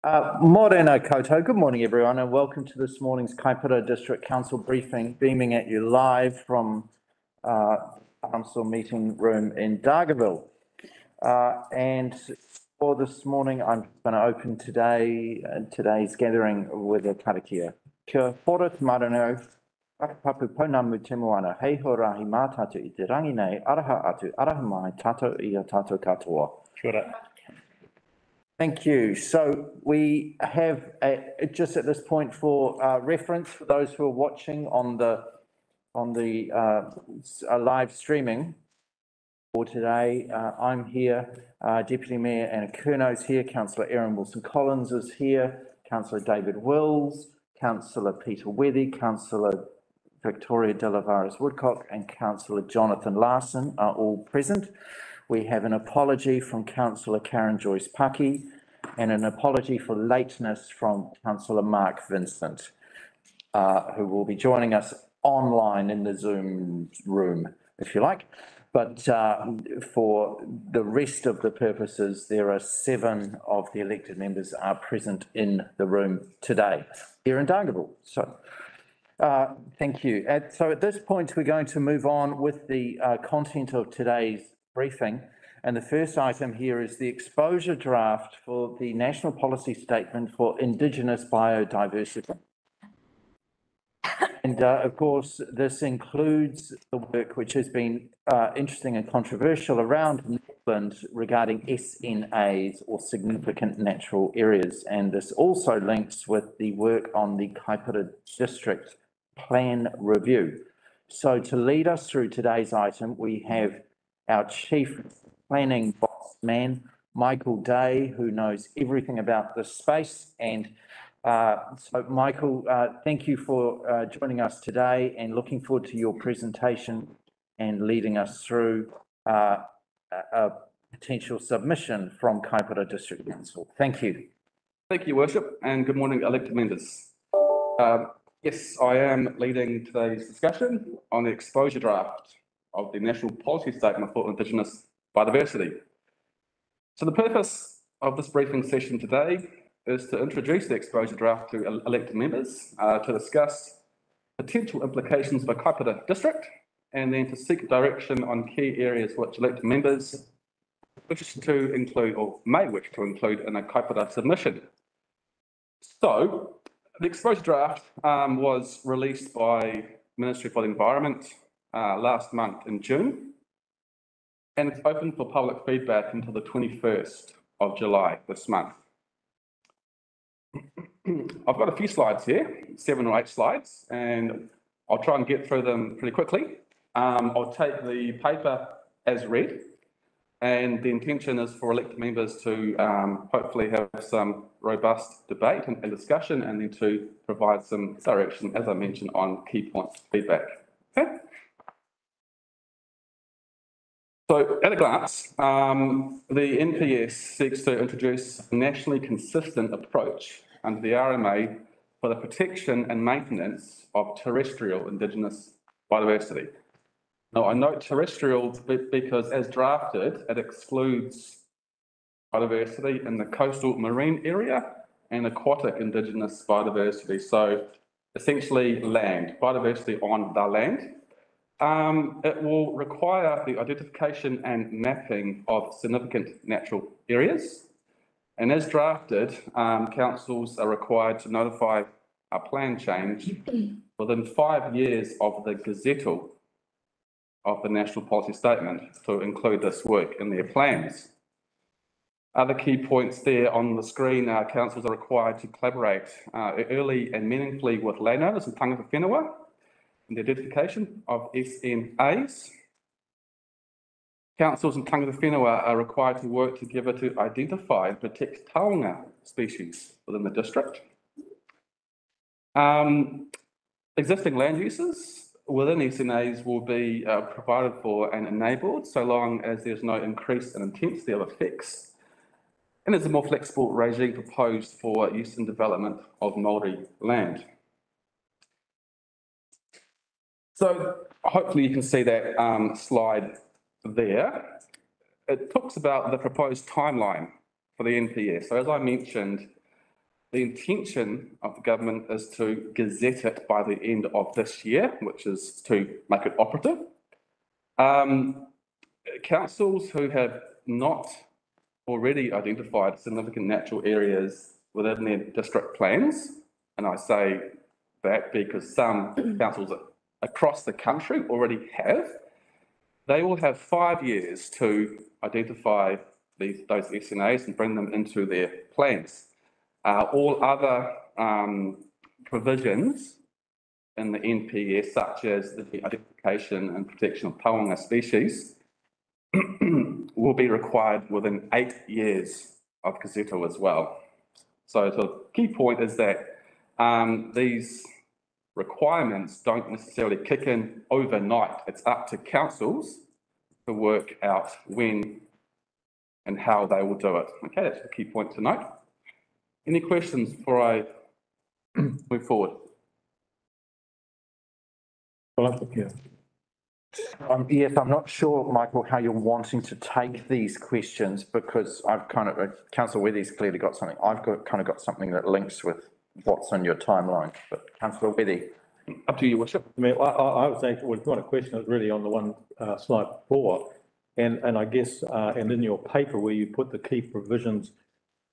Morena koutou. Good morning, everyone, and welcome to this morning's Kaipara District Council briefing, beaming at you live from Council meeting room in Dargaville. And for this morning, I'm going to open today's gathering with a karakia. Kia ora te marano, whakapapu pounamu te moana, hei ho rahi mā tātou I te rangi nei, araha atu, araha mai, tātou I a tātou katoa. Kia ora. Thank you. So we have just at this point for reference for those who are watching on the live streaming for today. I'm here, Deputy Mayor Anna Curno's here, Councillor Erin Wilson-Collins is here, Councillor David Wills, Councillor Peter Wethy, Councillor Victoria Delavares-Woodcock and Councillor Jonathan Larson are all present. We have an apology from Councillor Karen Joyce Paki and an apology for lateness from Councillor Mark Vincent, who will be joining us online in the Zoom room, if you like. But for the rest of the purposes, there are 7 of the elected members are present in the room today here in Dargaville. So thank you. So at this point, we're going to move on with the content of today's briefing. And the first item here is the exposure draft for the National Policy Statement for Indigenous Biodiversity. And of course, this includes the work which has been interesting and controversial around Northland regarding SNAs or significant natural areas. And this also links with the work on the Kaipara District Plan Review. So to lead us through today's item, we have our Chief Planning Boss Man, Michael Day, who knows everything about this space. And so Michael, thank you for joining us today and looking forward to your presentation and leading us through a potential submission from Kaipara District Council. Thank you. Thank you, Worship, and good morning, elected members. Yes, I am leading today's discussion on the exposure draft of the National Policy Statement for Indigenous Biodiversity. So the purpose of this briefing session today is to introduce the exposure draft to elected members, to discuss potential implications of a Kaipara district, and then to seek direction on key areas which elected members wish to include or may wish to include in a Kaipara submission. So the exposure draft was released by Ministry for the Environment last month in June, and it's open for public feedback until the 21st of July this month. I've got a few slides here, 7 or 8 slides, and I'll try and get through them pretty quickly. I'll take the paper as read, and the intention is for elected members to hopefully have some robust debate and discussion, and then to provide some direction, as I mentioned, on key points feedback. Okay. So at a glance, the NPS seeks to introduce a nationally consistent approach under the RMA for the protection and maintenance of terrestrial Indigenous biodiversity. Now, I note terrestrial because as drafted, it excludes biodiversity in the coastal marine area and aquatic Indigenous biodiversity. So essentially land, biodiversity on the land. It will require the identification and mapping of significant natural areas. And as drafted, councils are required to notify a plan change within 5 years of the gazettal of the National Policy Statement to include this work in their plans. Other key points there on the screen, councils are required to collaborate early and meaningfully with landowners and tangata whenua in the identification of SNAs. Councils and tangata whenua are required to work together to identify and protect taonga species within the district. Existing land uses within SNAs will be provided for and enabled so long as there's no increase in intensity of effects. And there's a more flexible regime proposed for use and development of Māori land. So hopefully you can see that slide there. It talks about the proposed timeline for the NPS. So as I mentioned, The intention of the government is to gazette it by the end of this year, which is to make it operative. Councils who have not already identified significant natural areas within their district plans, and I say that because some councils across the country already have, they will have 5 years to identify those SNAs and bring them into their plans. All other provisions in the NPS, such as the identification and protection of taonga species, will be required within 8 years of gazettal as well. So the key point is that these requirements don't necessarily kick in overnight. It's up to councils to work out when and how they will do it. Okay, that's the key point to note. Any questions before I move forward? Yes, I'm not sure, Michael, how you're wanting to take these questions, because I've kind of, Councillor Wethy's clearly got something. I've got something that links with what's on your timeline, but Councillor Wethy. Up to you, Worship. I mean, I was actually, we've got a question that's really on the one slide before, and I guess, and in your paper where you put the key provisions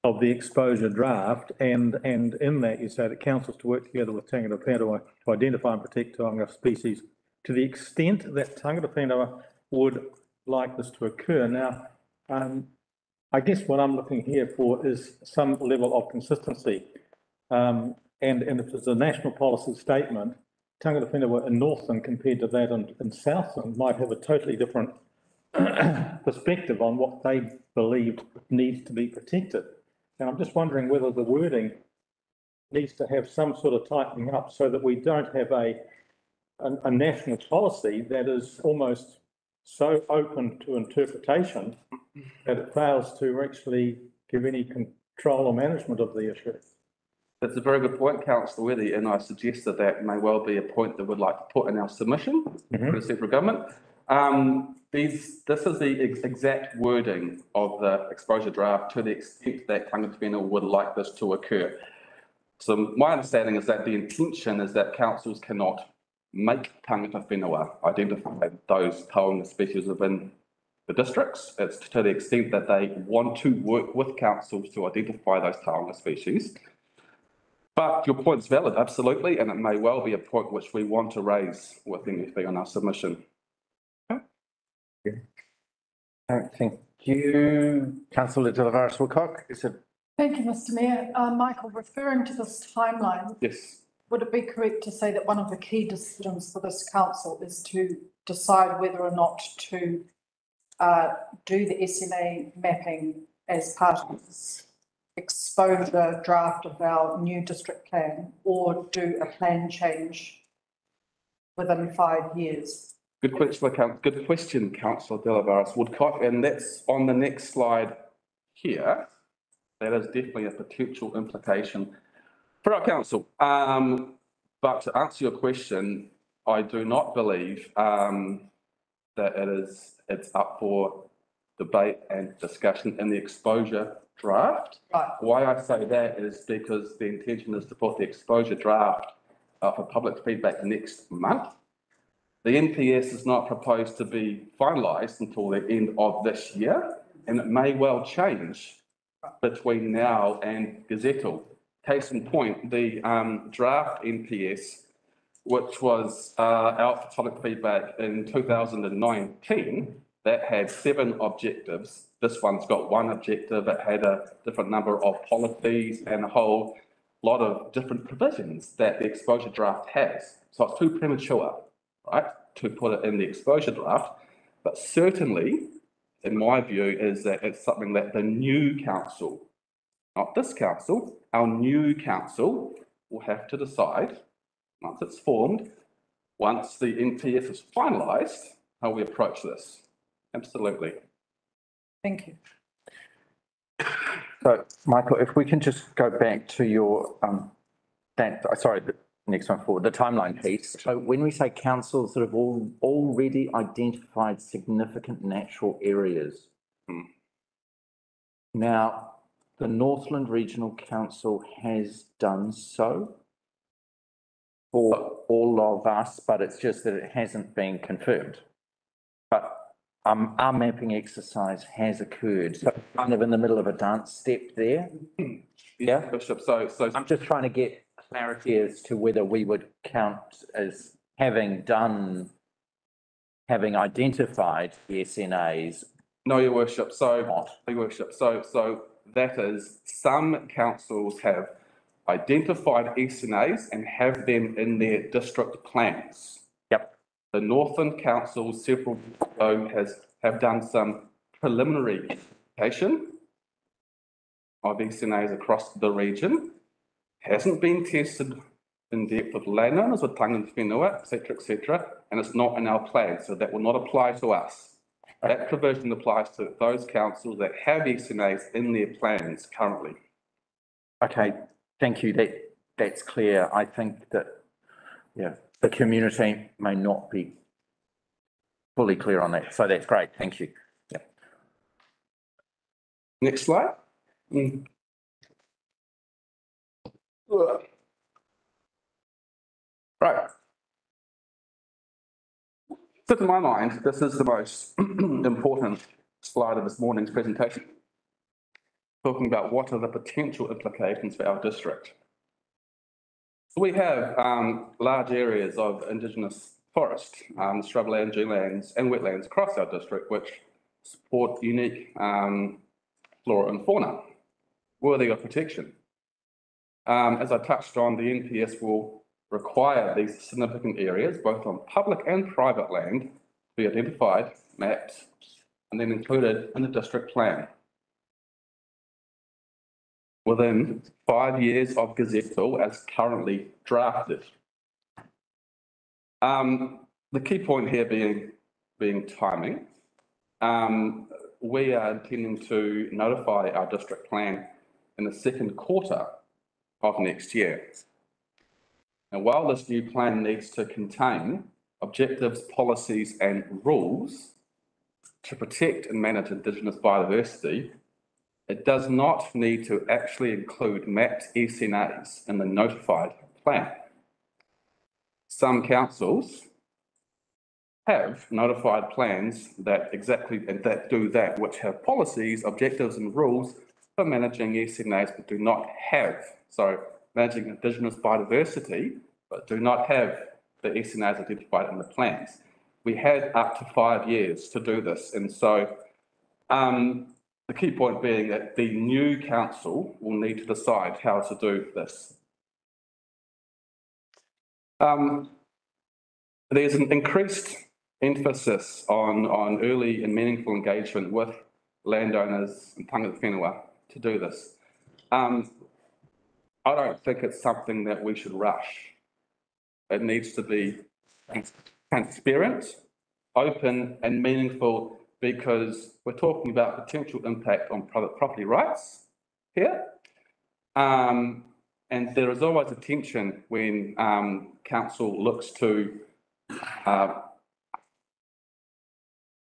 of the exposure draft, and in that you say that councils to work together with Tangata Whenua to identify and protect taonga species to the extent that Tangata Whenua would like this to occur. Now, I guess what I'm looking here for is some level of consistency. And if it's a national policy statement, Tangata Whenua in Northland compared to that in Southland might have a totally different perspective on what they believe needs to be protected. And I'm just wondering whether the wording needs to have some sort of tightening up so that we don't have a national policy that is almost so open to interpretation that it fails to actually give any control or management of the issue. That's a very good point, Councillor Wethy, and I suggest that that may well be a point that we'd like to put in our submission for the central government. This is the exact wording of the exposure draft to the extent that Tangata Whenua would like this to occur. So my understanding is that the intention is that councils cannot make Tangata Whenua identify those taonga species within the districts. It's to the extent that they want to work with councils to identify those taonga species. But your point's valid, absolutely, and it may well be a point which we want to raise with MFB on our submission. Thank you. Councillor De La Varas Wilcock, is it? Thank you, Mr. Mayor. Michael, referring to this timeline, Yes. would it be correct to say that one of the key decisions for this council is to decide whether or not to do the SNA mapping as part of this exposure draft of our new district plan, or do a plan change within 5 years? Good question, Councillor De La Varas Woodcock, and that's on the next slide here. That is definitely a potential implication for our council. But to answer your question, I do not believe that it's up for debate and discussion in the exposure draft. Right. Why I say that is because the intention is to put the exposure draft for public feedback next month. The NPS is not proposed to be finalised until the end of this year, and it may well change between now and gazettal. Case in point, the draft NPS, which was out for public feedback in 2019, that had 7 objectives. This one's got 1 objective. It had a different number of policies and a whole lot of different provisions that the exposure draft has. So it's too premature, right, to put it in the exposure draft. But certainly, in my view, is that it's something that the new council, not this council, our new council will have to decide, once it's formed, once the NPS is finalised, how we approach this. Absolutely. Thank you. So, Michael, if we can just go back to your, the next one forward, the timeline piece. So when we say councils that have already identified significant natural areas. Now, the Northland Regional Council has done so for all of us, but it's just that it hasn't been confirmed. But our mapping exercise has occurred, so kind of in the middle of a dance step there. Yeah. Bishop, so I'm just trying to get clarity as to whether we would count as having identified the SNAs. no, Your Worship, so, Not. Your Worship, so that is, some councils have identified SNAs and have them in their district plans. Yep. The Northland Council several years ago have done some preliminary identification of SNAs across the region. Hasn't been tested in depth with landowners, with tangi whenua, et cetera, and it's not in our plan, so that will not apply to us. That provision applies to those councils that have SNAs in their plans currently. Okay, thank you. That's clear. I think that, yeah, the community may not be fully clear on that. So that's great. Thank you. Yeah. Next slide. Right. So to my mind, this is the most important slide of this morning's presentation. Talking about what are the potential implications for our district. So we have large areas of Indigenous forest, shrubland, dewlands and wetlands across our district, which support unique flora and fauna worthy of protection. As I touched on, the NPS will require these significant areas, both on public and private land, to be identified, mapped, and then included in the district plan within 5 years of gazettal as currently drafted. The key point here being timing. We are intending to notify our district plan in the second quarter of next year. And while this new plan needs to contain objectives, policies and rules to protect and manage Indigenous biodiversity, it does not need to actually include mapped SNAs in the notified plan. Some councils have notified plans that do that, which have policies, objectives and rules for managing SNAs, but do not have, managing Indigenous biodiversity, but do not have the SNAs identified in the plans. We had up to 5 years to do this. And so the key point being that the new council will need to decide how to do this. There's an increased emphasis on early and meaningful engagement with landowners and tangata whenua to do this. I don't think it's something that we should rush. It needs to be transparent, open and meaningful, because we're talking about potential impact on private property rights here. And there is always a tension when council looks to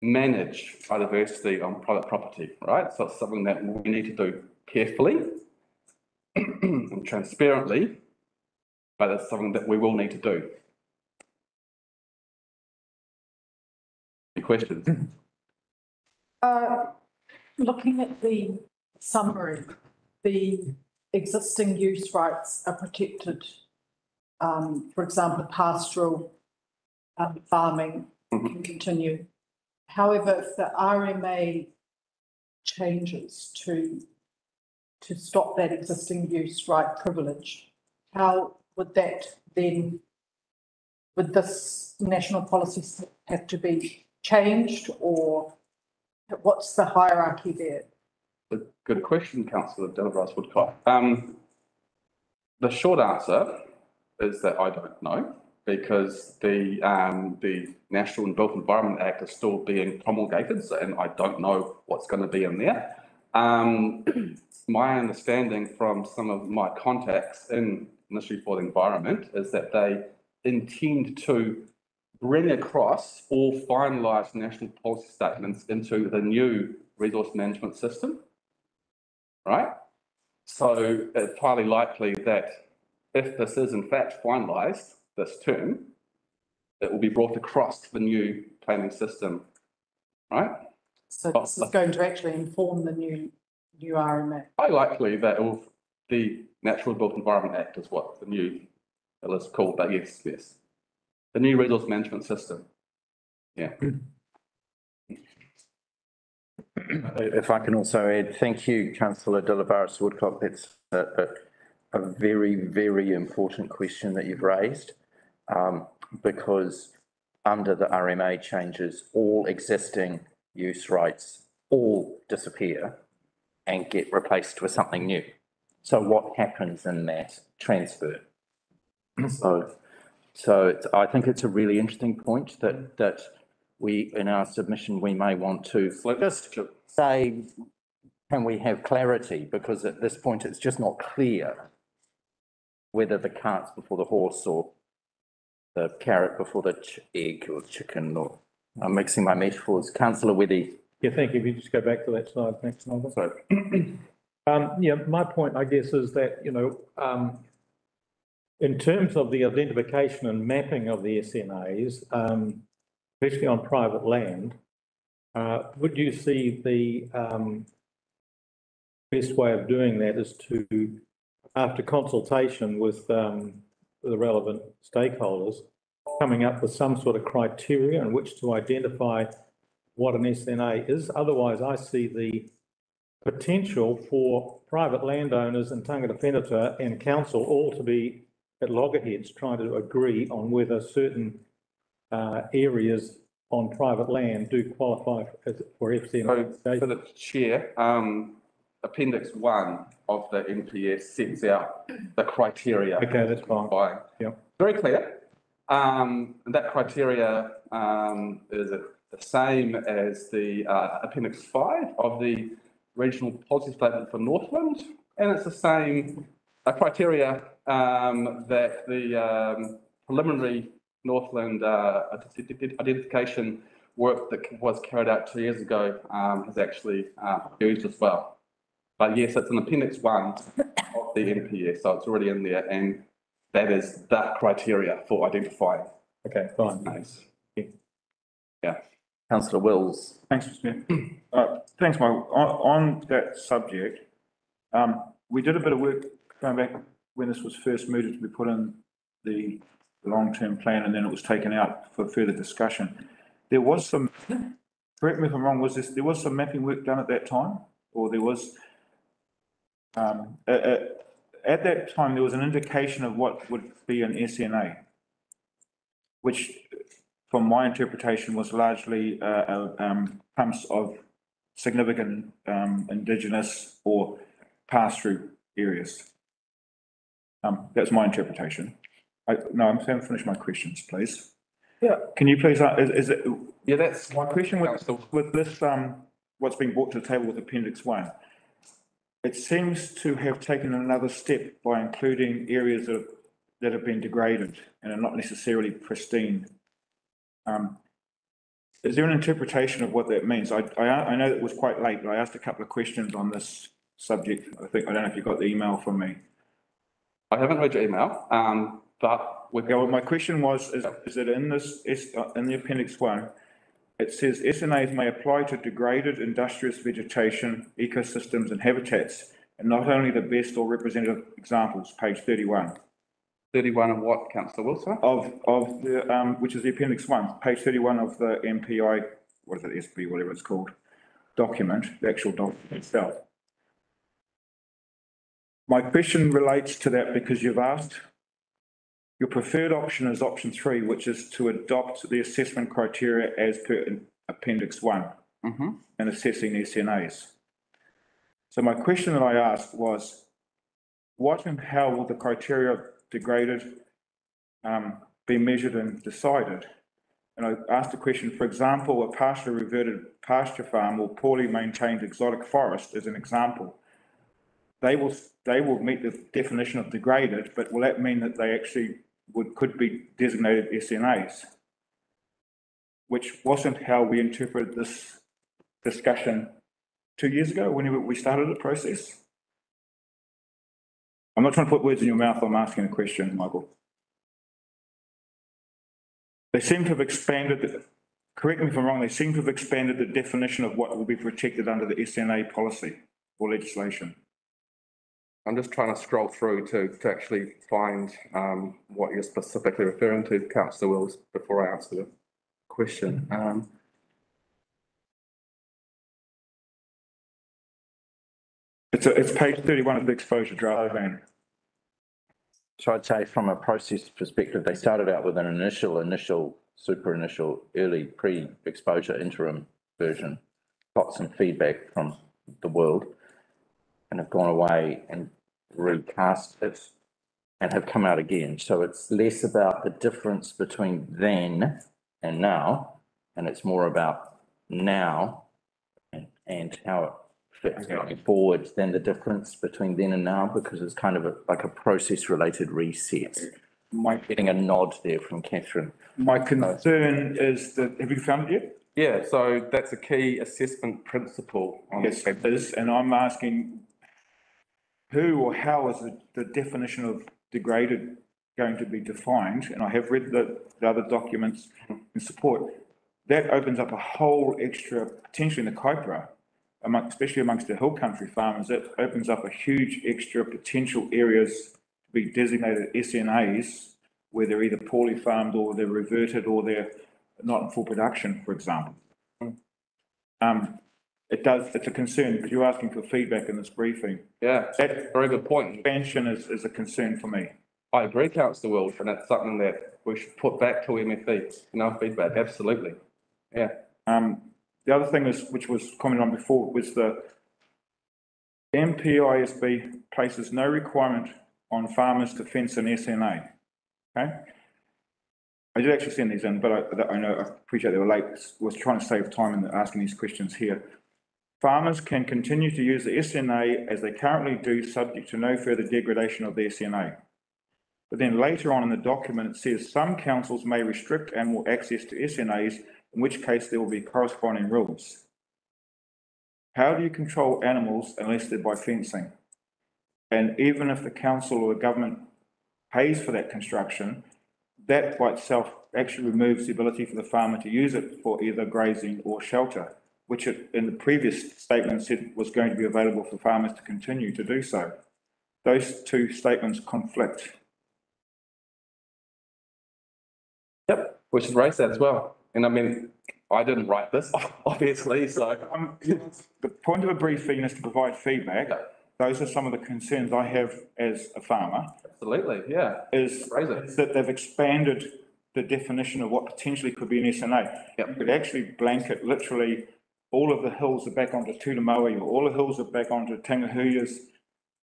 manage biodiversity on private property, right? So it's something that we need to do carefully and transparently, but it's something that we will need to do. Any questions? Looking at the summary, the existing use rights are protected. For example, pastoral farming can continue. However, if the RMA changes to stop that existing use right privilege, how would that then, would this national policy have to be changed, or what's the hierarchy there? Good question, Councillor Delabras Woodcock. The short answer is that I don't know, because the National and Built Environment Act is still being promulgated, and I don't know what's going to be in there. My understanding from some of my contacts in Ministry for the Environment is that they intend to bring across all finalised national policy statements into the new resource management system, right? So it's highly likely that if this is in fact finalised this term, it will be brought across to the new planning system, right? So this is going to actually inform the new RMA. Highly likely that it will, the Natural Built Environment Act is what the new, it is called, but yes. The new resource management system. Yeah. If I can also add, thank you, councillor De La Barris Woodcock. That's a very, very important question that you've raised, because under the RMA changes, all existing use rights all disappear and get replaced with something new. So what happens in that transfer? So I think it's a really interesting point that we, in our submission, we may want to just say, can we have clarity? Because at this point, it's just not clear whether the cart's before the horse or the carrot before the egg or chicken, or I'm mixing my metaphors. Councillor Withy. Yeah, thank you. If you just go back to that slide, thanks, Nigel. Sorry. Yeah, my point, I guess, is that, you know, in terms of the identification and mapping of the SNAs, especially on private land, would you see the best way of doing that is to, after consultation with the relevant stakeholders, coming up with some sort of criteria in which to identify what an SNA is? Otherwise, I see the potential for private landowners and tangata whenua and council all to be at loggerheads trying to agree on whether certain areas on private land do qualify for FCNA. So for the chair, Appendix 1 of the NPS sets out the criteria. Okay, that's fine. Yep. Very clear. That criteria is the same as the Appendix 5 of the Regional Policy Statement for Northland, and it's the same criteria that the preliminary Northland identification work that was carried out 2 years ago has actually used as well. But yes, it's an Appendix 1 of the NPS, so it's already in there, and that is that criteria for identifying. Okay, fine. Nice. Councillor Wills. Thanks, Mr. Mayor. Thanks, Michael. On that subject, we did a bit of work going back when this was first mooted to be put in the long-term plan, and then it was taken out for further discussion. There was some, correct me if I'm wrong, there was some mapping work done at that time, or there was, at that time, there was an indication of what would be an SNA, which, from my interpretation, was largely pumps of significant Indigenous or pass-through areas. That's my interpretation. No, I'm saying finish my questions, please. Yeah. Can you please, is it? Yeah, that's My question with this, what's been brought to the table with Appendix 1, it seems to have taken another step by including areas that have been degraded and are not necessarily pristine. Is there an interpretation of what that means? I know it was quite late, but I asked a couple of questions on this subject. I don't know if you got the email from me. I haven't read your email, but Okay, well, my question was, is that in this, in the Appendix 1, it says SNAs may apply to degraded industrious vegetation, ecosystems and habitats, and not only the best or representative examples, page 31. 31 of what, Councillor Wilson? Of the, which is the Appendix 1, page 31 of the MPI, what is it, SP, whatever it's called, document, the actual document itself. My question relates to that because you've asked, your preferred option is option 3, which is to adopt the assessment criteria as per Appendix 1 in assessing SNAs. So my question that I asked was, what and how will the criteria degraded be measured and decided? And I asked the question, for example, a partially reverted pasture farm or poorly maintained exotic forest as an example. They will meet the definition of degraded, but will that mean that they actually could be designated SNAs? Which wasn't how we interpreted this discussion 2 years ago when we started the process. I'm not trying to put words in your mouth, I'm asking a question, Michael. They seem to have expanded, correct me if I'm wrong, they seem to have expanded the definition of what will be protected under the SNA policy or legislation. I'm just trying to scroll through to actually find what you're specifically referring to, councillor Wills, before I answer the question. It's page 31 of the exposure draft plan. So I'd say from a process perspective, they started out with an initial, super initial, early pre-exposure interim version, got some feedback from the world and have gone away and recast it and have come out again. So it's less about the difference between then and now, and it's more about now and how it fits going forward than the difference between then and now, because it's kind of like a process related reset. Getting a nod there from Catherine. My concern is that, have you found it yet? Yeah, so that's a key assessment principle. Yes, it is, and I'm asking who or how is the definition of degraded going to be defined? And I have read the other documents in support. That opens up a whole extra, potentially in the Kaipara, especially amongst the hill country farmers, it opens up a huge extra potential areas to be designated SNAs, where they're either poorly farmed or they're reverted or they're not in full production, for example. It's a concern because you're asking for feedback in this briefing. Yeah, That very good point. expansion is a concern for me. I agree, councillor Wills, and that's something that we should put back to MFE, feedback, absolutely. Yeah. The other thing is, which was commented on before, was the MPISB places no requirement on farmers to fence an SNA. Okay? I did actually send these in, but I know, I appreciate they were late, was trying to save time in asking these questions here. Farmers can continue to use the SNA as they currently do, subject to no further degradation of the SNA. But then later on in the document, it says some councils may restrict animal access to SNAs, in which case there will be corresponding rules. How do you control animals unless they're by fencing? And even if the council or the government pays for that construction, that by itself actually removes the ability for the farmer to use it for either grazing or shelter, which it, in the previous statement said was going to be available for farmers to continue to do so. Those two statements conflict. Yep, we should raise that as well. And I mean, I didn't write this, obviously, so. The point of a briefing is to provide feedback. Those are some of the concerns I have as a farmer. Absolutely, yeah. Is that they've expanded the definition of what potentially could be an SNA. Yep. You could actually blanket literally all of the hills are back onto Tūnamoe, or all the hills are back onto Tangahuyas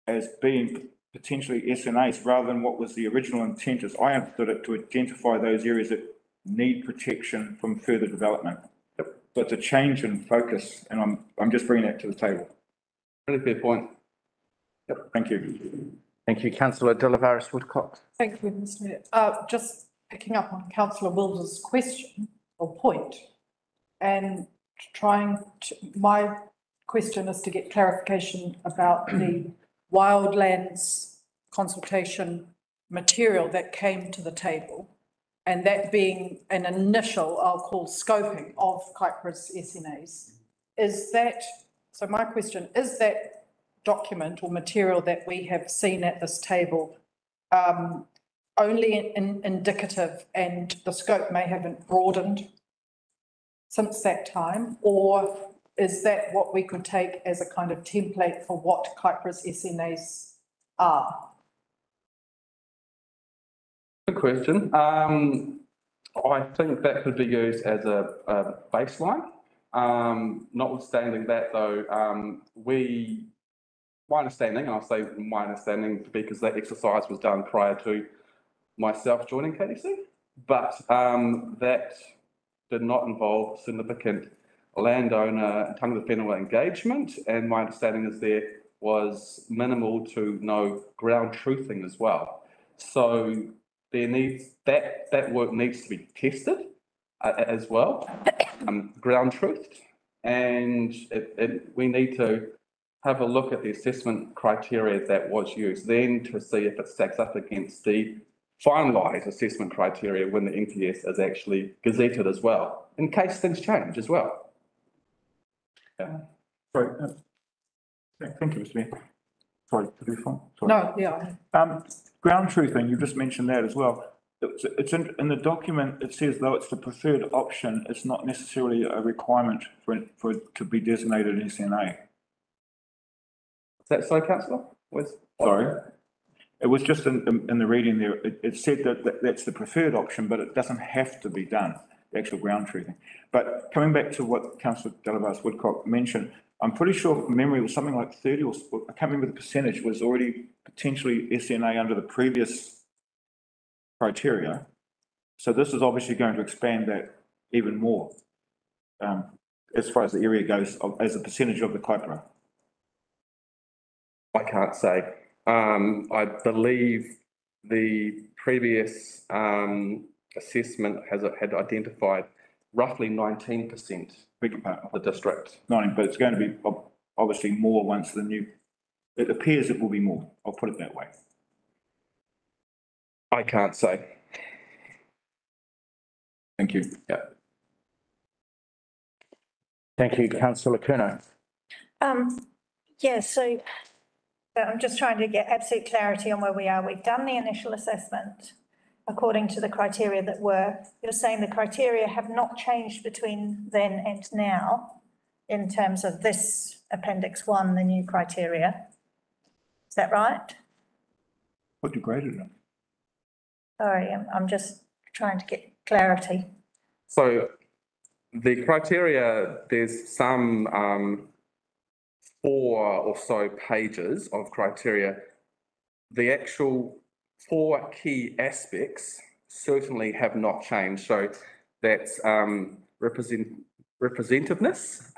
as being potentially SNAs, rather than what was the original intent, as I understood it, to identify those areas that need protection from further development. Yep. So it's a change in focus, and I'm just bringing that to the table. Really fair point. Yep. Thank you. Thank you, councillor De Livaris Woodcock. Thank you, Mr. Mayor. Just picking up on councillor Wills' question or point, and my question is to get clarification about the wildlands consultation material that came to the table, and that being an initial, I'll call scoping of Kaipara's SNAs. So my question, is that document or material that we have seen at this table only indicative, and the scope may have broadened since that time, or is that what we could take as a kind of template for what Kaipara's SNAs are? Good question. I think that could be used as a baseline. Notwithstanding that though, my understanding, and I'll say my understanding because that exercise was done prior to myself joining KDC, but that did not involve significant landowner tangata whenua engagement, and my understanding is there was minimal to no ground truthing as well. So there needs that work needs to be tested as well, ground truthed, and we need to have a look at the assessment criteria that was used, then to see if it stacks up against the finalised assessment criteria when the NPS is actually gazetted as well, in case things change as well. Yeah. Sorry, thank you, Mr. Mayor. Sorry, to be fine. Sorry. No, yeah, Ground truthing, you just mentioned that as well. It's in the document, it says though it's the preferred option, it's not necessarily a requirement for it to be designated an SNA. Is that so, councillor? Sorry? It was just in the reading there, it said that that's the preferred option, but it doesn't have to be done, the actual ground truthing. But coming back to what councillor Delabas Woodcock mentioned, I'm pretty sure from memory it was something like 30 or, I can't remember the percentage, was already potentially SNA under the previous criteria. So this is obviously going to expand that even more, as far as the area goes, as a percentage of the Kaipara. I can't say. I believe the previous assessment had identified roughly 19% Bigger part of the district. 90, but it's going to be obviously more once the new, it appears it will be more, I'll put it that way. I can't say. Thank you. Yeah. Thank you, councillor Curnow. Yeah, so I'm just trying to get absolute clarity on where we are. We've done the initial assessment according to the criteria that were, you're saying the criteria have not changed between then and now in terms of this Appendix 1, the new criteria. Is that right? What you graded it? Sorry, I'm just trying to get clarity. So the criteria, there's some 4 or so pages of criteria. The actual 4 key aspects certainly have not changed. So that's representativeness,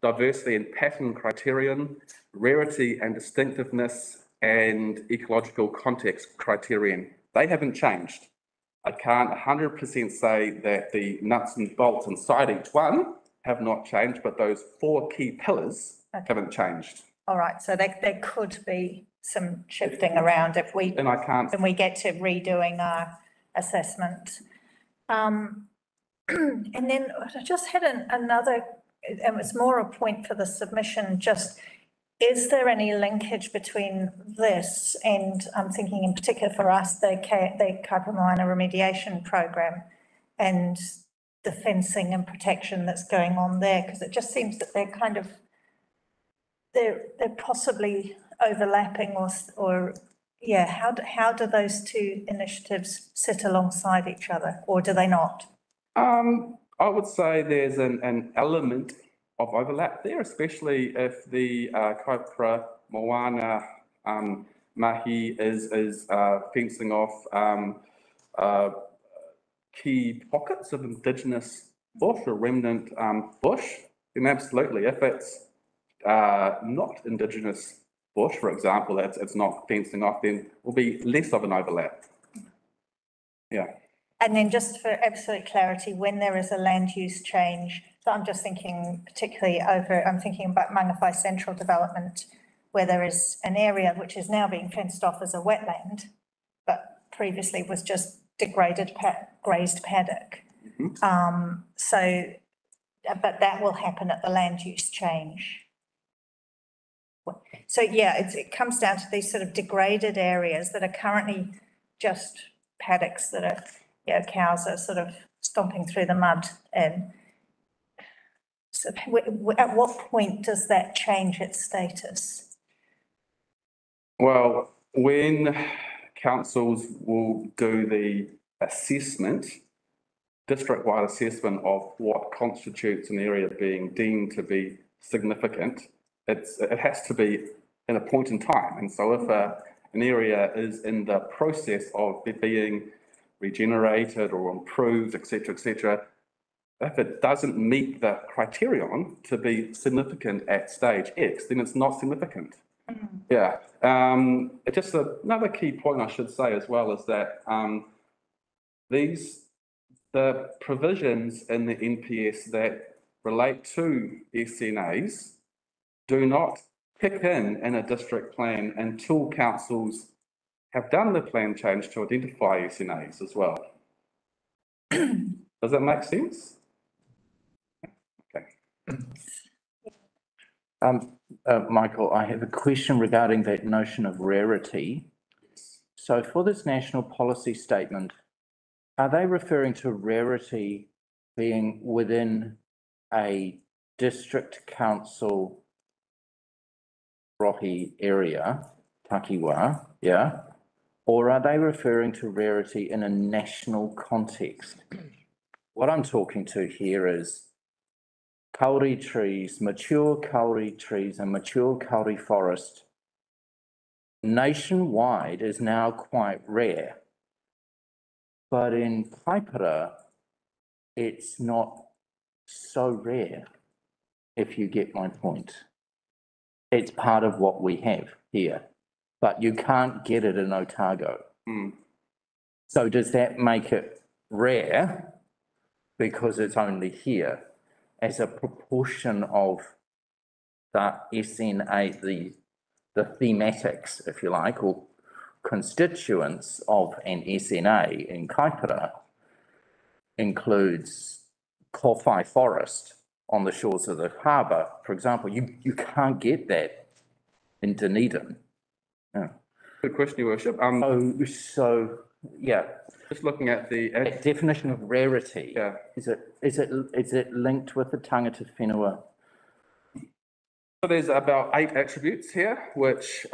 diversity and pattern criterion, rarity and distinctiveness, and ecological context criterion. They haven't changed. I can't 100% say that the nuts and bolts inside each one have not changed, but those 4 key pillars haven't changed. All right, so there could be some shifting around if we, And I can't, when we get to redoing our assessment. And then I just had another, and it's more a point for the submission, just, is there any linkage between this and I'm thinking in particular for us, the Kaipara remediation program and the fencing and protection that's going on there? Because it just seems that they're kind of, they're possibly overlapping or yeah, how do those 2 initiatives sit alongside each other, or do they not? I would say there's an element of overlap there, especially if the Kaipara Moana mahi is fencing off key pockets of Indigenous bush or remnant bush, then absolutely. If it's not Indigenous bush, for example, it's not fencing off, then will be less of an overlap. Yeah. And then just for absolute clarity, when there is a land use change, so I'm just thinking particularly I'm thinking about Mangawhai Central development, where there is an area which is now being fenced off as a wetland, but previously was just degraded grazed paddock. But that will happen at the land use change. So yeah, it comes down to these sort of degraded areas that are currently just paddocks that are, cows are sort of stomping through the mud. And so at what point does that change its status? Well, when councils will do the assessment, district-wide assessment of what constitutes an area being deemed to be significant, it has to be in a point in time. And so if an area is in the process of being regenerated or improved, et cetera, if it doesn't meet the criterion to be significant at stage X, then it's not significant. Yeah. Just another key point I should say as well is that the provisions in the NPS that relate to SNAs do not kick in a district plan until councils have done the plan change to identify SNAs as well. Does that make sense? Okay. Michael, I have a question regarding that notion of rarity. So for this national policy statement, are they referring to rarity being within a district council rohi area, Takiwa, yeah? Or are they referring to rarity in a national context? What I'm talking to here is kauri trees, mature kauri trees and mature kauri forest nationwide is now quite rare. But in Kaipara, it's not so rare, if you get my point. It's part of what we have here, but you can't get it in Otago. So does that make it rare because it's only here as a proportion of the SNA, the thematics, if you like, or constituents of an SNA in Kaipara includes Kowhai Forest on the shores of the harbour, for example. You can't get that in Dunedin. Yeah. Good question, Your Worship. So, yeah, Just looking at the, that definition of rarity. Yeah. Is it linked with the tangata whenua? so there's about 8 attributes here which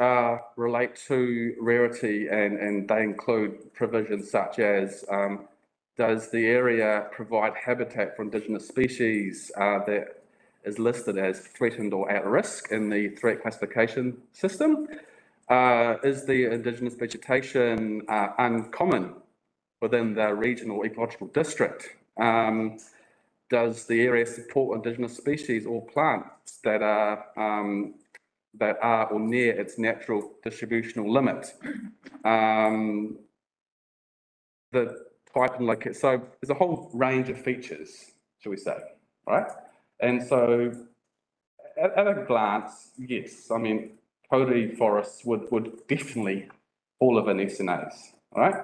relate to rarity, and they include provisions such as does the area provide habitat for Indigenous species that is listed as threatened or at risk in the threat classification system? Is the Indigenous vegetation uncommon within the regional ecological district? Does the area support Indigenous species or plants that are or near its natural distributional limit? The type and location. So there's a whole range of features, shall we say, right? And so at a glance, yes, I mean, kauri forests would definitely fall within SNAs, all right?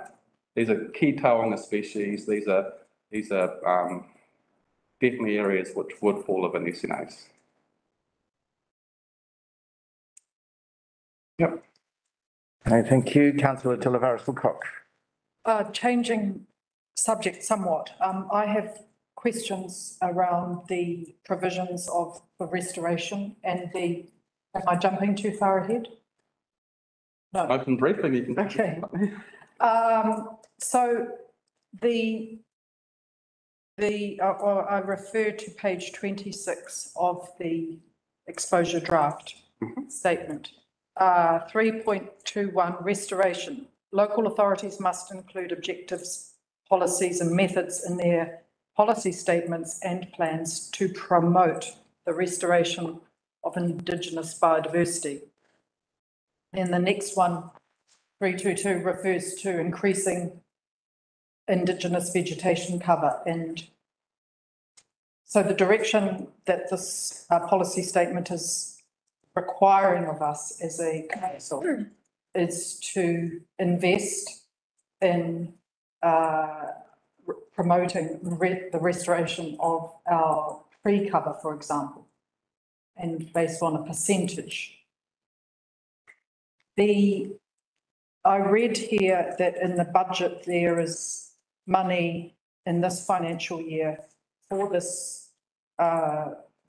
These are key taonga species. These are definitely areas which would fall within SNAs. Yep. Okay, thank you. Councillor Tilivaris-Woolcock. Changing subject somewhat, I have questions around the provisions of the restoration and am I jumping too far ahead? No. Open briefing, you can. Okay. So I refer to page 26 of the exposure draft statement. 3.21 restoration. Local authorities must include objectives, policies and methods in their policy statements and plans to promote the restoration of Indigenous biodiversity. And the next one, 322, refers to increasing Indigenous vegetation cover. And so the direction that this policy statement is requiring of us as a council is to invest in promoting the restoration of our tree cover, for example, and based on a percentage. I read here that in the budget there is money in this financial year for this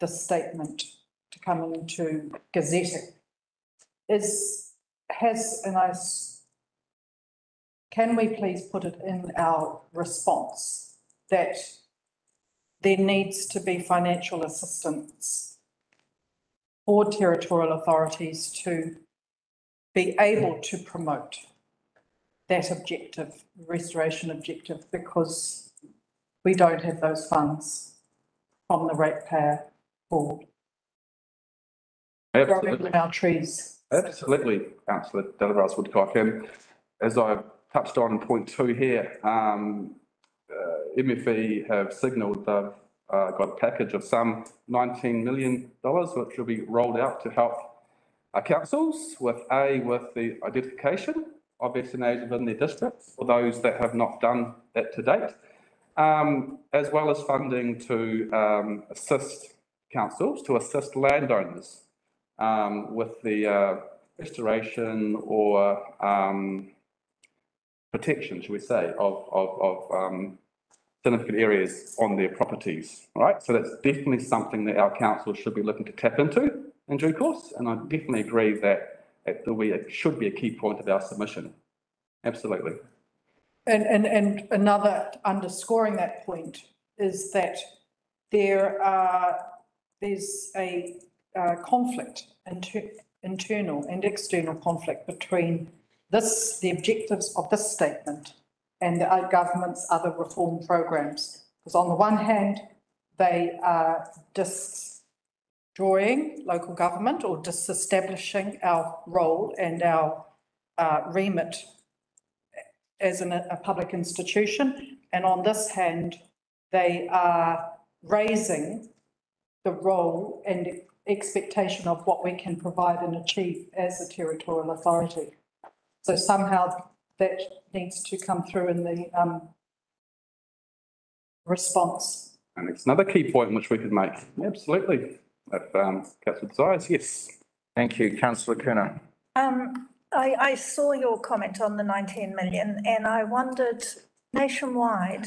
statement to come into gazetting. Can we please put it in our response that there needs to be financial assistance for territorial authorities to be able to promote that objective, restoration objective, because we don't have those funds from the ratepayer for growing our trees. Absolutely, Councillor Tilivaris-Woolcock. And as I've touched on point 2 here, MFE have signalled they've got a package of some $19 million, which will be rolled out to help councils with the identification of SNAs within their districts for those that have not done that to date, as well as funding to assist councils, to assist landowners with the restoration or protection, shall we say, of significant areas on their properties, right? So that's definitely something that our council should be looking to tap into in due course, and I definitely agree that it should be a key point of our submission. Absolutely. And another underscoring that point is that there's a conflict, internal and external conflict between the objectives of this statement and the government's other reform programs. Because on the one hand, they are destroying local government or disestablishing our role and our remit as a public institution. And on this hand, they are raising the role and expectation of what we can provide and achieve as a territorial authority. So somehow that needs to come through in the response. And it's another key point which we could make. Absolutely. If council desires, yes. Thank you, councillor Kerno. I saw your comment on the 19 million and I wondered, nationwide,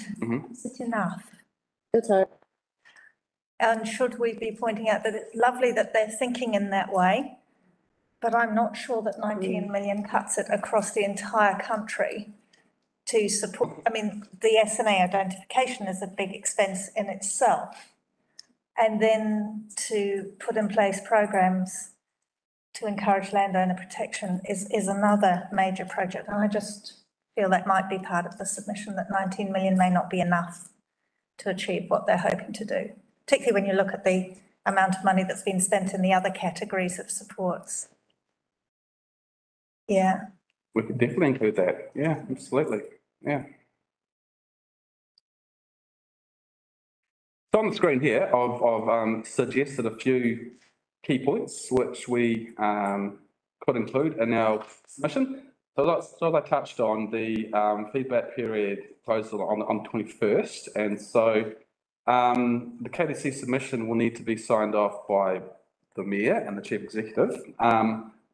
is it enough? And should we be pointing out that it's lovely that they're thinking in that way, but I'm not sure that 19 million cuts it across the entire country to support. I mean, the SNA identification is a big expense in itself. And then to put in place programs to encourage landowner protection is another major project. And I just feel that might be part of the submission, that 19 million may not be enough to achieve what they're hoping to do, particularly when you look at the amount of money that's been spent in the other categories of supports. Yeah. We could definitely include that. Yeah, absolutely. Yeah. So on the screen here, I've suggested a few key points which we could include in our submission. So as I touched on, the feedback period closes on 21st, and so the KDC submission will need to be signed off by the Mayor and the Chief Executive.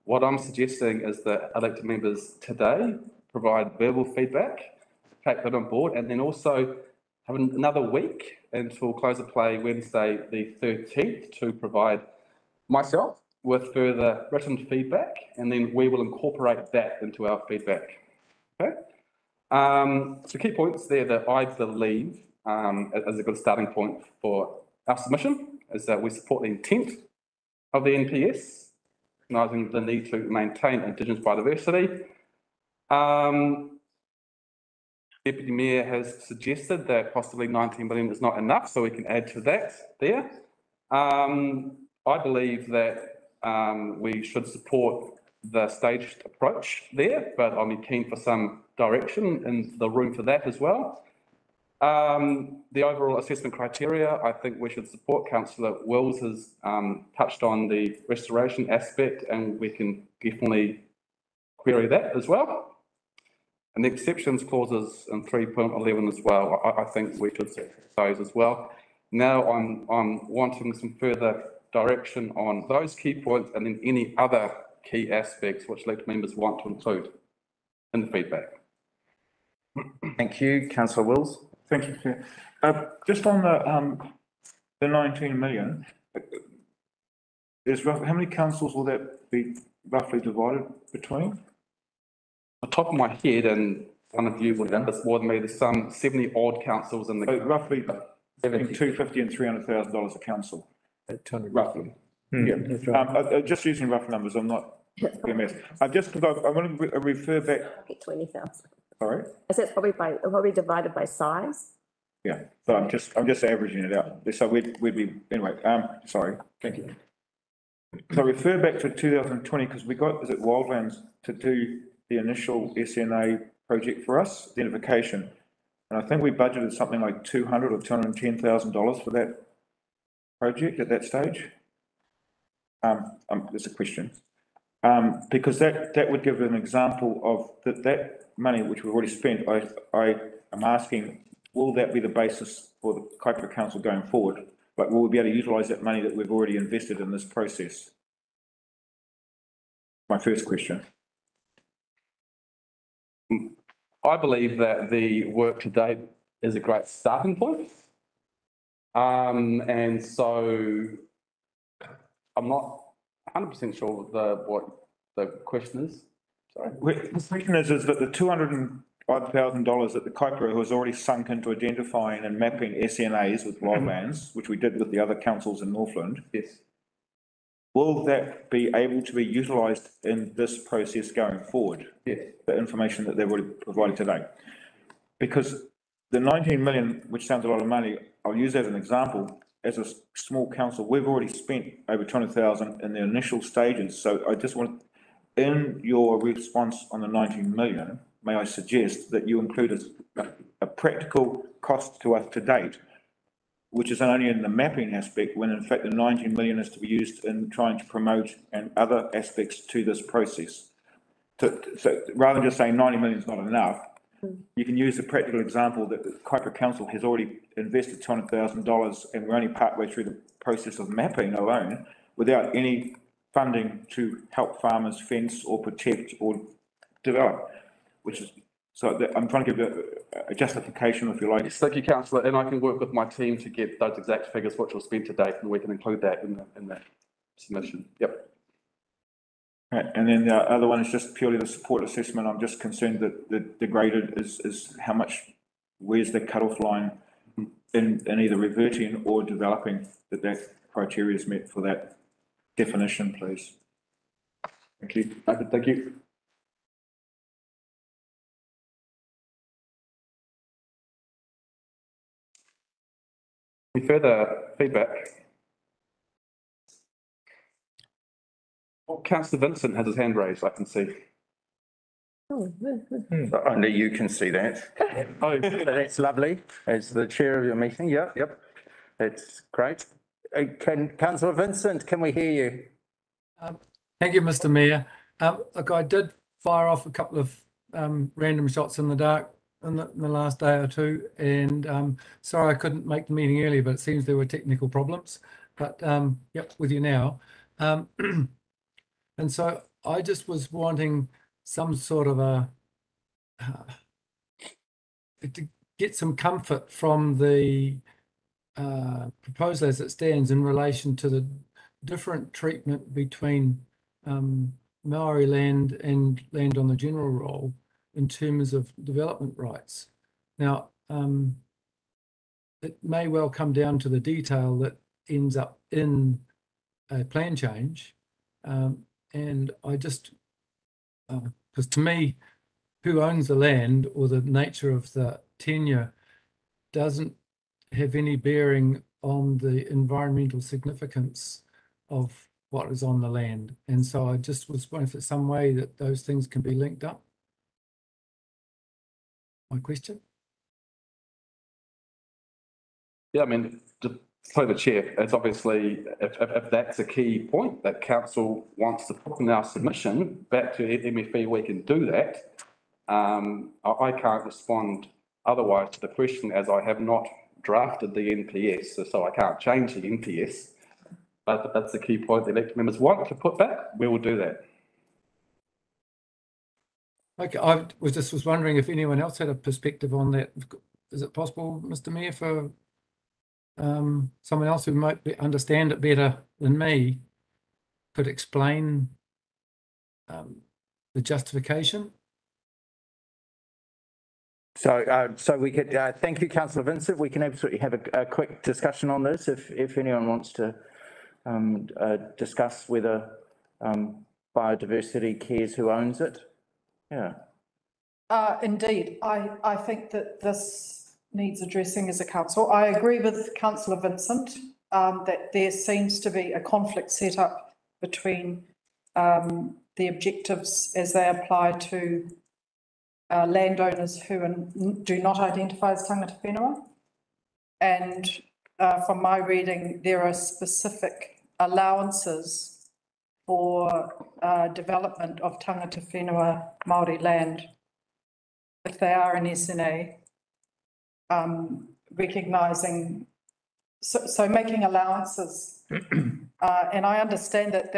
What I'm suggesting is that elected members today provide verbal feedback, take that on board, and then also have another week until close of play Wednesday the 13th to provide myself with further written feedback, and then we will incorporate that into our feedback. Okay. So key points there that I believe as a good starting point for our submission is that we support the intent of the NPS, recognising the need to maintain Indigenous biodiversity. Deputy Mayor has suggested that possibly 19 million is not enough, so we can add to that there. I believe that we should support the staged approach there, but I'll be keen for some direction and the room for that as well. The overall assessment criteria, I think we should support. Councillor Wills has touched on the restoration aspect, and we can definitely query that as well. And the exceptions clauses in 3.11 as well, I think we should set those as well. Now I'm wanting some further direction on those key points and then any other key aspects which elected members want to include in the feedback. Thank you, councillor Wills. Thank you, Chair. Just on the 19 million, how many councils will that be roughly divided between? On the top of my head, and one of you would know this more than me, there's some 70 odd councils in the. So roughly between $250,000 and $300,000 a council. Roughly. Yeah. Just using rough numbers, I'm not. I want to refer back. 20,000. Sorry? I said it's probably divided by size. Yeah, so I'm just averaging it out. So we'd be, anyway, sorry, thank you. So refer back to 2020, because we got, is it Wildlands to do the initial SNA project for us, identification. And I think we budgeted something like $200,000 or $210,000 for that project at that stage. That's a question. Because that would give an example of that money which we've already spent. I am asking, will that be the basis for the Kaipara Council going forward? Like, will we be able to utilise that money that we've already invested in this process? My first question. I believe that the work to date is a great starting point. And so I'm not 100% sure what the question is. Sorry. The question is that the $200,000 that the Kaipara has already sunk into identifying and mapping SNAs with wildlands, which we did with the other councils in Northland. Yes. Will that be able to be utilised in this process going forward? Yes. The information that they've already provided today? Because the 19 million, which sounds a lot of money, I'll use that as an example. As a small council, we've already spent over 200,000 in the initial stages. So I just want, in your response on the 19 million, may I suggest that you include a practical cost to us to date, which is only in the mapping aspect, when in fact the 19 million is to be used in trying to promote and other aspects to this process. So rather than just saying 90 million is not enough, you can use the practical example that the Kaipara Council has already invested $200,000 and we're only partway through the process of mapping alone without any funding to help farmers fence or protect or develop, which is, so I'm trying to give a justification, if you like. Yes, thank you, councillor, and I can work with my team to get those exact figures which were spent to date, and we can include that in that submission. Yep. Right, and then the other one is just purely the support assessment. I'm just concerned that the degraded is how much, where's the cutoff line in either reverting or developing that criteria is met for that definition, please. Thank you. Okay, thank you. Any further feedback? Well, Councillor Vincent has his hand raised, I can see. Only you can see that. Oh, that's lovely. As the chair of your meeting, yep. That's great. Councillor Vincent, can we hear you? Thank you, Mr. Mayor. Look, I did fire off a couple of random shots in the dark in the last day or two, and sorry I couldn't make the meeting earlier, but it seems there were technical problems. But yep, with you now. And so I just was wanting some sort of to get some comfort from the proposal as it stands in relation to the different treatment between Maori land and land on the general roll in terms of development rights. Now, it may well come down to the detail that ends up in a plan change. And I just, because to me, who owns the land or the nature of the tenure doesn't have any bearing on the environmental significance of what is on the land. And so I just was wondering if there's some way that those things can be linked up. My question? Yeah, I mean, to play the chair, it's obviously, if that's a key point that council wants to put in our submission back to MFE, we can do that. I can't respond otherwise to the question, as I have not drafted the NPS, so I can't change the NPS. But that's the key point the elected members want to put back, we will do that. Okay, I was wondering if anyone else had a perspective on that. Is it possible, Mr. Mayor, for someone else who might understand it better than me could explain the justification? So we could, thank you, Councillor Vincent. We can absolutely have a quick discussion on this if anyone wants to discuss whether biodiversity cares who owns it. Yeah. Indeed, I think that this needs addressing as a council. I agree with Councillor Vincent that there seems to be a conflict set up between the objectives as they apply to landowners who do not identify as tangata whenua. And from my reading, there are specific allowances for development of tangata whenua Māori land, if they are an SNA, recognising, so making allowances. And I understand that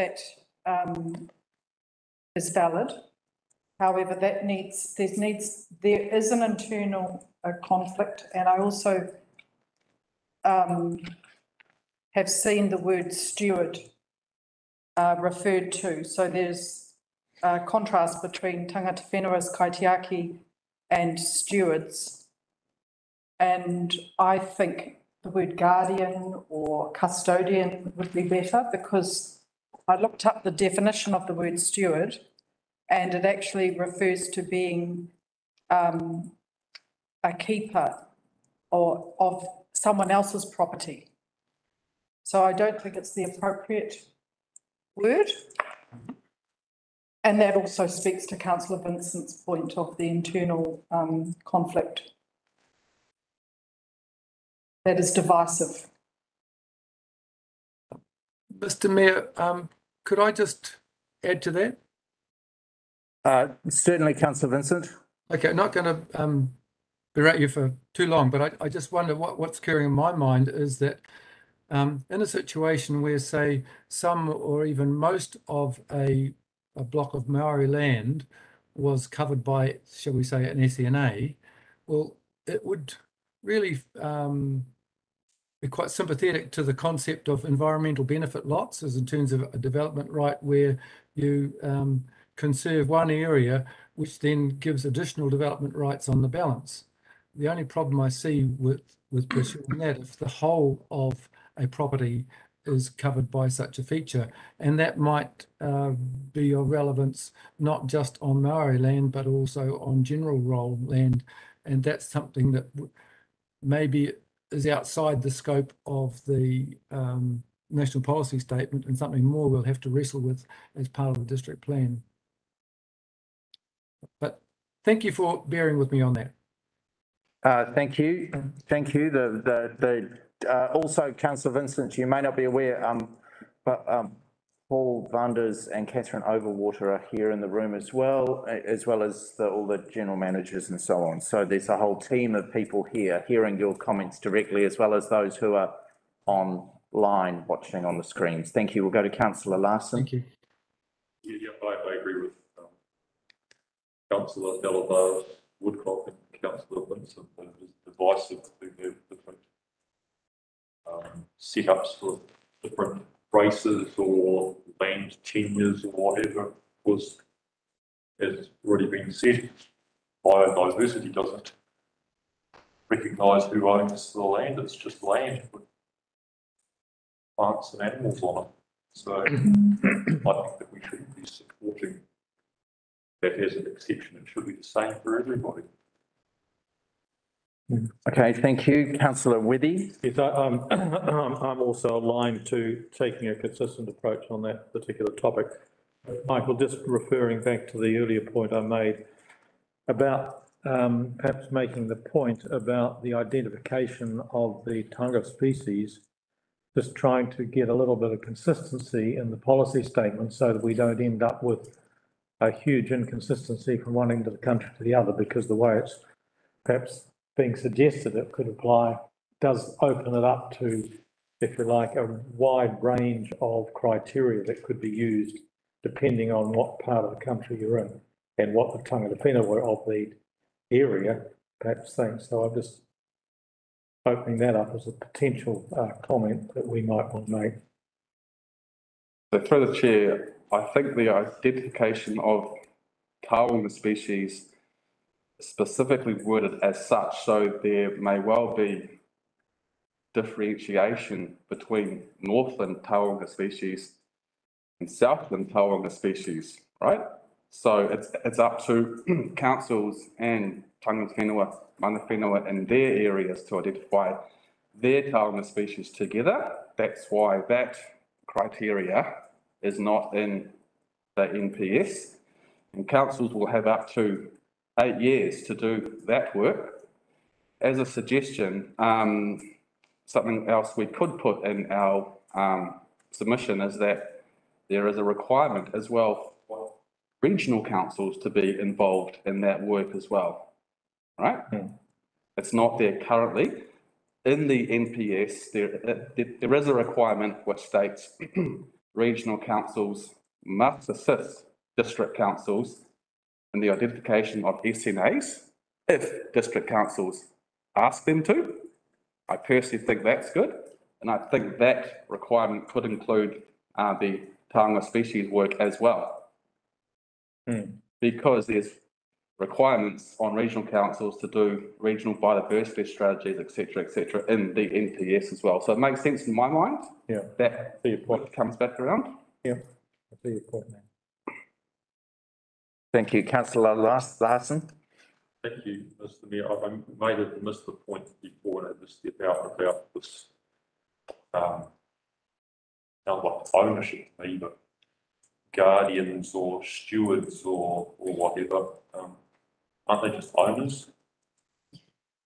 is valid. However, there is an internal conflict, and I also have seen the word steward referred to. So there's a contrast between tangata whenua's kaitiaki and stewards. And I think the word guardian or custodian would be better, because I looked up the definition of the word steward, and it actually refers to being a keeper or of someone else's property. So I don't think it's the appropriate word. And that also speaks to Councillor Vincent's point of the internal conflict that is divisive. Mr. Mayor, could I just add to that? Certainly, Councillor Vincent. Okay, not going to berate you for too long, but I just wonder what's occurring in my mind is that in a situation where, say, some or even most of a block of Maori land was covered by, shall we say, an SNA, well, it would really be quite sympathetic to the concept of environmental benefit lots, as in terms of a development right where you conserve one area, which then gives additional development rights on the balance. The only problem I see with pursuing that, if the whole of a property is covered by such a feature, and that might be of relevance not just on Maori land, but also on general role land, and that's something that maybe is outside the scope of the national policy statement, and something more we'll have to wrestle with as part of the district plan. But thank you for bearing with me on that. Thank you. Thank you. Also, Councillor Vincent, you may not be aware, but Paul Vanders and Catherine Overwater are here in the room as well as all the general managers and so on. So there's a whole team of people here hearing your comments directly, as well as those who are online watching on the screens. Thank you. We'll go to Councillor Larson. Thank you. Yeah, I agree with Councillor Delabar, Woodcock and Councillor Vincent. It's divisive. I think they have different setups for different races or land tenures or whatever, was, as already been said, biodiversity doesn't recognise who owns the land. It's just land with plants and animals on it. So I think that we shouldn't be supporting that as an exception. It should be the same for everybody. Okay, thank you. Councillor Withy. Yes, I'm also aligned to taking a consistent approach on that particular topic. Michael, just referring back to the earlier point I made about perhaps making the point about the identification of the tanga species, just trying to get a little bit of consistency in the policy statement so that we don't end up with a huge inconsistency from one end of the country to the other, because the way it's perhaps being suggested it could apply does open it up to, if you like, a wide range of criteria that could be used depending on what part of the country you're in and what the tangata whenua of the area perhaps thinks. So I'm just opening that up as a potential comment that we might want to make. So through the chair, I think the identification of taonga species specifically worded as such, so there may well be differentiation between Northland taonga species and Southland taonga species, right? So it's up to councils and tangata whenua, mana whenua in their areas to identify their taonga species together. That's why that criteria is not in the NPS, and councils will have up to 8 years to do that work. As a suggestion, something else we could put in our submission is that there is a requirement as well for regional councils to be involved in that work as well, right? It's not there currently. In the NPS, there is a requirement which states regional councils must assist district councils in the identification of SNAs if district councils ask them to. I personally think that's good, and I think that requirement could include the taonga species work as well. Because there's requirements on regional councils to do regional biodiversity strategies, et cetera, in the NPS as well. So it makes sense in my mind. Yeah. That what comes back around. Yeah. I see your point now. Thank you. Councillor Larson. Thank you, Mr. Mayor. I might have missed the point before, and I just step out about this. Sounds like ownership, maybe guardians or stewards or whatever. Aren't they just owners?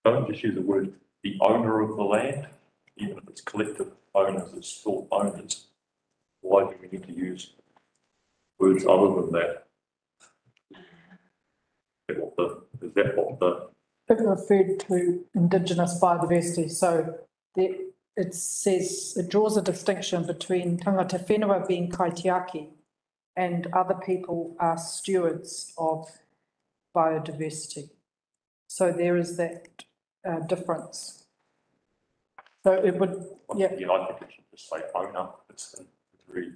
Don't just use the word the owner of the land, even if it's collective owners, it's still owners. Why do we need to use words other than that? Is that what the It referred to Indigenous biodiversity, so it says, it draws a distinction between tangata whenua being kaitiaki and other people are stewards of biodiversity. So there is that difference. So it would, yeah. Again, I think it should just say owner. It's a very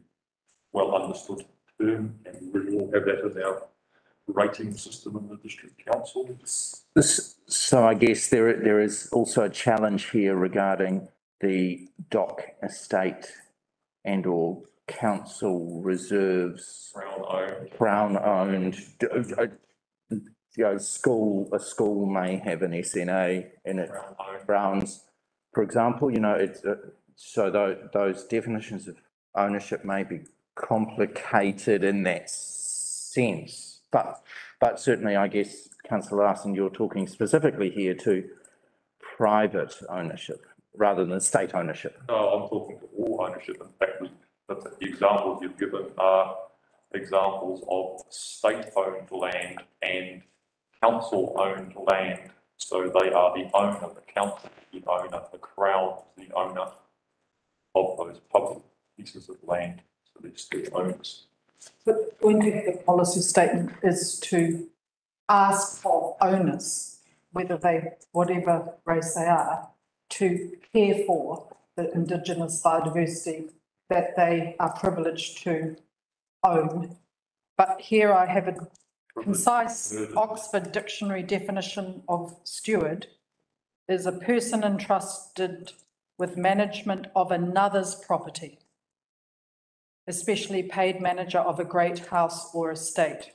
well understood term, and we really all have that in our rating system in the district council. So I guess there is also a challenge here regarding the dock estate and or council reserves. Crown owned. You know, a school may have an SNA in it. Browns, for example, you know, it's so those definitions of ownership may be complicated in that sense. But certainly, I guess, Councillor Larson, you're talking specifically here to private ownership rather than state ownership. No, I'm talking to all ownership. In fact, the examples you've given are examples of state-owned land and council-owned land. So they are the owner, the council, the owner, the Crown is the owner of those public pieces of land. So they're still owners. But when the policy statement is to ask of owners, whether they, whatever race they are, to care for the Indigenous biodiversity that they are privileged to own. But here I have a concise Oxford Dictionary definition of steward is a person entrusted with management of another's property, especially paid manager of a great house or estate.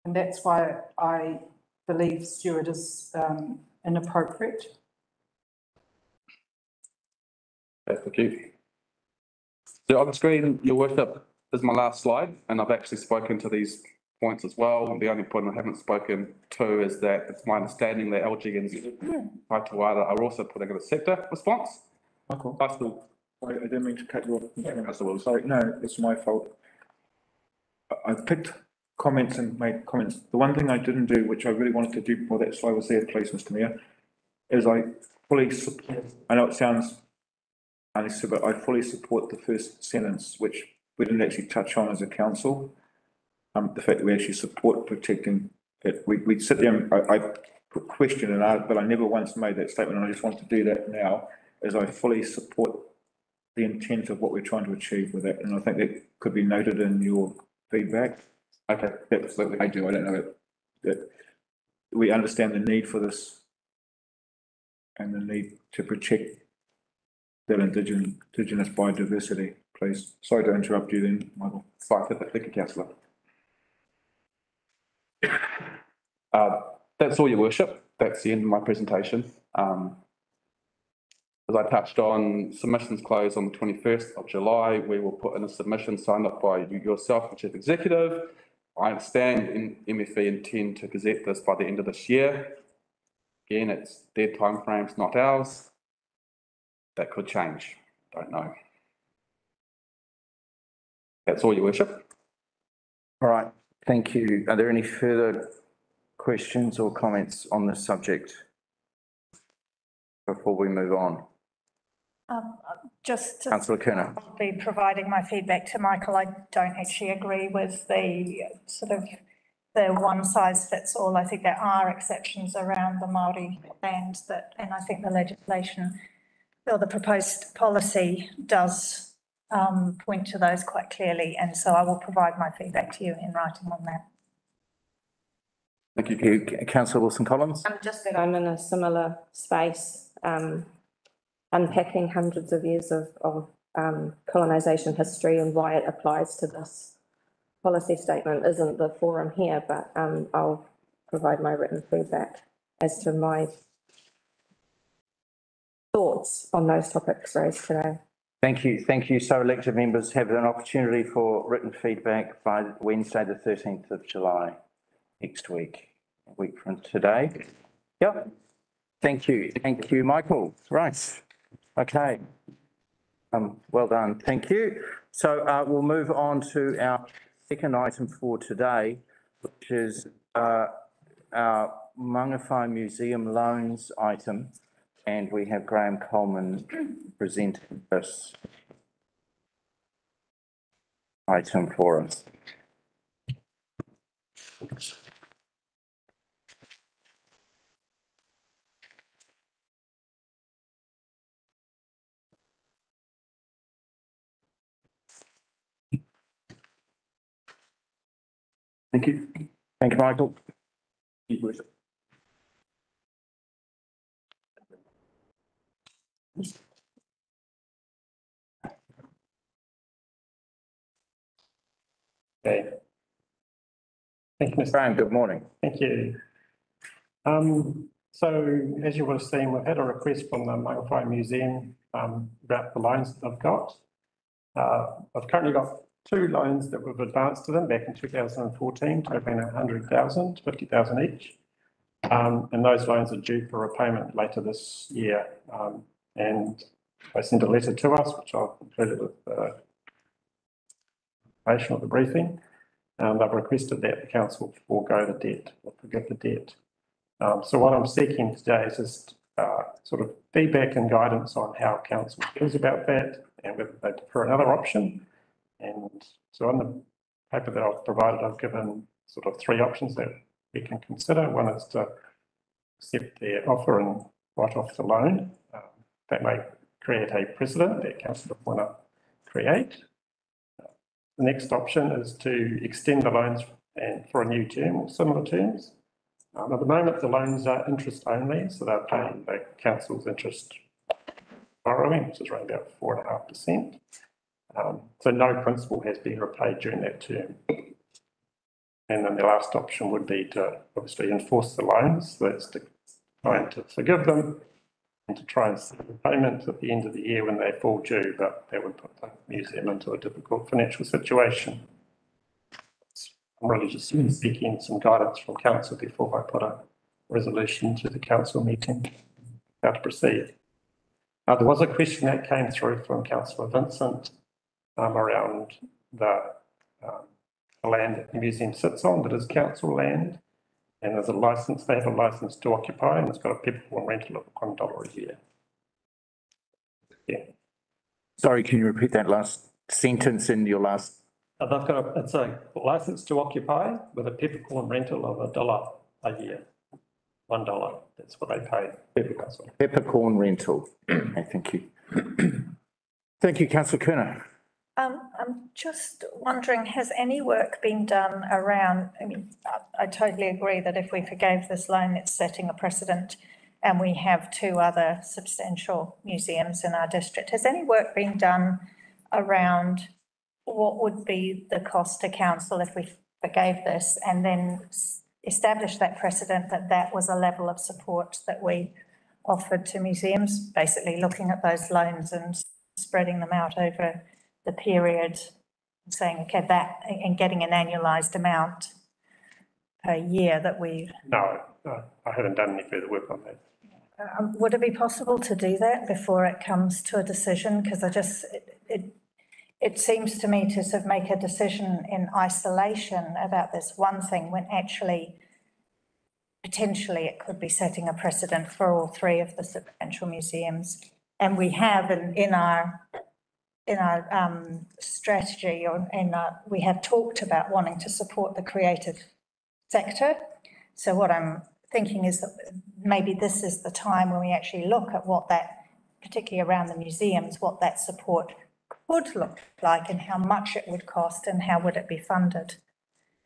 And that's why I believe steward is inappropriate. Thank you. So on the screen, Your Worship, is my last slide, and I've actually spoken to these points as well. The only point I haven't spoken to is that it's my understanding that LGNZ Taituara are also putting in a sector response. Michael, I still, I didn't mean to cut you off. Councillor Wills. Sorry, no, it's my fault. I've picked comments and made comments. The one thing I didn't do, which I really wanted to do before that slide was there, please, Mr. Mayor, is I fully support, I know it sounds unnecessary, but I fully support the first sentence, which we didn't actually touch on as a council. The fact that we actually support protecting it. We sit there and I question it, but I never once made that statement, and I just want to do that now, as I fully support the intent of what we're trying to achieve with it, and I think that could be noted in your feedback. Okay. Absolutely, I do, I don't know that we understand the need for this and the need to protect that Indigenous biodiversity, please. Sorry to interrupt you then, Michael. Fine, thank you, Councillor. That's all, Your Worship. That's the end of my presentation. As I touched on, submissions close on the 21st of July. We will put in a submission signed up by yourself, the Chief Executive. I understand MFE intend to gazette this by the end of this year. Again, it's their timeframes, not ours. That could change, don't know. That's all, your worship. All right, thank you. Are there any further questions or comments on this subject before we move on? Just to Councillor Kerner. be providing my feedback to Michael, I don't actually agree with the sort of the one size fits all. I think there are exceptions around the Māori land that, and I think the legislation or the proposed policy does point to those quite clearly. And so I will provide my feedback to you in writing on that. Thank you. Councillor Wilson-Collins. Just that I'm in a similar space, unpacking hundreds of years of colonisation history and why it applies to this policy statement isn't the forum here, but I'll provide my written feedback as to my thoughts on those topics raised today. Thank you. Thank you. So elected members have an opportunity for written feedback by Wednesday, the 13th of July next week, a week from today. Yep. Thank you. Thank you, Michael. Right. Okay. Well done. Thank you. So we'll move on to our second item for today, which is our Mangawhai Museum loans item. And we have Graham Coleman presenting this item for us. Thank you. Thank you, Michael. Okay. Thank you, Mr. Graham, good morning. Thank you. So as you would have seen, we've had a request from the Mangawhai Museum about the loans that they've got. I've currently got two loans that we've advanced to them back in 2014, totaling 100,000, 50,000 each. And those loans are due for repayment later this year. And they sent a letter to us, which I've included with the information of the briefing. They've requested that the council forego the debt or forgive the debt. So what I'm seeking today is just sort of feedback and guidance on how council feels about that and whether they prefer another option. And so on the paper that I've provided, I've given sort of three options that we can consider. One is to accept their offer and write off the loan. That may create a precedent that council want to create. The next option is to extend the loans and for a new term or similar terms. At the moment, the loans are interest only, so they're paying the council's interest borrowing, which is around about 4.5%. So no principal has been repaid during that term. And then the last option would be to obviously enforce the loans. So that's to try and to forgive them and to try and see the payment at the end of the year when they fall due, but that would put the museum into a difficult financial situation. I'm really just seeking some guidance from council before I put a resolution to the council meeting how to proceed. There was a question that came through from Councillor Vincent around the land that the museum sits on that is council land, and there's a license, they have a license to occupy, and it's got a peppercorn rental of $1 a year. Yeah. Sorry, can you repeat that last sentence in your last? They've got it's a license to occupy with a peppercorn rental of $1 a year. $1, that's what they pay. Peppercorn rental. Okay, thank you. Thank you, Councillor Kerner. I'm just wondering, has any work been done around, I mean, I totally agree that if we forgave this loan, it's setting a precedent, and we have two other substantial museums in our district. Has any work been done around what would be the cost to council if we forgave this, and then establish that precedent that that was a level of support that we offered to museums, basically looking at those loans and spreading them out over the period, saying, okay, that, and getting an annualised amount per year that we... No, I haven't done any further work on that. Would it be possible to do that before it comes to a decision? Because I just, it seems to me to sort of make a decision in isolation about this one thing when actually potentially it could be setting a precedent for all three of the substantial museums. And we have in our strategy we have talked about wanting to support the creative sector. So what I'm thinking is that maybe this is the time when we actually look at what that, particularly around the museums, what that support could look like and how much it would cost and how would it be funded.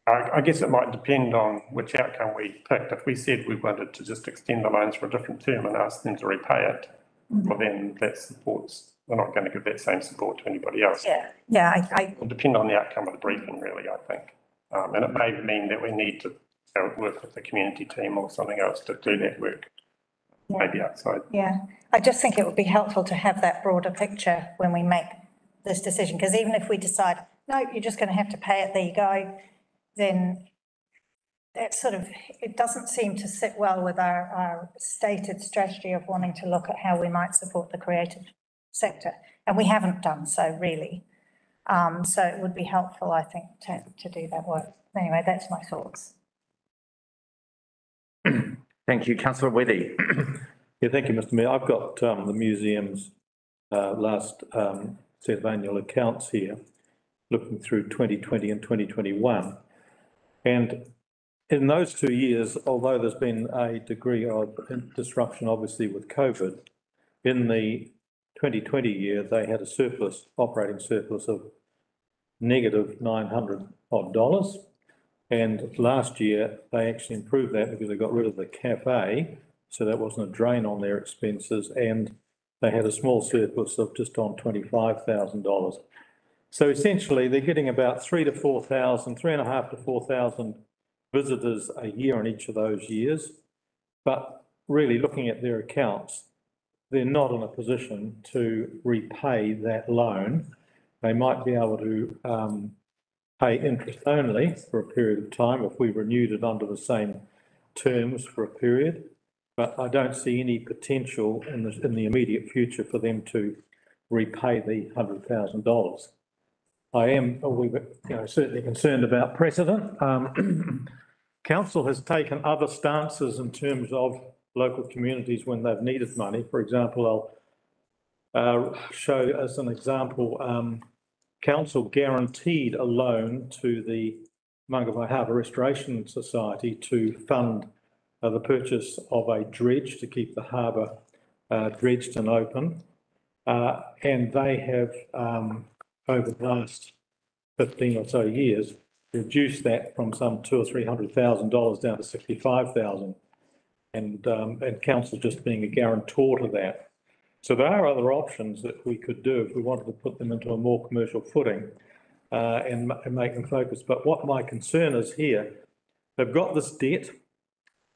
I guess it might depend on which outcome we picked. If we said we wanted to just extend the loans for a different term and ask them to repay it, well then that supports, we're not going to give that same support to anybody else. Yeah, It'll depend on the outcome of the briefing really, I think. And it may mean that we need to work with the community team or something else to do that work, maybe outside. Yeah, I just think it would be helpful to have that broader picture when we make this decision, because even if we decide, no, you're just going to have to pay it, there you go, then that sort of, it doesn't seem to sit well with our stated strategy of wanting to look at how we might support the creative sector. And we haven't done so really. So it would be helpful, I think, to do that work. Anyway, that's my thoughts. Thank you, councillor Withey. Yeah, thank you, Mr Mayor. I've got the museum's last set of annual accounts here, looking through 2020 and 2021. And in those 2 years, although there's been a degree of disruption, obviously with COVID, in the 2020 year, they had a surplus, operating surplus of negative $900 odd. And last year, they actually improved that because they got rid of the cafe, so that wasn't a drain on their expenses, and they had a small surplus of just on $25,000. So essentially, they're getting about 3,500 to 4,000 visitors a year in each of those years. But really looking at their accounts, they're not in a position to repay that loan. They might be able to pay interest only for a period of time if we renewed it under the same terms for a period. But I don't see any potential in the immediate future for them to repay the $100,000. I am, certainly concerned about precedent. Council has taken other stances in terms of local communities when they've needed money. For example, I'll show as an example, council guaranteed a loan to the Mangawhai Harbour Restoration Society to fund the purchase of a dredge to keep the harbour dredged and open. And they have, over the last 15 or so years, reduced that from some $200,000 or $300,000 down to $65,000. And council just being a guarantor to that. So there are other options that we could do if we wanted to put them into a more commercial footing and make them focus. But what my concern is here, they've got this debt,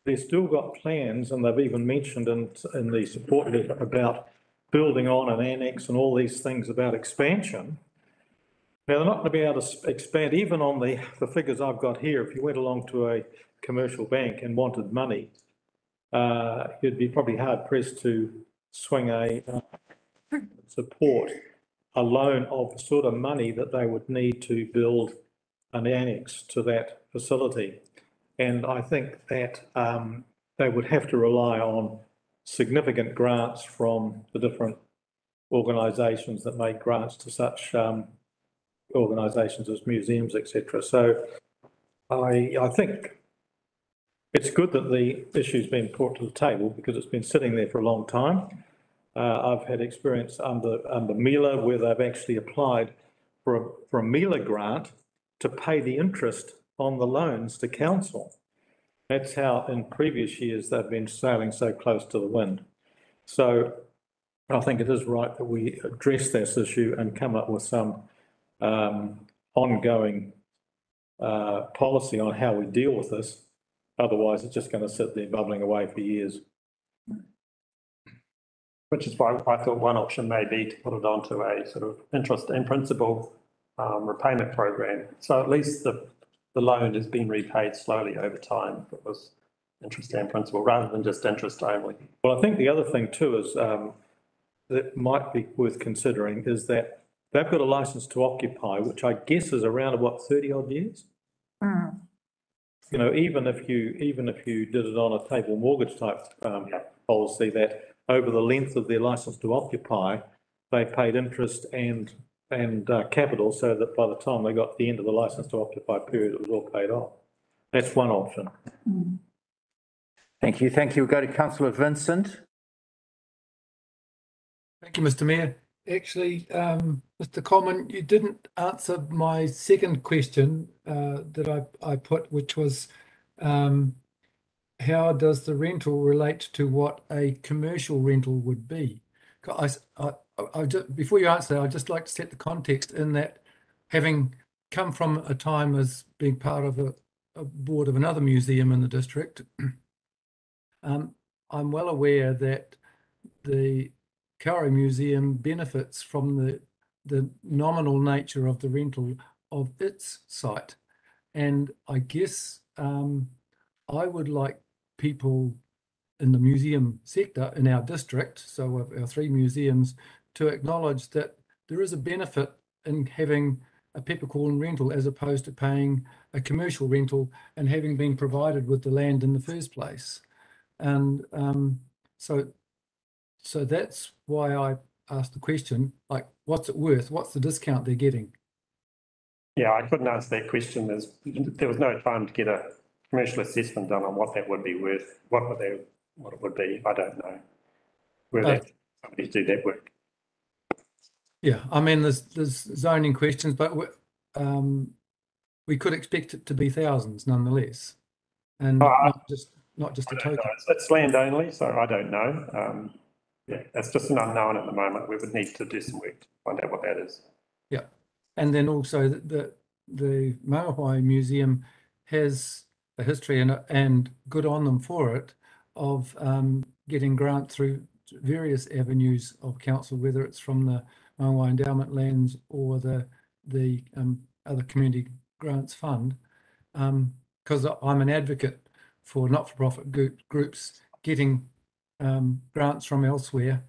they've still got plans, and they've even mentioned in the support letter about building on an annex and all these things about expansion. Now, they're not going to be able to expand even on the figures I've got here. If you went along to a commercial bank and wanted money, you'd be probably hard pressed to swing a loan of the sort of money that they would need to build an annex to that facility. And I think that they would have to rely on significant grants from the different organisations that make grants to such organisations as museums, etc. So I think it's good that the issue's been brought to the table because it's been sitting there for a long time. I've had experience under MELA where they've actually applied for a MELA grant to pay the interest on the loans to council. That's how in previous years they've been sailing so close to the wind. So I think it is right that we address this issue and come up with some ongoing policy on how we deal with this. Otherwise, it's just going to sit there bubbling away for years. Which is why I thought one option may be to put it onto a sort of interest and principal repayment program. So at least the loan has been repaid slowly over time. If it was interest and principal rather than just interest only. Well, I think the other thing too is that might be worth considering is that they've got a license to occupy, which I guess is around about 30 odd years. You know, even if you did it on a table mortgage type policy, that over the length of their license to occupy, they paid interest and capital, so that by the time they got to the end of the license to occupy period, it was all paid off. That's one option. Thank you. Thank you. We'll go to councillor Vincent. Thank you, Mr. Mayor. Actually, Mr. Coleman, you didn't answer my second question that I put, which was how does the rental relate to what a commercial rental would be? Before you answer, I'd just like to set the context in that, having come from a time as being part of a board of another museum in the district, I'm well aware that the Kauri Museum benefits from the nominal nature of the rental of its site. And I guess I would like people in the museum sector in our district, so of our 3 museums, to acknowledge that there is a benefit in having a peppercorn rental as opposed to paying a commercial rental and having been provided with the land in the first place. And so that's why I asked the question, like, what's it worth? What's the discount they're getting? Yeah, I couldn't answer that question. There was no time to get a commercial assessment done on what that would be worth, what it would be. I don't know whether somebody do that work. Yeah, I mean, there's zoning questions, but we could expect it to be thousands nonetheless, and not just a token. It's land only, so I don't know. Yeah, that's just an unknown at the moment. We would need to do some work to find out what that is. Yeah, and then also the Mauhai Museum has a history and good on them for it of getting grant through various avenues of council, whether it's from the Mauhai Endowment Lands or the other community grants fund, because I'm an advocate for not-for-profit groups getting grants from elsewhere,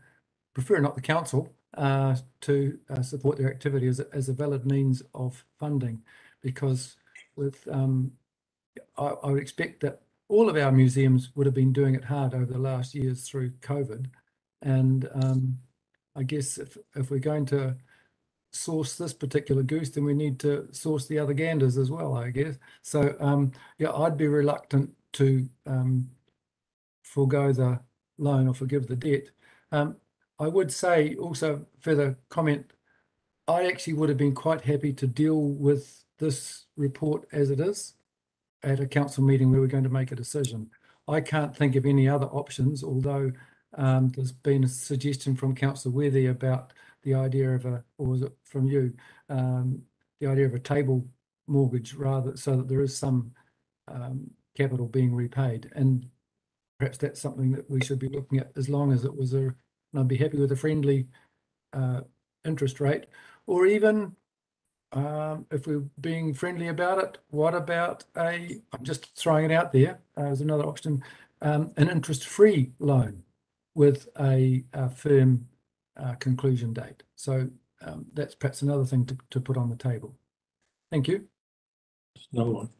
prefer not the council, to support their activity as a valid means of funding, because with I would expect that all of our museums would have been doing it hard over the last years through COVID, and I guess if we're going to source this particular goose, then we need to source the other ganders as well, I guess. So yeah, I'd be reluctant to forego the loan or forgive the debt. I would say also, further comment, I actually would have been quite happy to deal with this report as it is at a council meeting where we're going to make a decision. I can't think of any other options, although there's been a suggestion from Councillor Worthy about the idea of or was it from you, the idea of a table mortgage, rather, so that there is some capital being repaid. And perhaps that's something that we should be looking at, as long as it was and I'd be happy with a friendly interest rate, or even if we're being friendly about it, what about I'm just throwing it out there as another option, an interest-free loan with a firm conclusion date. So that's perhaps another thing to put on the table. Thank you. Another one.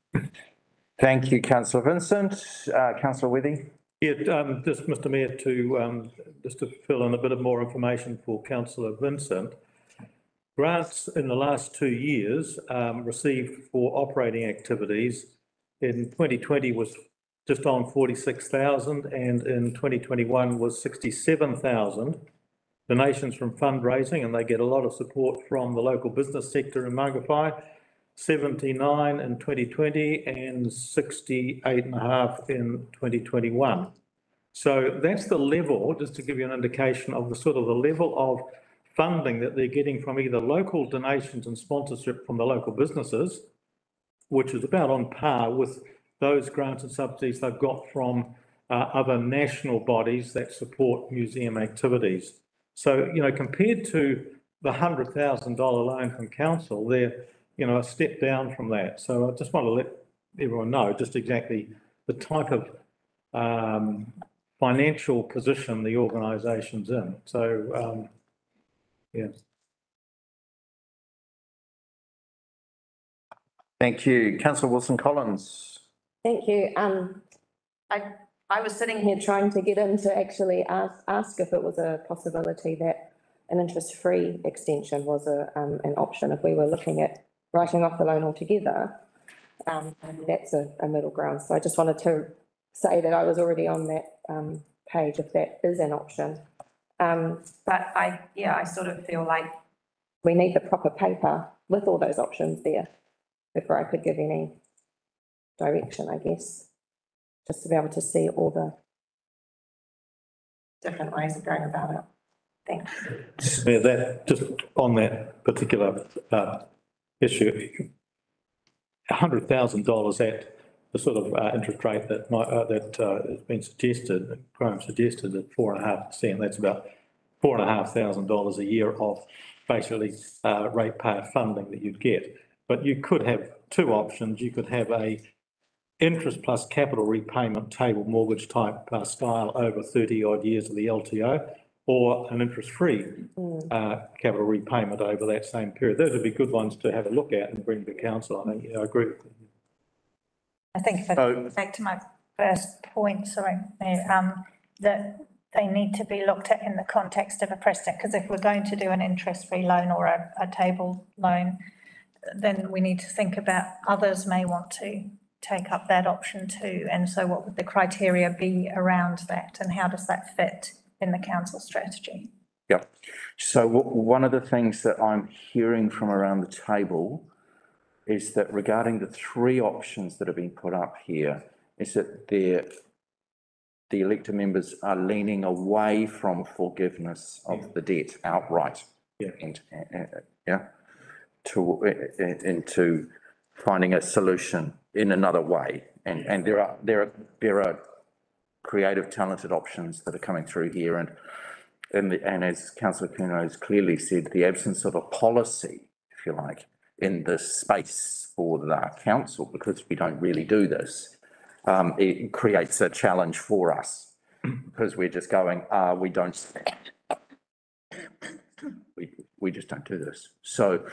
Thank you, councillor Vincent. Councillor Withey. Yeah, just Mr. Mayor, just to fill in a bit of more information for councillor Vincent. Grants in the last 2 years received for operating activities in 2020 was just on 46,000, and in 2021 was 67,000. Donations from fundraising, and they get a lot of support from the local business sector in Mangawhai, 79 in 2020 and 68.5 in 2021. So that's the level, just to give you an indication of the sort of the level of funding that they're getting from either local donations and sponsorship from the local businesses, which is about on par with those grants and subsidies they've got from other national bodies that support museum activities. So, you know, compared to the $100,000 loan from council, they're, you know, a step down from that. So I just want to let everyone know just exactly the type of financial position the organisation's in. So, yeah. Thank you. Councillor Wilson Collins. Thank you. I was sitting here trying to get in to actually ask if it was a possibility that an interest-free extension was an option if we were looking at writing off the loan altogether. And that's a middle ground. So I just wanted to say that I was already on that page if that is an option. But I sort of feel like we need the proper paper with all those options there before I could give any direction, I guess, just to be able to see all the different ways of going about it. Thanks. Yeah, that, just on that particular issue, $100,000 at the sort of interest rate that has been suggested, Graham suggested at 4.5%, that's about $4,500 a year of basically ratepayer funding that you'd get. But you could have two options. You could have a interest plus capital repayment table mortgage type style over 30 odd years of the LTO, or an interest-free capital repayment over that same period. Those would be good ones to have a look at and bring to council. I think, I agree with you. I think if I go back to my first point, sorry, that they need to be looked at in the context of a precedent, because if we're going to do an interest-free loan or a table loan, then we need to think about others may want to take up that option too. And so what would the criteria be around that, and how does that fit in the council strategy? Yeah. So one of the things that I'm hearing from around the table is that regarding the three options that have been put up here, is that the elected members are leaning away from forgiveness of the debt outright. Yeah. Into finding a solution in another way. And there are creative, talented options that are coming through here. And as Councillor Curnow has clearly said, the absence of a policy, if you like, in this space for the council, because we don't really do this, it creates a challenge for us, because we're just going, we just don't do this. So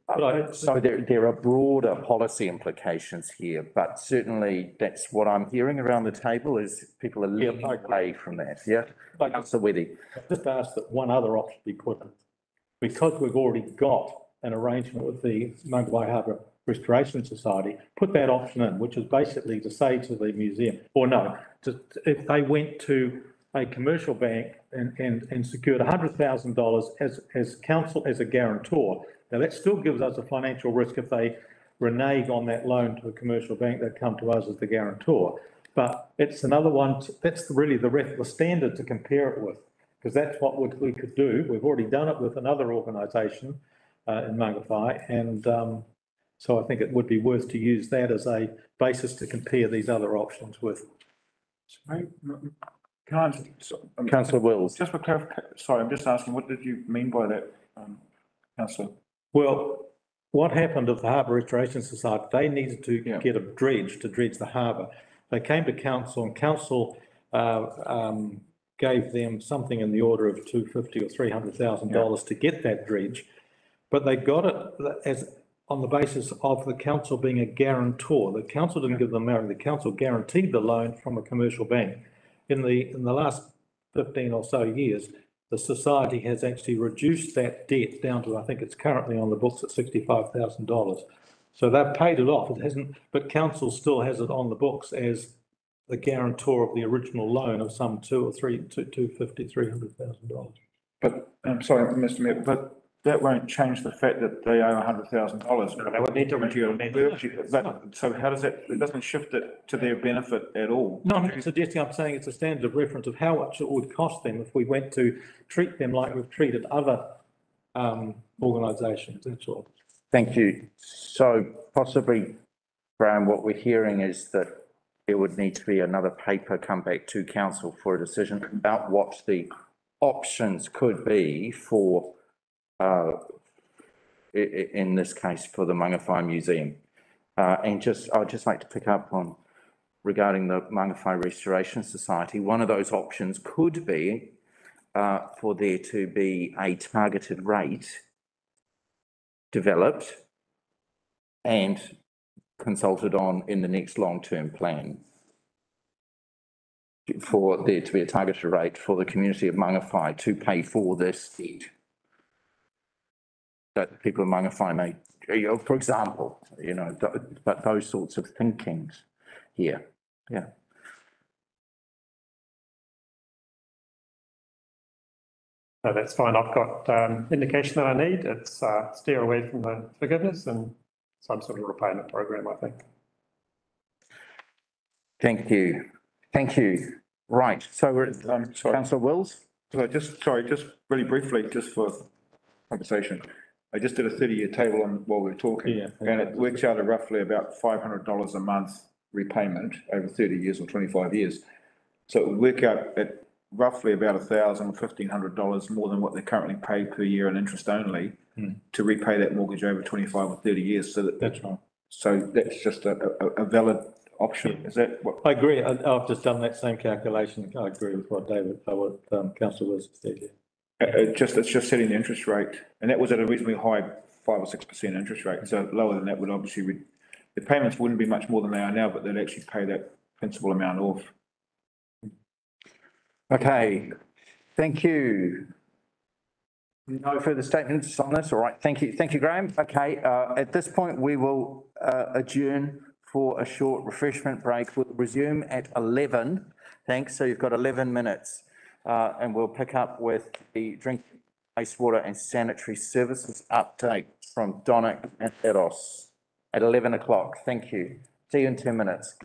there are broader policy implications here, but certainly that's what I'm hearing around the table is people are leaning away from that. Yeah. Councillor Weddy. Just asked that one other option be put in, because we've already got an arrangement with the Mangawhai Harbour Restoration Society, put that option in, which is basically to say to the museum, or no, if they went to a commercial bank and secured $100,000 as council as a guarantor. Now that still gives us a financial risk if they renege on that loan to a commercial bank, they'd come to us as the guarantor. But it's another one, that's really the standard to compare it with, because that's what we could do. We've already done it with another organisation in Mangawhai, and so I think it would be worth to use that as a basis to compare these other options with. Can I, Councillor Wills. just for clarification, sorry, I'm just asking, what did you mean by that, Councillor? Well, what happened at the Harbour Restoration Society, they needed to get a dredge to dredge the harbour. They came to council, and council gave them something in the order of $250,000 or $300,000 to get that dredge, but they got it as on the basis of the council being a guarantor. The council didn't give them money, the council guaranteed the loan from a commercial bank. In the last 15 or so years, the society has actually reduced that debt down to, I think it's currently on the books at $65,000. So they've paid it off. It hasn't, but council still has it on the books as the guarantor of the original loan of some $250,000-300,000. But I'm sorry, Mr. Mayor, but that won't change the fact that they owe $100,000. No, they would need to But so how does that? It doesn't shift it to their benefit at all. No, I'm not suggesting. I'm saying it's a standard of reference of how much it would cost them if we went to treat them like we've treated other organisations. That's all. Thank you. So possibly, Graham, what we're hearing is that there would need to be another paper come back to council for a decision about what the options could be for, in this case, for the Mangawhai Museum. And I'd just like to pick up on regarding the Mangawhai Restoration Society. One of those options could be for there to be a targeted rate developed and consulted on in the next long-term plan for there to be a targeted rate for the community of Mangawhai to pay for this debt. That the people of Mangawhai may, for example, but those sorts of thinkings here, yeah. No, that's fine. I've got indication that I need. It's steer away from the forgiveness and some sort of repayment program, I think. Thank you. Thank you. Right, so we're, sorry. councillor Wills? So just really briefly, just for conversation. I just did a 30-year table on while we were talking. Yeah. And it works out at roughly about $500 a month repayment over 30 years or 25 years. So it would work out at roughly about $1,000 or $1,500 more than what they currently pay per year in interest only to repay that mortgage over 25 or 30 years. So That's right. So that's just a valid option. Is that what? I agree. I've just done that same calculation. I agree with what councillor Wilson said. Yeah. It's just setting the interest rate, and that was at a reasonably high 5 or 6% interest rate. So lower than that would obviously, the payments wouldn't be much more than they are now, but they'd actually pay that principal amount off. Okay, thank you. No further statements on this, all right, thank you, Graham. Okay, at this point, we will adjourn for a short refreshment break. We'll resume at 11, thanks, so you've got 11 minutes. And we'll pick up with the drinking, wastewater and sanitary services update from Donick and Eros at 11 o'clock. Thank you. See you in 10 minutes.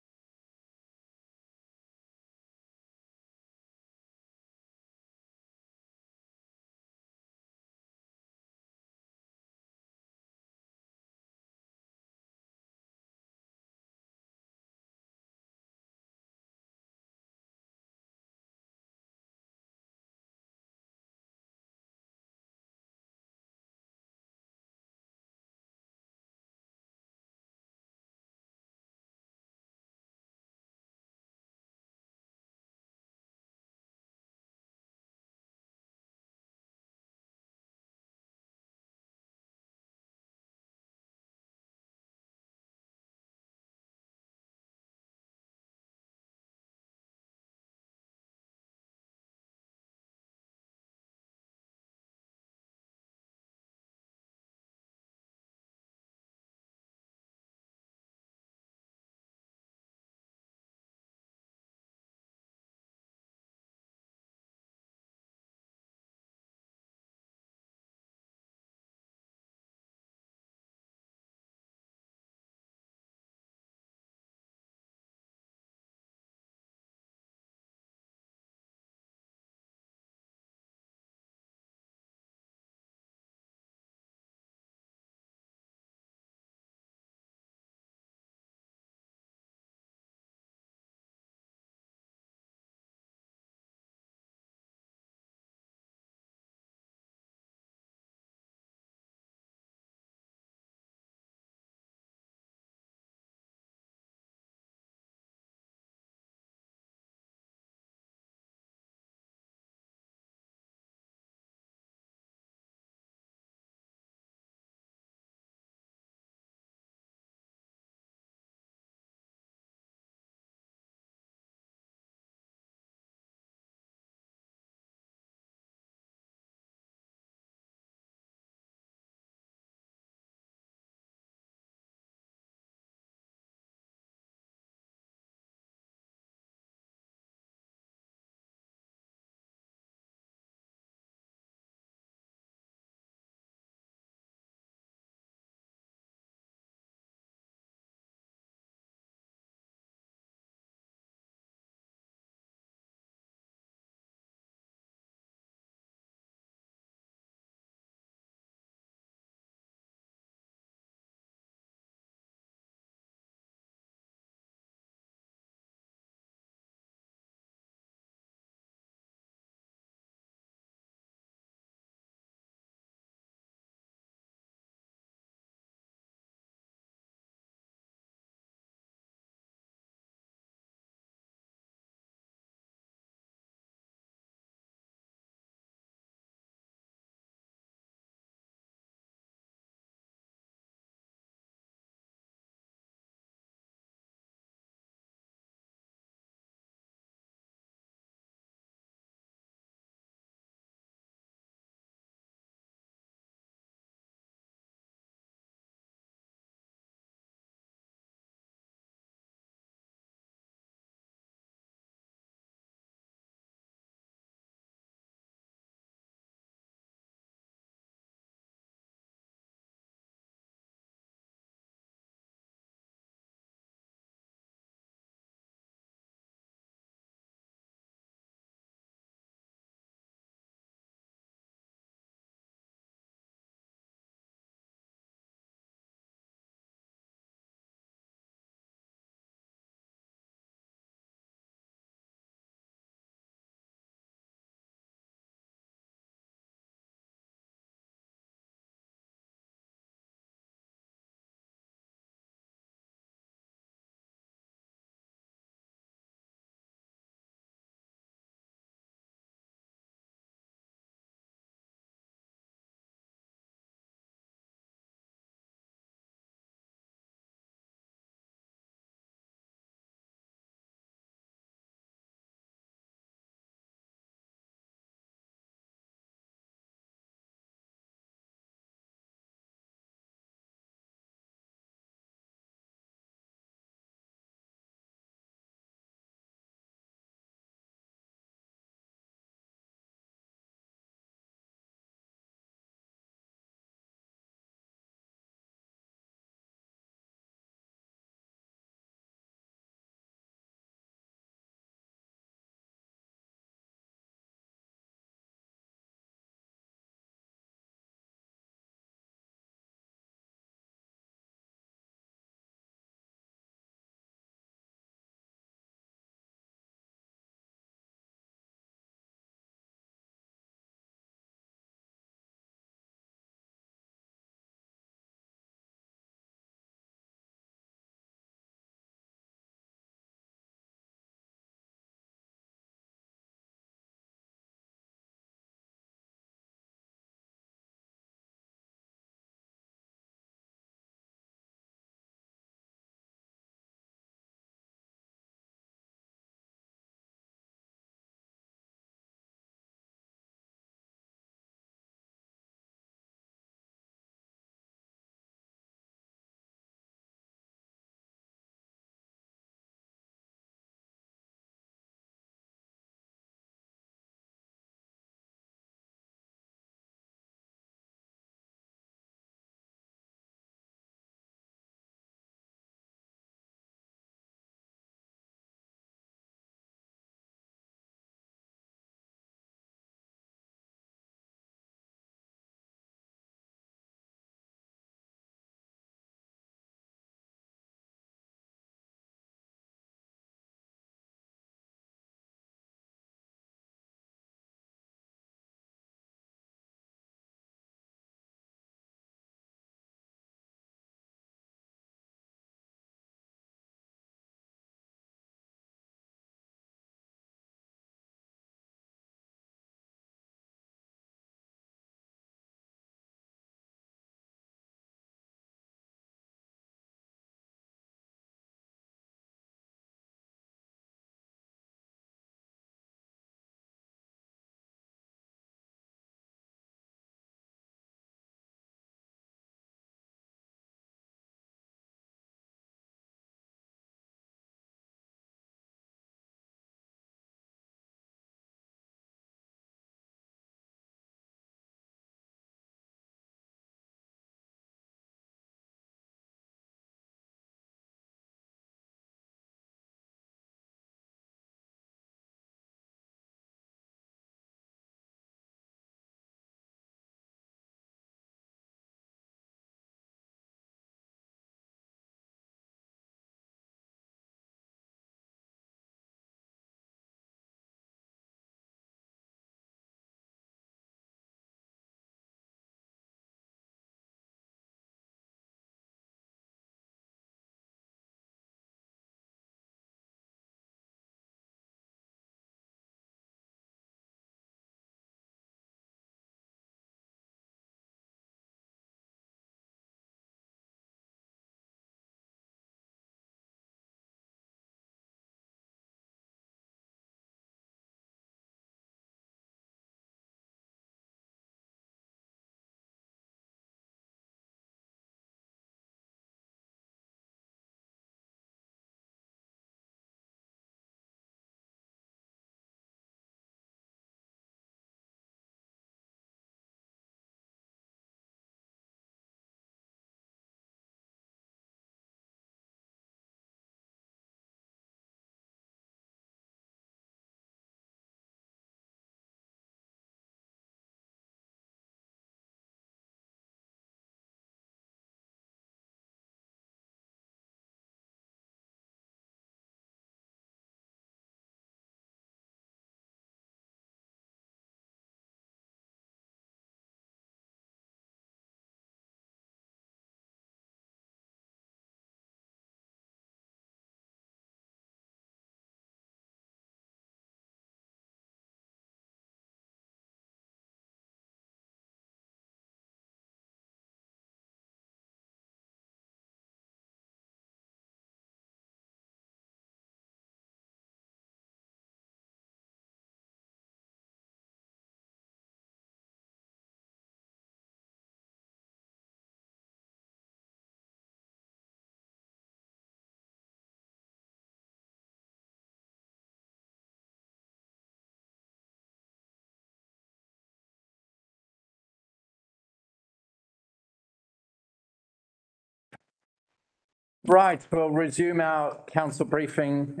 Right, we'll resume our council briefing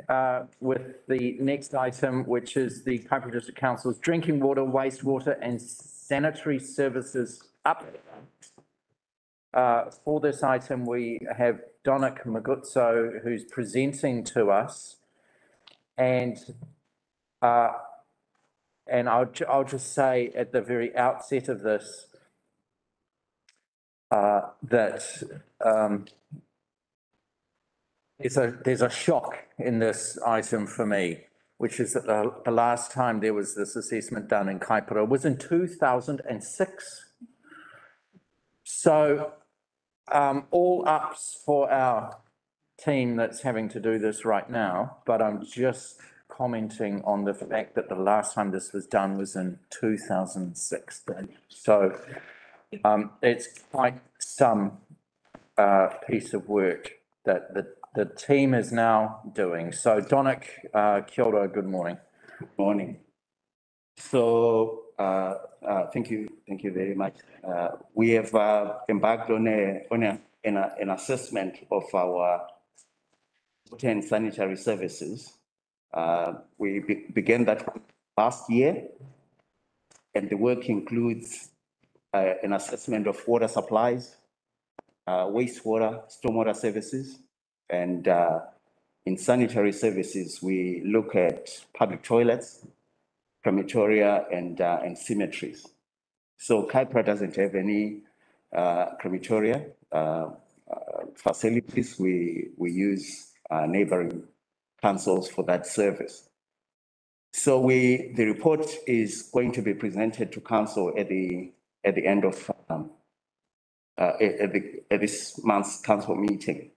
with the next item, which is the Kaipara District Council's drinking water, wastewater and sanitary services update. For this item, we have Donick Maguzzo, who's presenting to us. And I'll just say at the very outset of this that there's a shock in this item for me, which is that the last time there was this assessment done in Kaipara was in 2006. So all ups for our team that's having to do this right now, but I'm just commenting on the fact that the last time this was done was in 2006. So it's quite some piece of work that the team is now doing. So Donick, kia ora, good morning. Good morning. So thank you very much. We have embarked on an assessment of our water and sanitary services. We began that last year, and the work includes an assessment of water supplies, wastewater, stormwater services, and in sanitary services, we look at public toilets, crematoria, and cemeteries. So Kaipara doesn't have any crematoria facilities. We use neighboring councils for that service. So the report is going to be presented to council at the end of at this month's council meeting.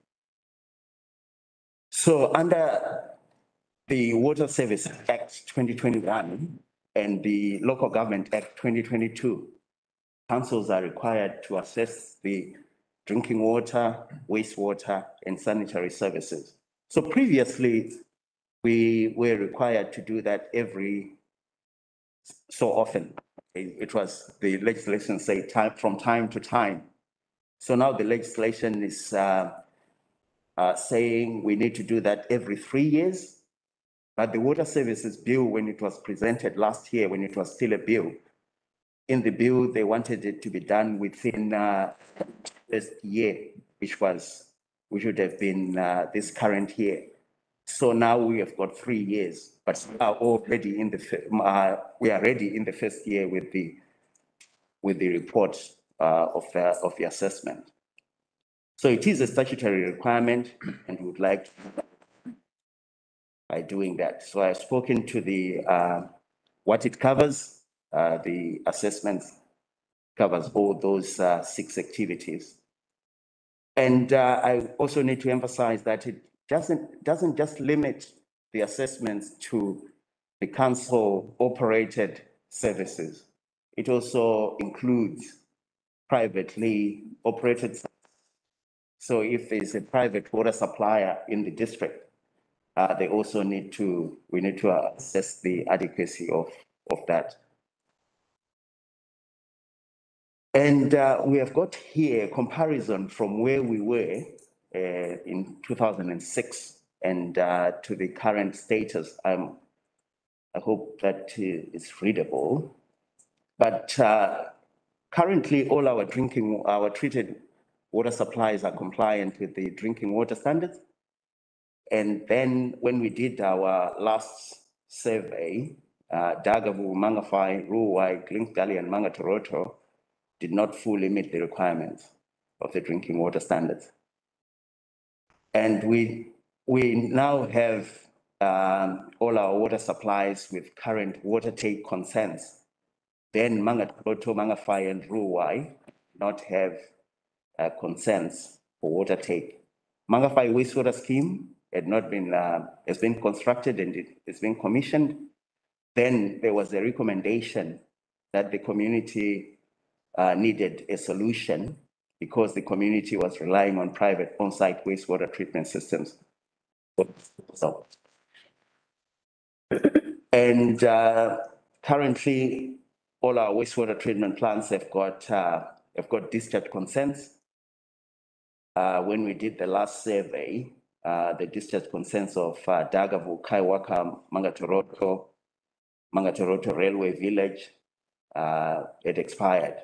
So under the Water Services Act 2021 and the Local Government Act 2022, councils are required to assess the drinking water, wastewater, and sanitary services. So previously, we were required to do that every so often. It was the legislation say from time to time. So now the legislation is saying we need to do that every 3 years. But the Water Services Bill, when it was presented last year, when it was still a bill, in the bill, they wanted it to be done within this year, which would have been this current year. So now we have got 3 years, but we are already in we are ready in the first year with the report of the assessment. So it is a statutory requirement, and we would like to by doing that. So I've spoken to the what it covers. The assessment covers all those 6 activities. And I also need to emphasize that it doesn't just limit the assessments to the council operated services. It also includes privately operated. So if there's a private water supplier in the district, we need to assess the adequacy of that. And we have got here a comparison from where we were in 2006 and to the current status. I hope that is readable. But currently, all our treated water supplies are compliant with the drinking water standards. And then when we did our last survey, Dagavu, Mangawhai, Ruai, Glenchdale, and Mangatoroto did not fully meet the requirements of the drinking water standards. And we now have all our water supplies with current water take consents. Then Mangatoroto, Mangawhai, and Ruai not have consents for water take. Mangawhai wastewater scheme had not been, has been constructed and it's been commissioned. Then there was a recommendation that the community needed a solution because the community was relying on private on-site wastewater treatment systems. So, and currently, all our wastewater treatment plants have got discharge consents. when we did the last survey, the discharge consents of Dagavu, Kaiwaka, Mangatoroto Railway Village, it expired.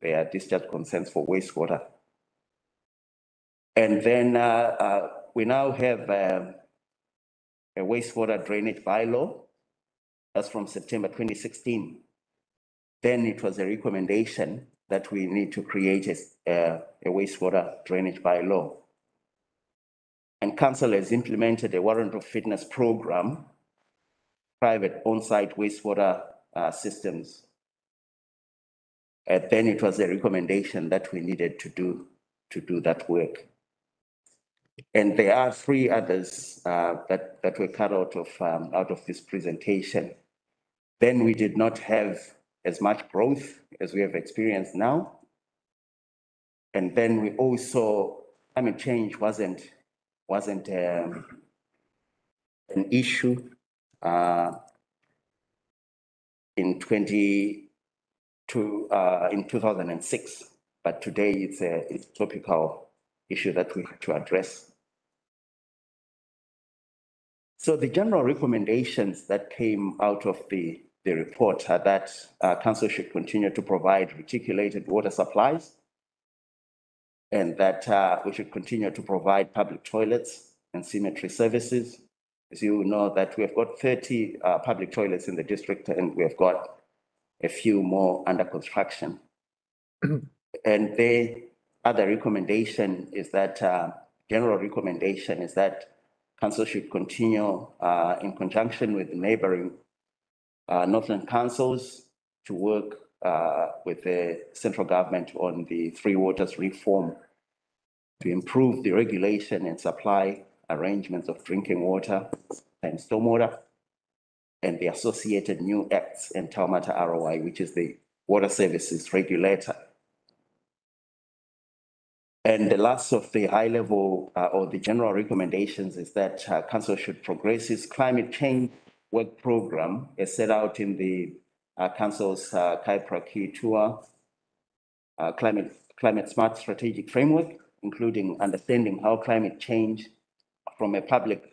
Their discharge consents for wastewater. And then we now have a wastewater drainage bylaw. That's from September 2016. Then it was a recommendation that we need to create a wastewater drainage bylaw. And council has implemented a warrant of fitness program, private on-site wastewater systems. And then it was a recommendation that we needed to do that work. And there are three others that were cut out of this presentation. Then we did not have as much growth as we have experienced now. And then we also, climate change wasn't an issue in 2006, but today it's a topical issue that we have to address. So the general recommendations that came out of the report are that council should continue to provide reticulated water supplies, and that we should continue to provide public toilets and cemetery services. As you know, that we have got 30 public toilets in the district, and we have got a few more under construction. And the other recommendation is that, general recommendation is that council should continue in conjunction with the neighboring northern councils to work with the central government on the Three Waters reform to improve the regulation and supply arrangements of drinking water and stormwater, and the associated new acts and Taumata ROI, which is the water services regulator. And the last of the high level or the general recommendations is that council should progress its climate change work program as set out in the council's Kaipra Key Tour climate smart strategic framework, including understanding how climate change from a public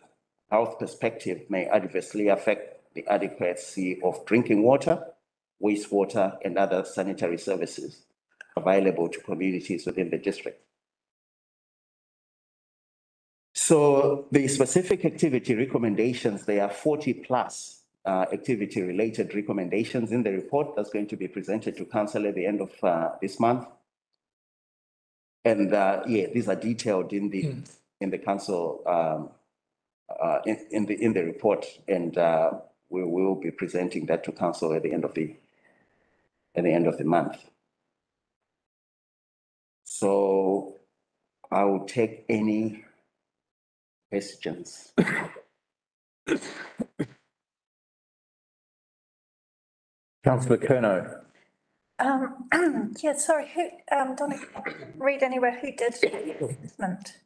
health perspective may adversely affect the adequacy of drinking water, wastewater, and other sanitary services available to communities within the district. So the specific activity recommendations, there are 40 plus activity related recommendations in the report that's going to be presented to council at the end of this month. And yeah, these are detailed in the council in the report, and we will be presenting that to council at the end of the month. So I will take any questions. Councillor Curnow. Yeah, sorry, who, Donna, read anywhere who did the assessment?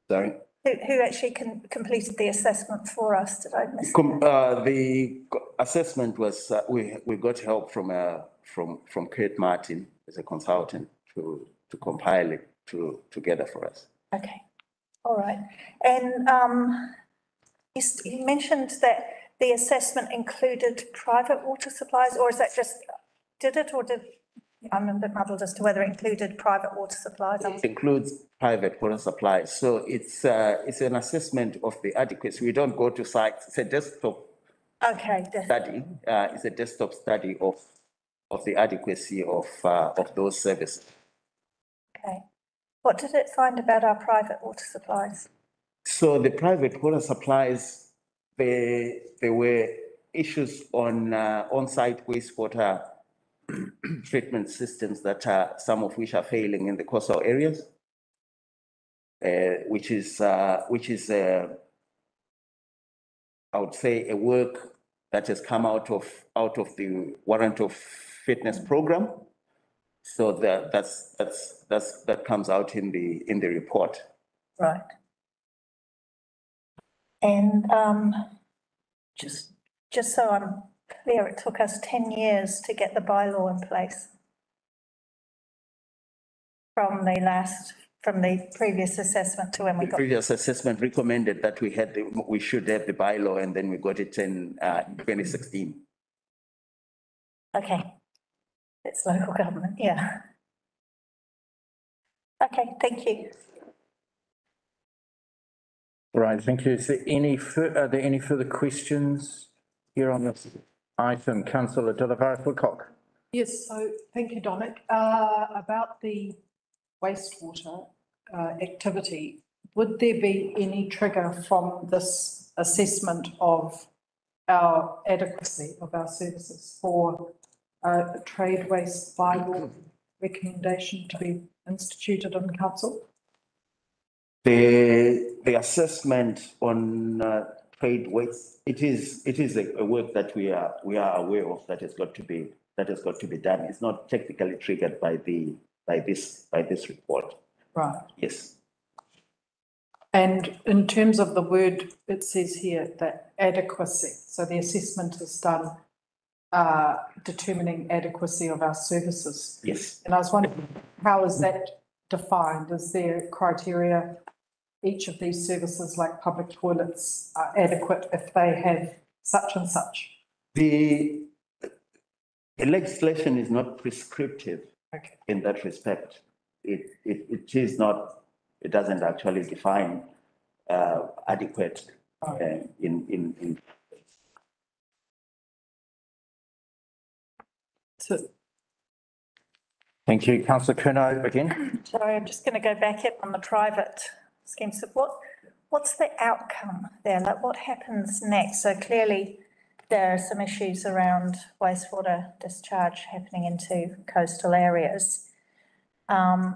Sorry? Who actually completed the assessment for us? Did I miss? The assessment was, we got help from Kurt Martin as a consultant to compile it together for us. Okay, all right. And you mentioned that the assessment included private water supplies, or is that just, I'm a bit muddled as to whether it included private water supplies. It includes private water supplies. So it's an assessment of the adequacy. We don't go to sites. It's a desktop study. It's a desktop study of the adequacy of those services. Okay. What did it find about our private water supplies? So the private water supplies, there were issues on on-site wastewater treatment systems that some of which are failing in the coastal areas, which is I would say a work that has come out of the warrant of fitness program. So that comes out in the report. Right. And just so I'm clear, it took us 10 years to get the bylaw in place from from the previous assessment to when we The got, previous assessment recommended that we should have the bylaw, and then we got it in 2016. okay. It's local government, yeah. Okay, thank you. Right, thank you. Is there are there any further questions here on this item? Councillor De La Vara Woodcock. Yes, so thank you, Dominic. About the wastewater activity, would there be any trigger from this assessment of our adequacy of our services for a trade waste bylaw recommendation to be instituted in council? The assessment on trade waste, it is a work that we are aware of that has got to be done. It's not technically triggered by this report. Right. Yes. And in terms of the word, it says here that adequacy, so the assessment is done determining adequacy of our services. Yes. And I was wondering, how is that defined? Is there criteria? Each of these services, like public toilets, are adequate if they have such and such? The legislation is not prescriptive in that respect. It is not, it doesn't actually define adequate in. So, Thank you. Councillor Curnow again. Sorry, I'm just going to go back up on the private schemes. So what's the outcome there? Like what happens next? So clearly there are some issues around wastewater discharge happening into coastal areas. What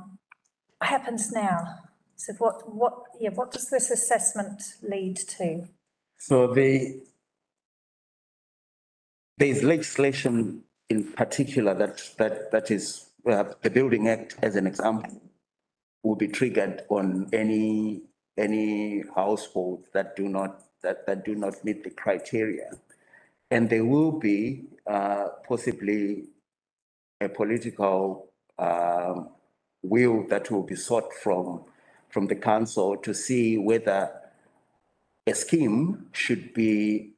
happens now? So what does this assessment lead to? So there's legislation in particular that is the Building Act, as an example, will be triggered on any household that do not meet the criteria, and there will be possibly a political will that will be sought from the council to see whether a scheme should be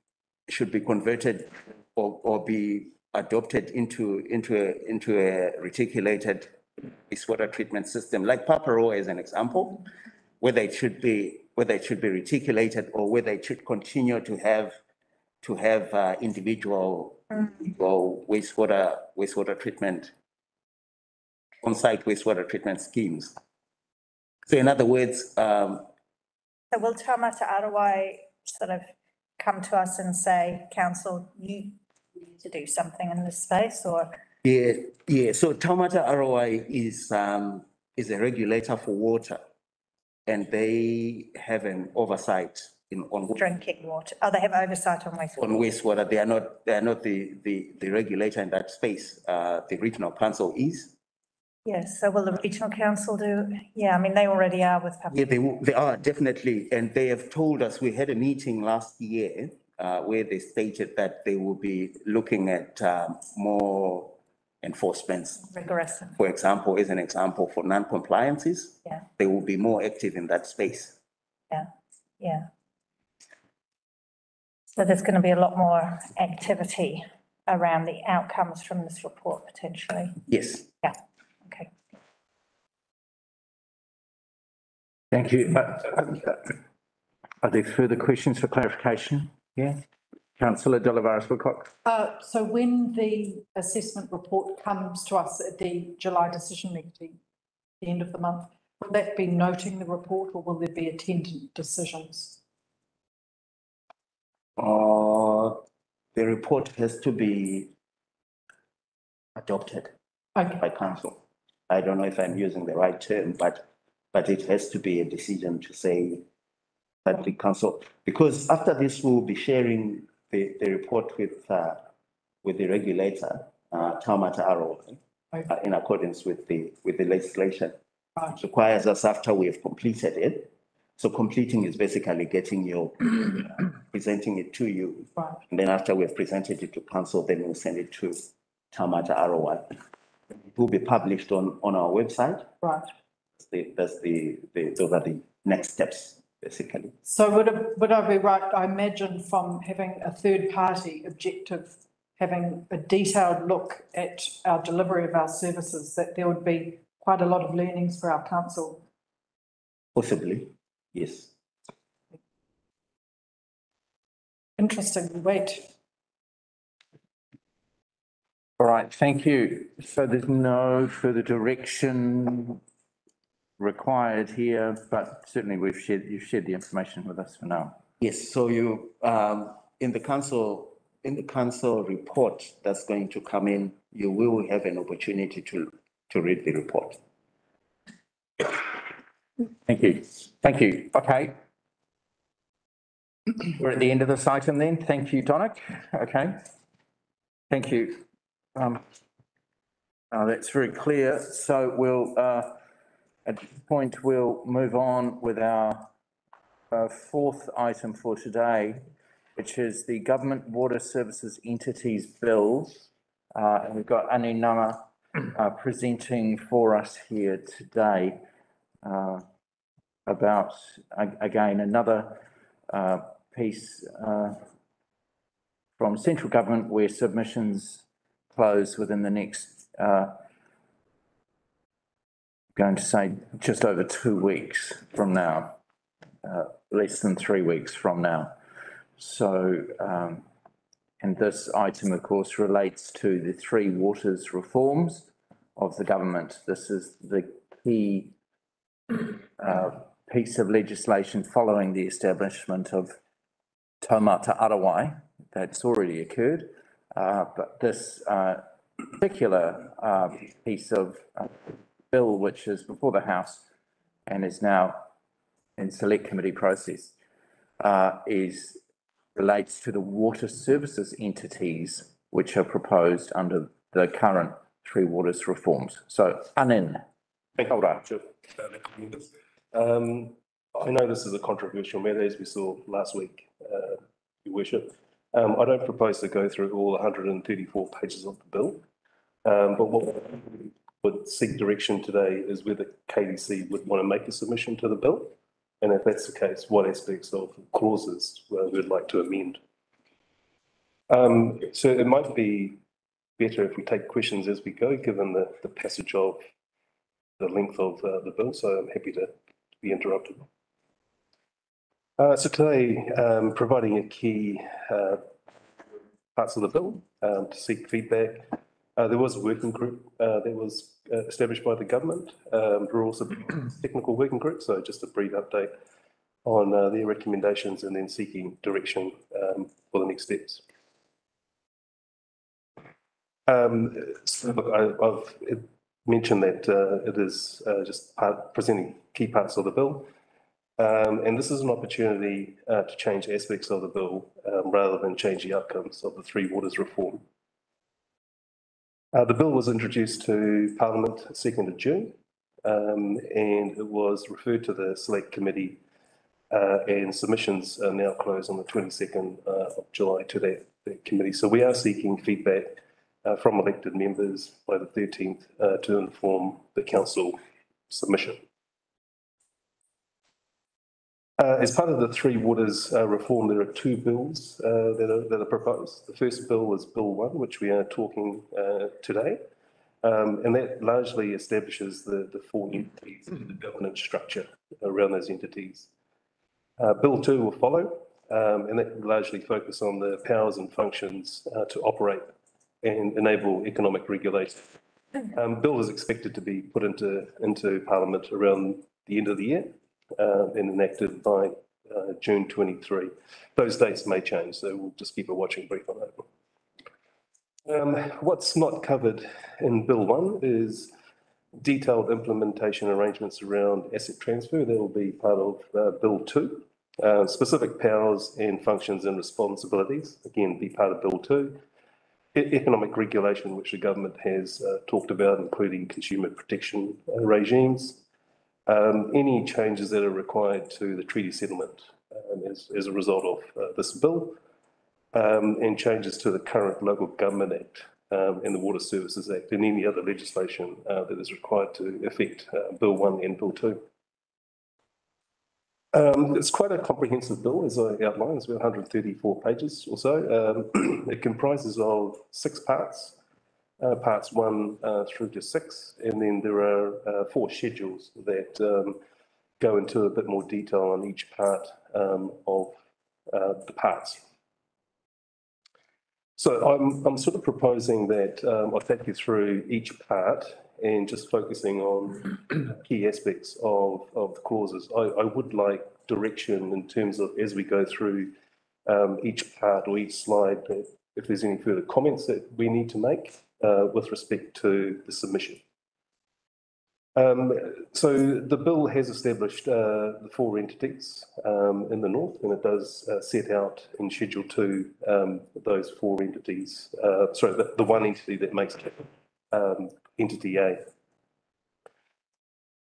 converted or be adopted into a reticulated wastewater treatment system, like Paparoa as an example, whether it should be reticulated or whether it should continue to have individual wastewater treatment, on-site wastewater treatment schemes. So in other words, So will Taumata Arawai sort of come to us and say, council, you need to do something in this space, or? Yeah. So Taumata Arawai is a regulator for water, and they have an oversight on Drinking water. Oh, they have oversight on wastewater. wastewater. They are not the regulator in that space. The regional council is. Yes, so will the regional council do? Yeah, I mean, they already are with public. Yeah, they are definitely, and they have told us, we had a meeting last year where they stated that they will be looking at more enforcements. Rigorous. For example, as an example, for non-compliances. Yeah. They will be more active in that space. Yeah. So there's going to be a lot more activity around the outcomes from this report potentially. Yes. Yeah. Okay. Thank you. Are there further questions for clarification? Yeah. Councillor De La Vara Woodcock. so when the assessment report comes to us at the July decision meeting, the end of the month, will that be noting the report or will there be attendant decisions? The report has to be adopted by council. I don't know if I'm using the right term, but it has to be a decision to say that the council, because after this, we'll be sharing the report with the regulator, Taumata Arawai, in accordance with the legislation. It requires us after we have completed it. So completing is basically getting your, presenting it to you. Right. And then after we've presented it to council, then we'll send it to Taumata Arawai. It will be published on our website. Right. those are the next steps, basically. So would I be right, I imagine from having a third party objective, having a detailed look at our delivery of our services, that there would be quite a lot of learnings for our council? Possibly, yes. Interesting, we wait. All right, thank you. So there's no further direction required here, but certainly you've shared the information with us for now. Yes, so you, in the council report that's going to come in, you will have an opportunity to read the report. Thank you. Thank you. Okay. We're at the end of this item then. Thank you, Donick. Okay. Thank you. That's very clear. So we'll, at this point, we'll move on with our fourth item for today, which is the Government Water Services Entities Bill. And we've got Anu Nama presenting for us here today about, again, another piece from central government where submissions close within the next, going to say just over 2 weeks from now, less than 3 weeks from now. So, and this item, of course, relates to the Three Waters reforms of the government. This is the key piece of legislation following the establishment of Taumata Arawai. That's already occurred. But this particular piece of bill, which is before the House and is now in select committee process, relates to the water services entities which are proposed under the current Three Waters reforms. So, Anin. Thank you, I know this is a controversial matter, as we saw last week, Your Worship. I don't propose to go through all 134 pages of the bill, but what would seek direction today is whether KDC would want to make a submission to the bill, and if that's the case, what aspects of clauses we'd like to amend. So it might be better if we take questions as we go, given the passage of the length of the bill, so I'm happy to be interrupted. So today, providing a key parts of the bill to seek feedback. There was a working group that was established by the government. We're also a technical working group, so just a brief update on their recommendations and then seeking direction for the next steps. So look, I've mentioned that it is just presenting key parts of the bill. And this is an opportunity to change aspects of the bill rather than change the outcomes of the Three Waters reform. The bill was introduced to Parliament 2nd of June, and it was referred to the Select Committee, and submissions are now closed on the 22nd of July to that committee. So we are seeking feedback from elected members by the 13th to inform the council submission. As part of the Three Waters reform, there are two bills that are proposed. The first bill is Bill 1, which we are talking today, and that largely establishes the four entities and the governance structure around those entities. Bill 2 will follow, and that will largely focus on the powers and functions to operate and enable economic regulation. Bill is expected to be put into Parliament around the end of the year. And enacted by June 23. Those dates may change, so we'll just keep a watching brief on that. What's not covered in Bill 1 is detailed implementation arrangements around asset transfer. That will be part of Bill 2. Specific powers and functions and responsibilities, again, be part of Bill 2. Economic regulation, which the government has talked about, including consumer protection regimes. Any changes that are required to the treaty settlement as a result of this bill, and changes to the current Local Government Act in the Water Services Act and any other legislation that is required to affect Bill 1 and Bill 2. It's quite a comprehensive bill, as I outlined. It's about 134 pages or so. It comprises of 6 parts, parts 1 through to 6, and then there are 4 schedules that go into a bit more detail on each part of the parts. So I'm sort of proposing that I take you through each part and just focusing on key aspects of the clauses. I would like direction in terms of, as we go through each part or each slide, that if there's any further comments that we need to make with respect to the submission. So the bill has established the 4 entities in the north, and it does set out in Schedule 2 those 4 entities, sorry, the 1 entity that makes it Entity A.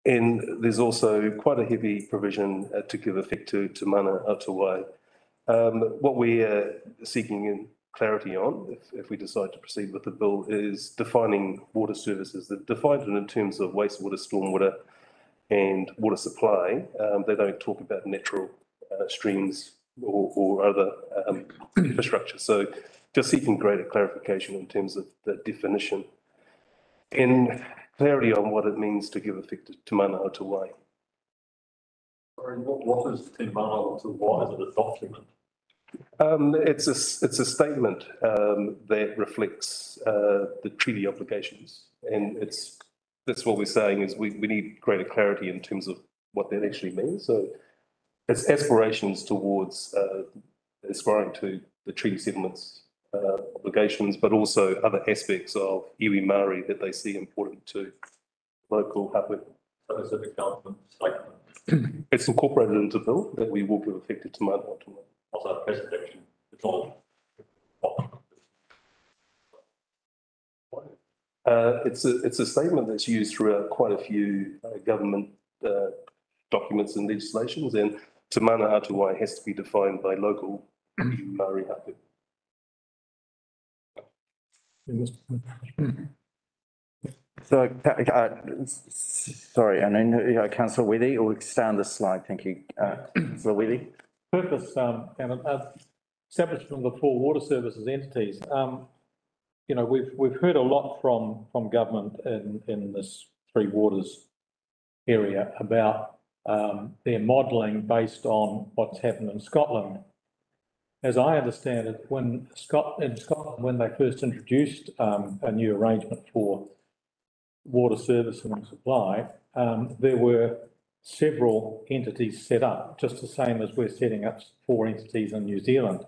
And there's also quite a heavy provision to give effect to mana Atawai. What we are seeking clarity on, if we decide to proceed with the bill, is defining water services. They're defined in terms of wastewater, stormwater and water supply. They don't talk about natural streams or other infrastructure. So just seeking greater clarification in terms of the definition and clarity on what it means to give effect to mana Atawai. Sorry, what is Te Mana Atawai? Is it a document? It's a statement that reflects the treaty obligations, and that's what we're saying is we need greater clarity in terms of what that actually means. So it's aspirations towards aspiring to the treaty settlements obligations, but also other aspects of iwi Māori that they see important to local hapu. So is it a government statement? It's incorporated into the bill that we will give effect to mana Atawai. Also a presentation, it's all. It's a statement that's used throughout quite a few government documents and legislations, and Te Mana Atawai has to be defined by local Māori hapu. So, sorry, and then Councillor Withy, or stay on the slide, thank you, Councillor Withy. Purpose and establishment of the 4 water services entities. You know, we've heard a lot from government in this 3 waters area about their modelling based on what's happened in Scotland. As I understand it, in Scotland, when they first introduced a new arrangement for water service and supply, there were several entities set up, just the same as we're setting up 4 entities in New Zealand.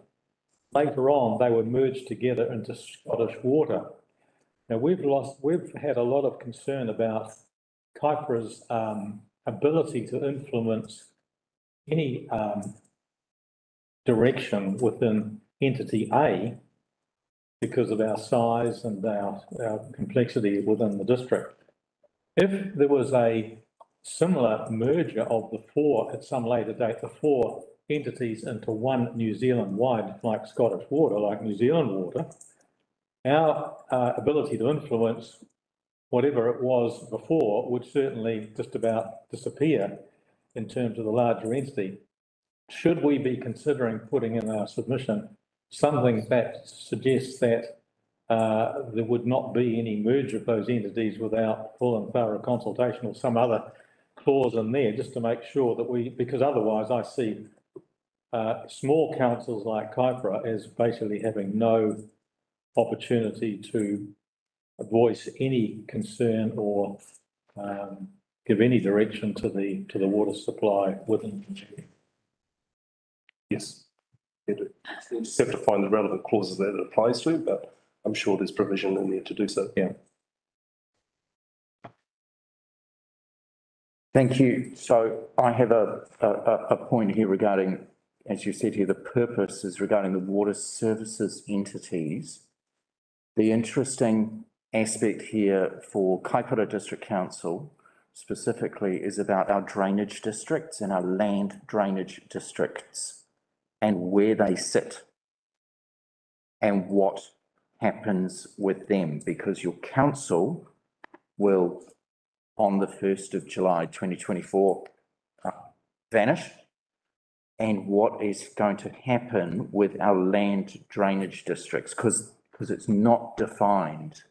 Later on, they were merged together into Scottish Water. Now, we've had a lot of concern about Kaipara's ability to influence any direction within Entity A because of our size and our complexity within the district. If there was a similar merger of the 4 at some later date, the 4 entities into one New Zealand-wide, like Scottish Water, like New Zealand Water, our ability to influence whatever it was before would certainly just about disappear in terms of the larger entity. Should we be considering putting in our submission something that suggests that there would not be any merger of those entities without full and thorough consultation, or some other clause in there, just to make sure that because otherwise I see small councils like Kaipara as basically having no opportunity to voice any concern or give any direction to the water supply within. Yes. You just have to find the relevant clauses that it applies to, but I'm sure there's provision in there to do so. Yeah. Thank you. So I have a point here regarding, as you said here, the purpose is regarding the water services entities. The interesting aspect here for Kaipara District Council specifically is about our drainage districts and our land drainage districts and where they sit and what happens with them, because your council will, on the 1st of July 2024, vanish. And what is going to happen with our land drainage districts, because it's not defined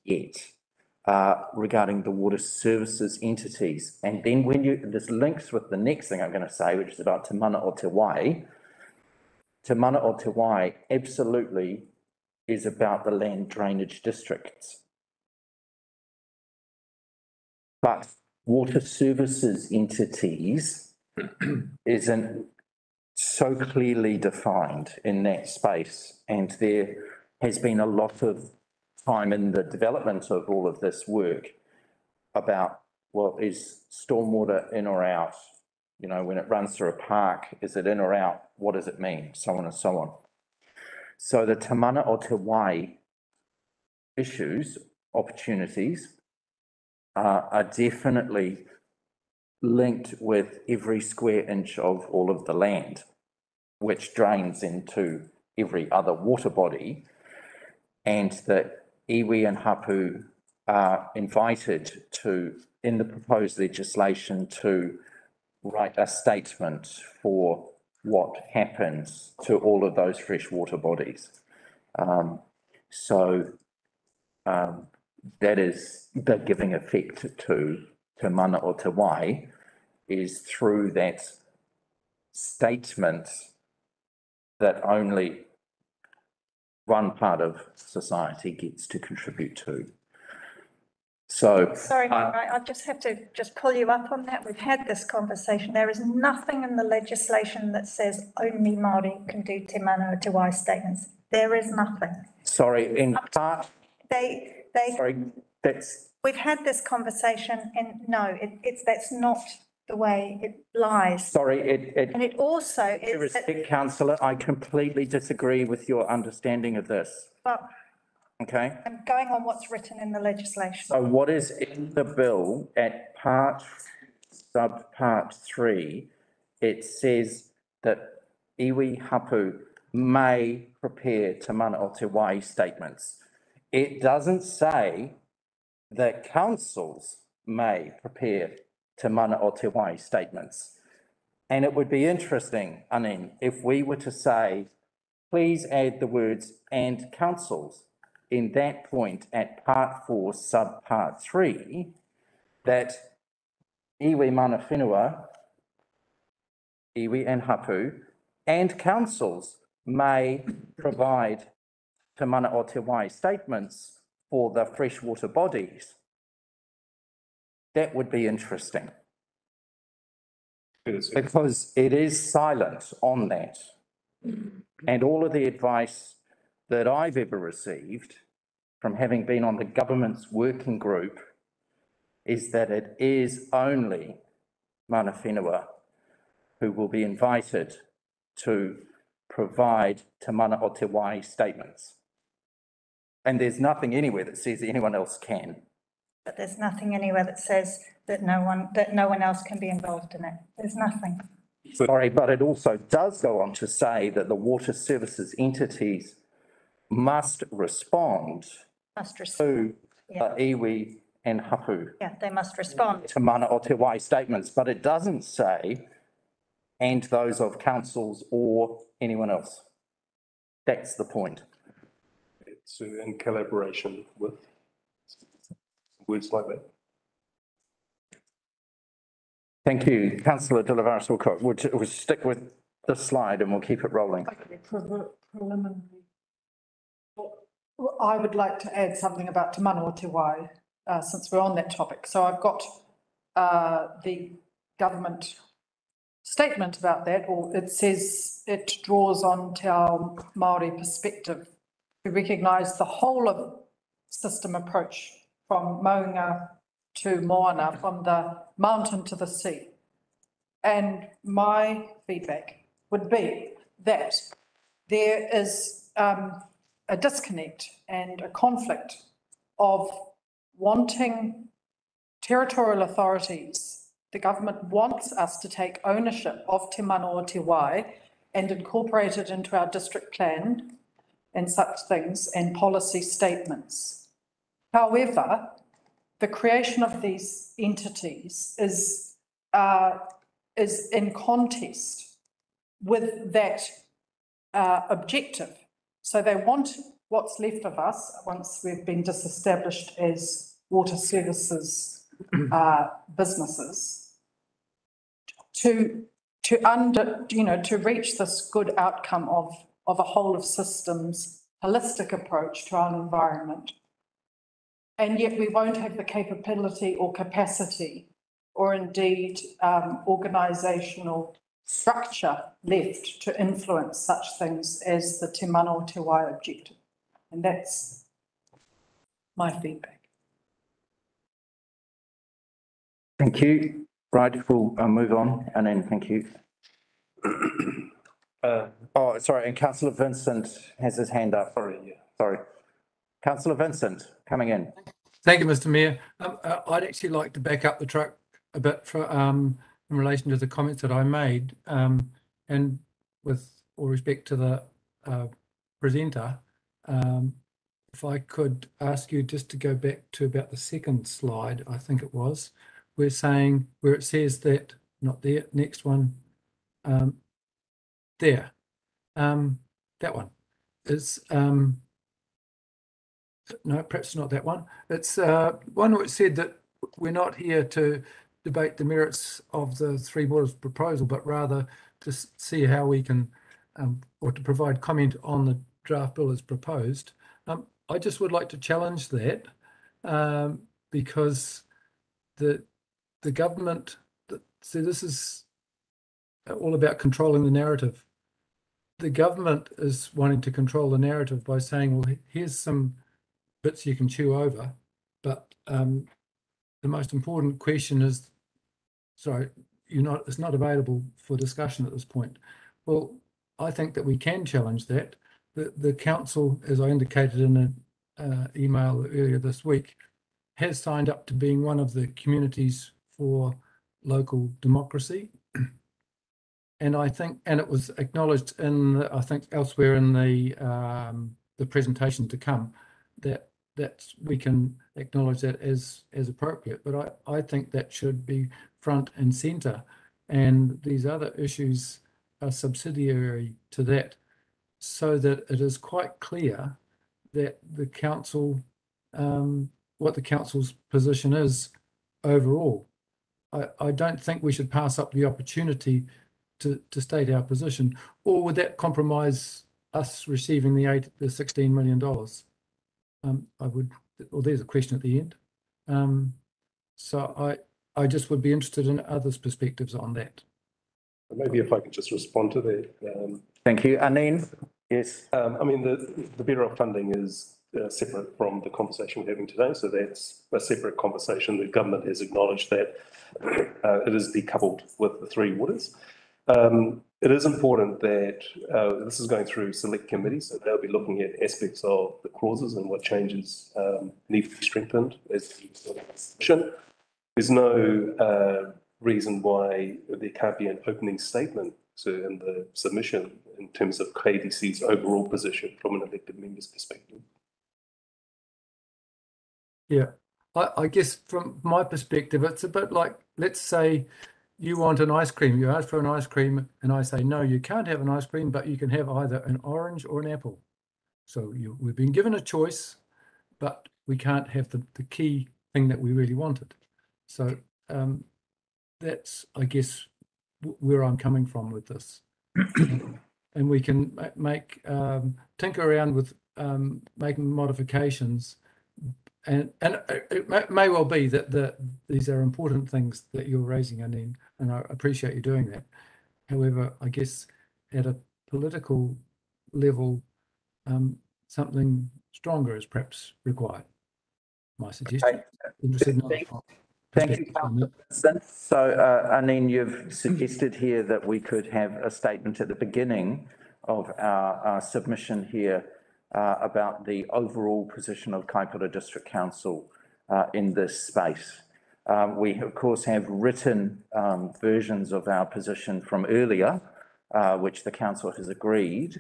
yet, regarding the water services entities. And then this links with the next thing I'm going to say, which is about Te Mana o Te Wai. Te Mana o Te Wai absolutely is about the land drainage districts. But water services entities isn't so clearly defined in that space. And there has been a lot of time in the development of all of this work about, well, is stormwater in or out? You know, when it runs through a park, is it in or out? What does it mean? So on and so on. So the Te Mana o Te Wai issues, opportunities, are definitely linked with every square inch of all of the land, which drains into every other water body, and that iwi and hapu are invited to, in the proposed legislation, to write a statement for what happens to all of those freshwater bodies. That is the giving effect to Te Mana o Te Wai, is through that statement that only one part of society gets to contribute to. So. Sorry, I just have to pull you up on that. We've had this conversation. There is nothing in the legislation that says only Māori can do Te Mana o Te Wai statements. There is nothing. Sorry, in part. Sorry, we've had this conversation, and no, that's not the way it lies. Sorry, and it also is. Respect, councillor, I completely disagree with your understanding of this. But okay, I'm going on what's written in the legislation. So what is in the bill at subpart 3, it says that iwi hapu may prepare Te Mana o Te Wai statements. It doesn't say that councils may prepare Te Mana o Te Wai statements. And it would be interesting, Anine, if we were to say, please add the words "and councils" in that point at part 4, subpart 3, that iwi mana whenua, iwi and hapu, and councils may provide Te Mana o Te Wai statements for the freshwater bodies. That would be interesting. Because it is silent on that. And all of the advice that I've ever received from having been on the government's working group is that it is only mana whenua who will be invited to provide Te Mana o Te Wai statements. And there's nothing anywhere that says anyone else can. But there's nothing anywhere that says that no one else can be involved in it. There's nothing. Sorry, but it also does go on to say that the water services entities must respond to iwi and hapu. Yeah, they must respond. Te Mana o Te Wai statements, but it doesn't say and those of councils or anyone else. That's the point. It's in collaboration with words like that. Thank you, Councillor De Oliveira Silcock. We'll stick with the slide and we'll keep it rolling. Preliminary. Well, I would like to add something about Te Mana o Te Wai, since we're on that topic. So I've got the government statement about that, or it says it draws on Te Ao Māori perspective to recognise the whole of system approach from Maunga to Moana, from the mountain to the sea. And my feedback would be that there is a disconnect and a conflict of wanting territorial authorities. The government wants us to take ownership of Te Mana o Te Wai and incorporate it into our district plan, and such things and policy statements. However, the creation of these entities is in contest with that objective. So they want what's left of us, once we've been disestablished as water services businesses, to reach this good outcome of a whole of systems, holistic approach to our environment. And yet we won't have the capability or capacity or indeed organisational structure left to influence such things as the Te Mana o Te Wai objective. And that's my feedback. Thank you. Right, we'll move on, and then thank you. Oh, sorry, and councillor Vincent has his hand up. Sorry. Councillor Vincent, coming in. Thank you, Mr. Mayor. I'd actually like to back up the truck a bit for in relation to the comments that I made, and with all respect to the presenter, if I could ask you just to go back to about the second slide, I think it was, we're saying where it says that, not there, next one, there, that one is, no, perhaps not that one. It's one which said that we're not here to debate the merits of the Three Waters proposal, but rather to see how we can, or to provide comment on the draft bill as proposed. I just would like to challenge that because the government, so this is all about controlling the narrative. The government is wanting to control the narrative by saying, well, here's some bits you can chew over, but the most important question is, sorry, it's not available for discussion at this point. Well, I think that we can challenge that. The council, as I indicated in an email earlier this week, has signed up to being one of the communities for local democracy. And I think, and it was acknowledged in, I think, elsewhere in the presentation to come, that we can acknowledge that as appropriate. But I think that should be front and centre, and these other issues are subsidiary to that, so that it is quite clear that the council, what the council's position is overall. I don't think we should pass up the opportunity to state our position, or would that compromise us receiving the $16 million? I would, well, there's a question at the end. So I just would be interested in others' perspectives on that. Maybe if I could just respond to that. Thank you. Anine, yes. I mean, the Better Off funding is separate from the conversation we're having today. So that's a separate conversation. The government has acknowledged that it is decoupled with the Three Waters. It is important that this is going through select committees, so they'll be looking at aspects of the clauses and what changes need to be strengthened as the submission. There's no reason why there can't be an opening statement in the submission in terms of KDC's overall position from an elected member's perspective. Yeah, I guess from my perspective, it's a bit like, let's say you want an ice cream, you ask for an ice cream, and I say, no, you can't have an ice cream, but you can have either an orange or an apple. So we've been given a choice, but we can't have the key thing that we really wanted. So that's, I guess, where I'm coming from with this. And we can tinker around with making modifications. And it may well be that these are important things that you're raising, Anine, and I appreciate you doing that. However, I guess at a political level, something stronger is perhaps required. My suggestion. Thank you, Councillor Vincent. So, Anine, you've suggested here that we could have a statement at the beginning of our submission here about the overall position of Kaipara District Council in this space. We, of course, have written versions of our position from earlier, which the council has agreed.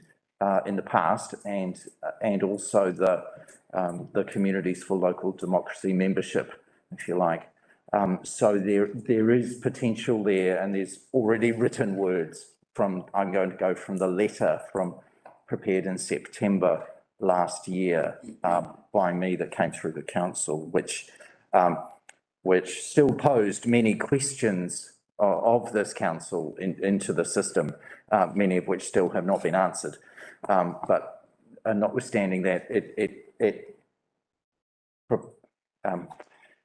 in the past and also the Communities for Local Democracy membership, if you like. So there is potential there, and there's already written words I'm going to go from the letter prepared in September last year by me that came through the council, which still posed many questions of this council into the system, many of which still have not been answered. But notwithstanding that,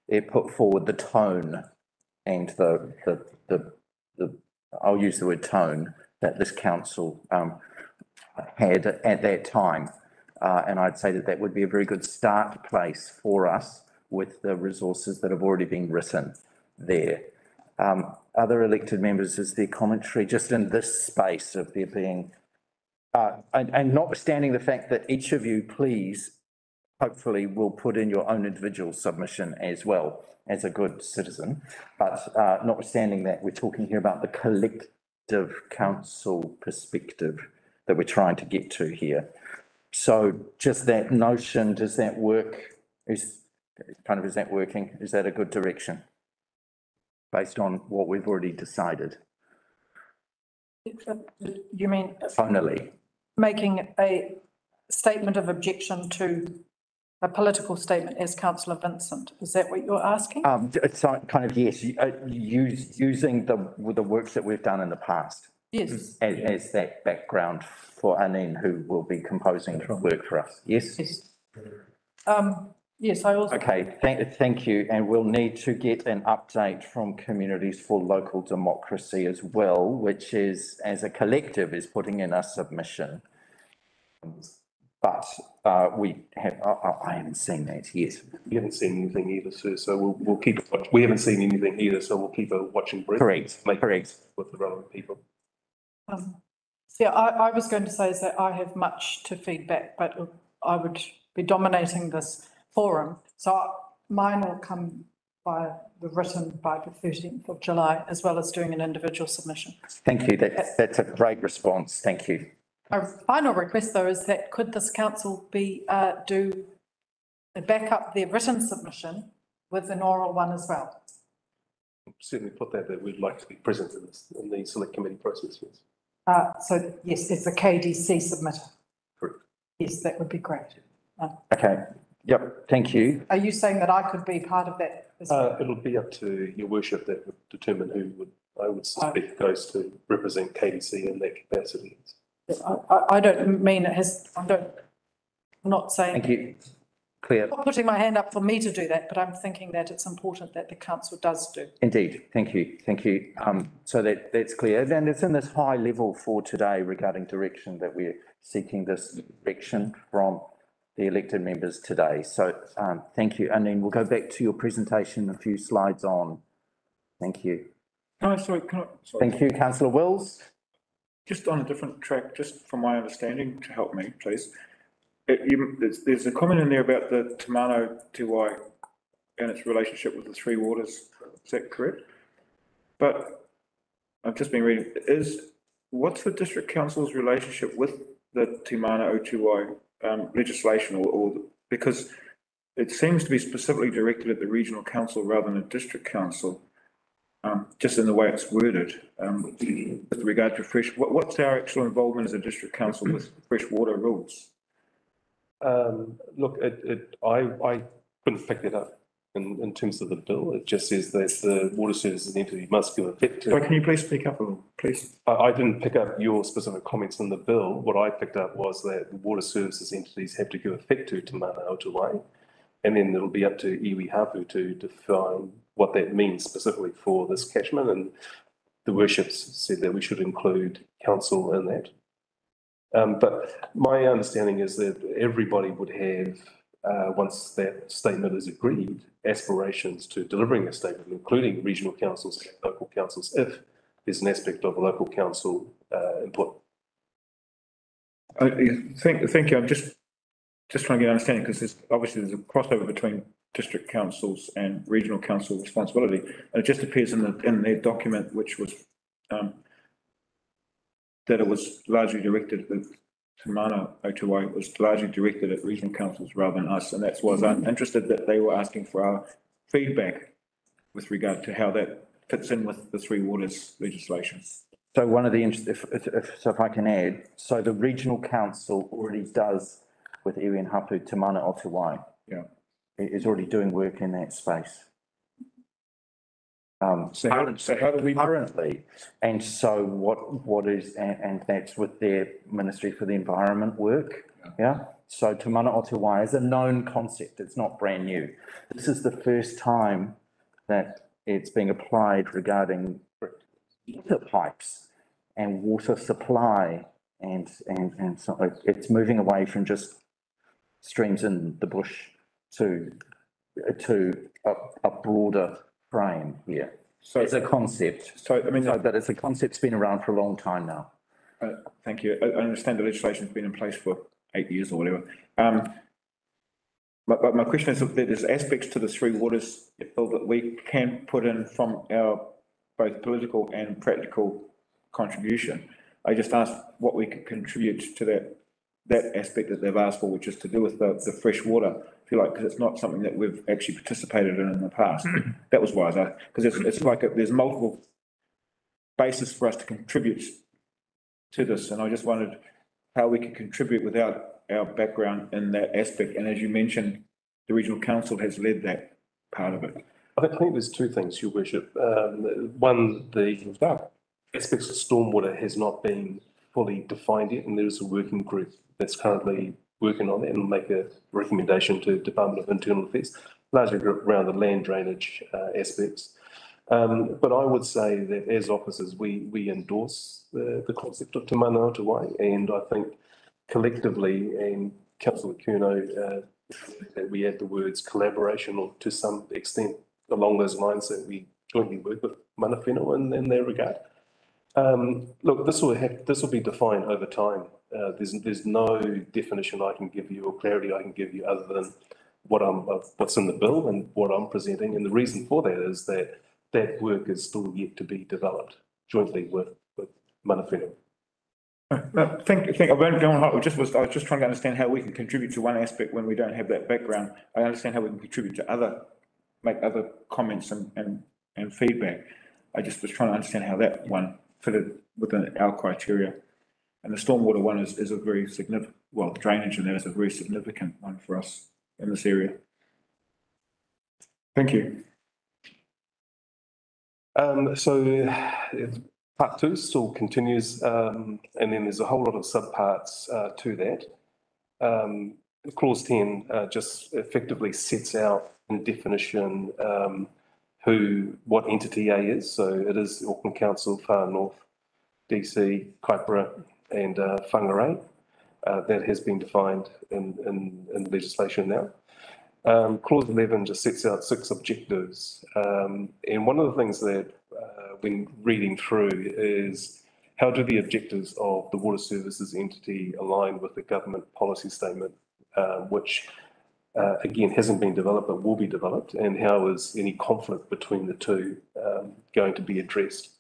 it put forward the tone and I'll use the word tone that this council had at that time. And I'd say that would be a very good start place for us with the resources that have already been written there. Other elected members, is there commentary just in this space of there being, and notwithstanding the fact that each of you, please, hopefully will put in your own individual submission as well as a good citizen. But notwithstanding that, we're talking here about the collective council perspective that we're trying to get to here. So just that notion, does that work? Is that working? Is that a good direction based on what we've already decided? You mean Finally, making a statement of objection to a political statement as councillor Vincent? Is that what you're asking? it's kind of, yes, using the works that we've done in the past. Yes. As that background for Anine, who will be composing work for us. Yes? Yes. Yes, I also. Okay, thank you. And we'll need to get an update from Communities for Local Democracy as well, which is, as a collective, is putting in a submission. But I haven't seen that yet. We haven't seen anything either, sir, so we'll keep, we haven't seen anything either, so we'll keep a watching brief. Correct. With the relevant people. Yeah, I was going to say is that I have much to feedback, but I would be dominating this forum. So mine will come by the written by the 13th of July, as well as doing an individual submission. Thank you. That's a great response. Thank you. A final request though is that could this council back up their written submission with an oral one as well? Certainly put that we'd like to be present in the select committee process, yes. So yes, it's a KDC submitter. Correct. Yes, that would be great. Okay. Yep. Thank you. Are you saying that I could be part of that as well? It'll be up to your worship that would determine who I would suspect goes to represent KDC in that capacity. I don't mean it has, I'm not saying. Thank you. Clear. I'm not putting my hand up for me to do that, but I'm thinking that it's important that the council does do. Indeed. Thank you. Thank you. So that's clear. And it's in this high level for today regarding direction that we're seeking this direction from the elected members today. So thank you. And then we'll go back to your presentation a few slides on. Thank you. Sorry. Thank you, Councillor Wills. Just on a different track, just from my understanding, to help me, please. There's a comment in there about the Te Mano Te Wai and its relationship with the Three Waters. Is that correct? But I've just been reading, what's the district council's relationship with the Te Mano Te Wai legislation or because it seems to be specifically directed at the regional council rather than a district council, just in the way it's worded, with regard to what's our actual involvement as a district council with freshwater rules? Look, I couldn't pick it up in terms of the bill. It just says that the water services entity must give effect to. So can you please speak up a little, please? I didn't pick up your specific comments in the bill. What I picked up was that the water services entities have to give effect to Te Mano Te Wai, and then it'll be up to iwi hapu to define what that means specifically for this catchment. And the worships said that we should include council in that. But my understanding is that everybody would have, once that statement is agreed, aspirations to delivering a statement, including regional councils and local councils, if there's an aspect of local council input. Thank you. I'm just trying to get an understanding because there's a crossover between district councils and regional council responsibility. And it just appears in their document, which was that it was largely directed Te Mana Otuai was largely directed at regional councils rather than us, and that's why I'm interested that they were asking for our feedback with regard to how that fits in with the Three Waters legislation. So one of the, if I can add, so the regional council already does with iwi and hapu Te Mana Otuai. Yeah. It is already doing work in that space. So how do we? Currently, and so what is, and that's with their Ministry for the Environment work, yeah? So Te Mana Otuai is a known concept, it's not brand new. This is the first time that it's being applied regarding water pipes and water supply, and so it's moving away from just streams in the bush to a broader frame here. So it's a concept. So, I mean, but it's a concept's been around for a long time now. thank you. I understand the legislation's been in place for 8 years or whatever. But my question is that there's aspects to the Three Waters bill that we can put in from our both political and practical contribution. I just asked what we could contribute to that aspect that they've asked for, which is to do with the fresh water, if you like, because it's not something that we've actually participated in the past. That was why I was asking, because it's like there's multiple bases for us to contribute to this, and I just wondered how we could contribute without our background in that aspect. And as you mentioned, the regional council has led that part of it. I think there's two things, Your Worship. One, the aspects of stormwater has not been fully defined yet, and there is a working group that's currently working on it and make a recommendation to Department of Internal Affairs, largely around the land drainage aspects. But I would say that as officers, we endorse the concept of Te Mana Otuai, and I think collectively, and Councillor Curnow, that we add the words collaboration, or to some extent along those lines, that we jointly work with mana whenua in that regard. Look, this will be defined over time. There's no definition I can give you or clarity I can give you other than what's in the bill and what I'm presenting. And the reason for that is that work is still yet to be developed jointly with mana whenua. I was just trying to understand how we can contribute to one aspect when we don't have that background. I understand how we can contribute to make other comments and feedback. I just was trying to understand how that one fitted within our criteria. And the stormwater one is a very significant, well, drainage in there is a very significant one for us in this area. Thank you. So part two still continues, and then there's a whole lot of subparts to that. Clause 10 just effectively sets out in definition what entity A is. So it is Auckland Council, Far North, DC, Kaipara, and Whangarei. That has been defined in legislation now. Clause 11 just sets out 6 objectives. And one of the things that when reading through is how do the objectives of the water services entity align with the government policy statement, which again hasn't been developed but will be developed, and how is any conflict between the two going to be addressed?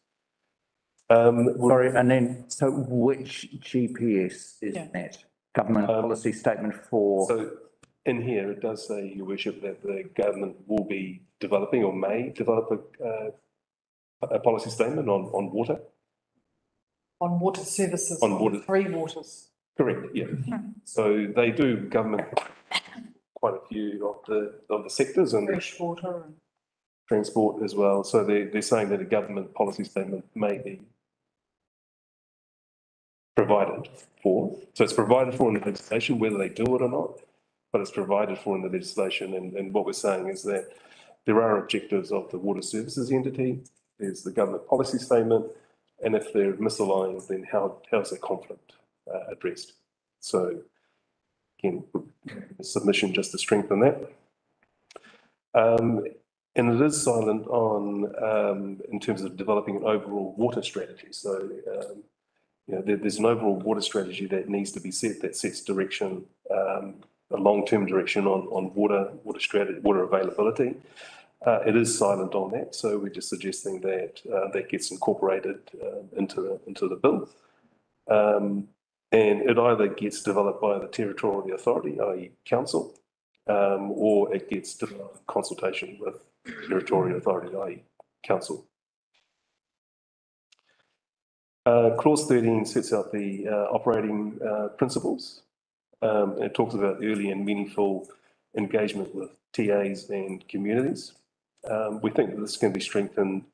Sorry, and then, so which GPS is that? Government policy statement for? So in here, it does say, Your Worship, that the government will be developing or may develop a policy statement on water. On water services. On water. Three Waters. Correct, yeah. So they do government quite a few of the sectors and Fresh water. transport as well. So they're saying that a government policy statement may be provided for. So it's provided for in the legislation, whether they do it or not, but it's provided for in the legislation. And what we're saying is that there are objectives of the water services entity. There's the government policy statement. And if they're misaligned, then how's that conflict addressed? So again, submission just to strengthen that. And it is silent on, in terms of developing an overall water strategy. So, there's an overall water strategy that needs to be set, that sets direction, a long-term direction on water strategy, water availability. It is silent on that, so we're just suggesting that that gets incorporated into the bill. And it either gets developed by the territorial authority, i.e. council, or it gets developed in consultation with territorial authority, i.e. council. Clause 13 sets out the operating principles. It talks about early and meaningful engagement with TAs and communities. We think that this can be strengthened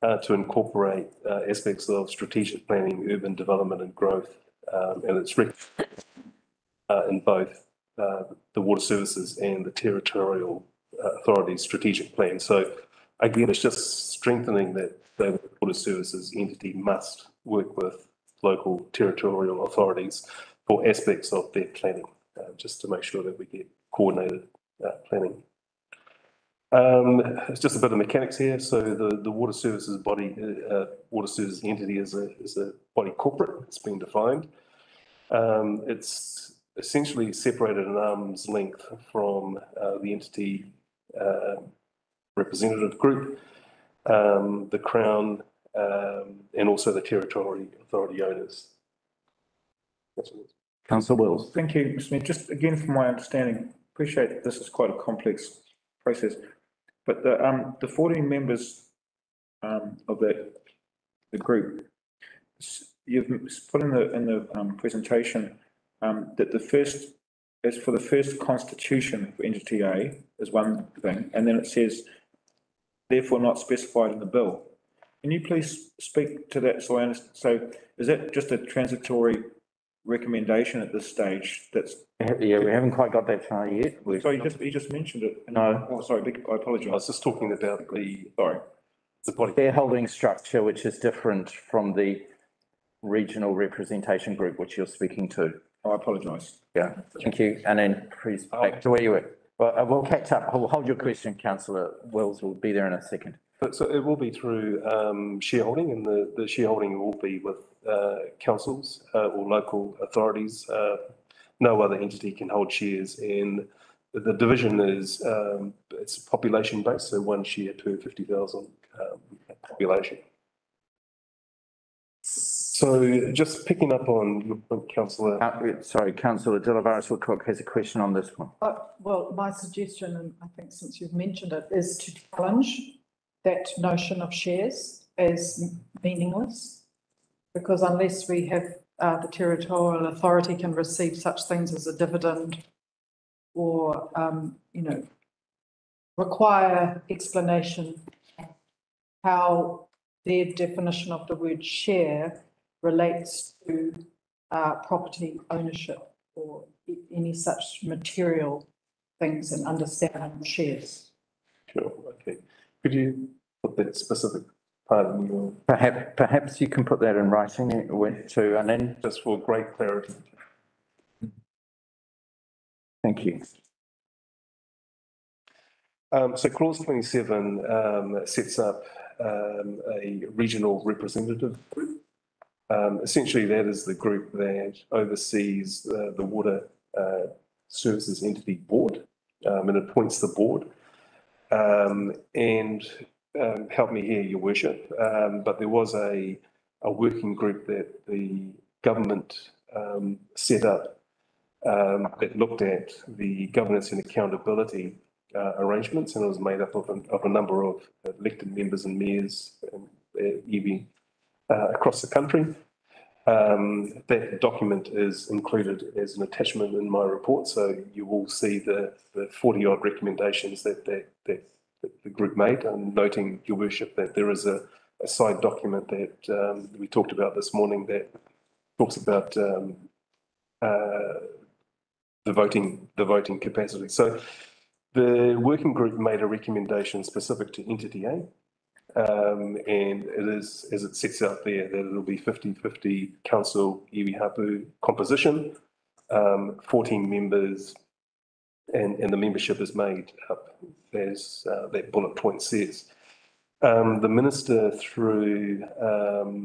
to incorporate aspects of strategic planning, urban development and growth, and it's in both the water services and the territorial authorities' strategic plan. So again, it's just strengthening that the water services entity must work with local territorial authorities for aspects of their planning, just to make sure that we get coordinated planning. It's just a bit of mechanics here. So the water services body, water services entity is a body corporate. It's been defined. It's essentially separated an arm's length from the entity representative group, the Crown, and also the territorial authority owners. Councillor Wills. Thank you, Mr. Mayor. Just again, from my understanding, appreciate that this is quite a complex process, but the 14 members of the group, you've put in the presentation that as for the first constitution for entity A is one thing, and then it says, therefore not specified in the bill. Can you please speak to that so I understand? So is that just a transitory recommendation at this stage? That's Yeah, we haven't quite got that far yet. sorry, you just mentioned it. No. Oh, sorry, I I apologise. was just talking about the body. Shareholding structure, which is different from the regional representation group, which you're speaking to. Oh, I apologise. Yeah, thank you. And then please back to where you were. Well, we'll catch up. Hold your question, councillor Wills. We'll be there in a second. So it will be through shareholding, and the shareholding will be with councils or local authorities. No other entity can hold shares, and the division is it's population based, so one share per 50,000 population. So just picking up on your point, councillor. Sorry, councillor De La Cook has a question on this one. Well, my suggestion, and I think since you've mentioned it, is to challenge that notion of shares as meaningless. Because unless we have the territorial authority can receive such things as a dividend or, require explanation how their definition of the word share relates to property ownership or any such material things and understanding of shares. Sure, okay. Could you put that specific part in your... Perhaps you can put that in writing to, and then... Just for great clarity. Thank you. So clause 27 sets up a regional representative group. Essentially, that is the group that oversees the water services entity board and appoints the board. And help me here, Your Worship, but there was a working group that the government set up that looked at the governance and accountability arrangements, and it was made up of a number of elected members and mayors even across the country. That document is included as an attachment in my report, so you will see the 40-odd recommendations that the group made, and noting, Your Worship, that there is a side document that we talked about this morning that talks about the voting capacity. So the working group made a recommendation specific to entity A, and it is, as it sets out there, that it'll be 50-50 council iwi hapu composition, 14 members, and the membership is made up as that bullet point says. The minister, through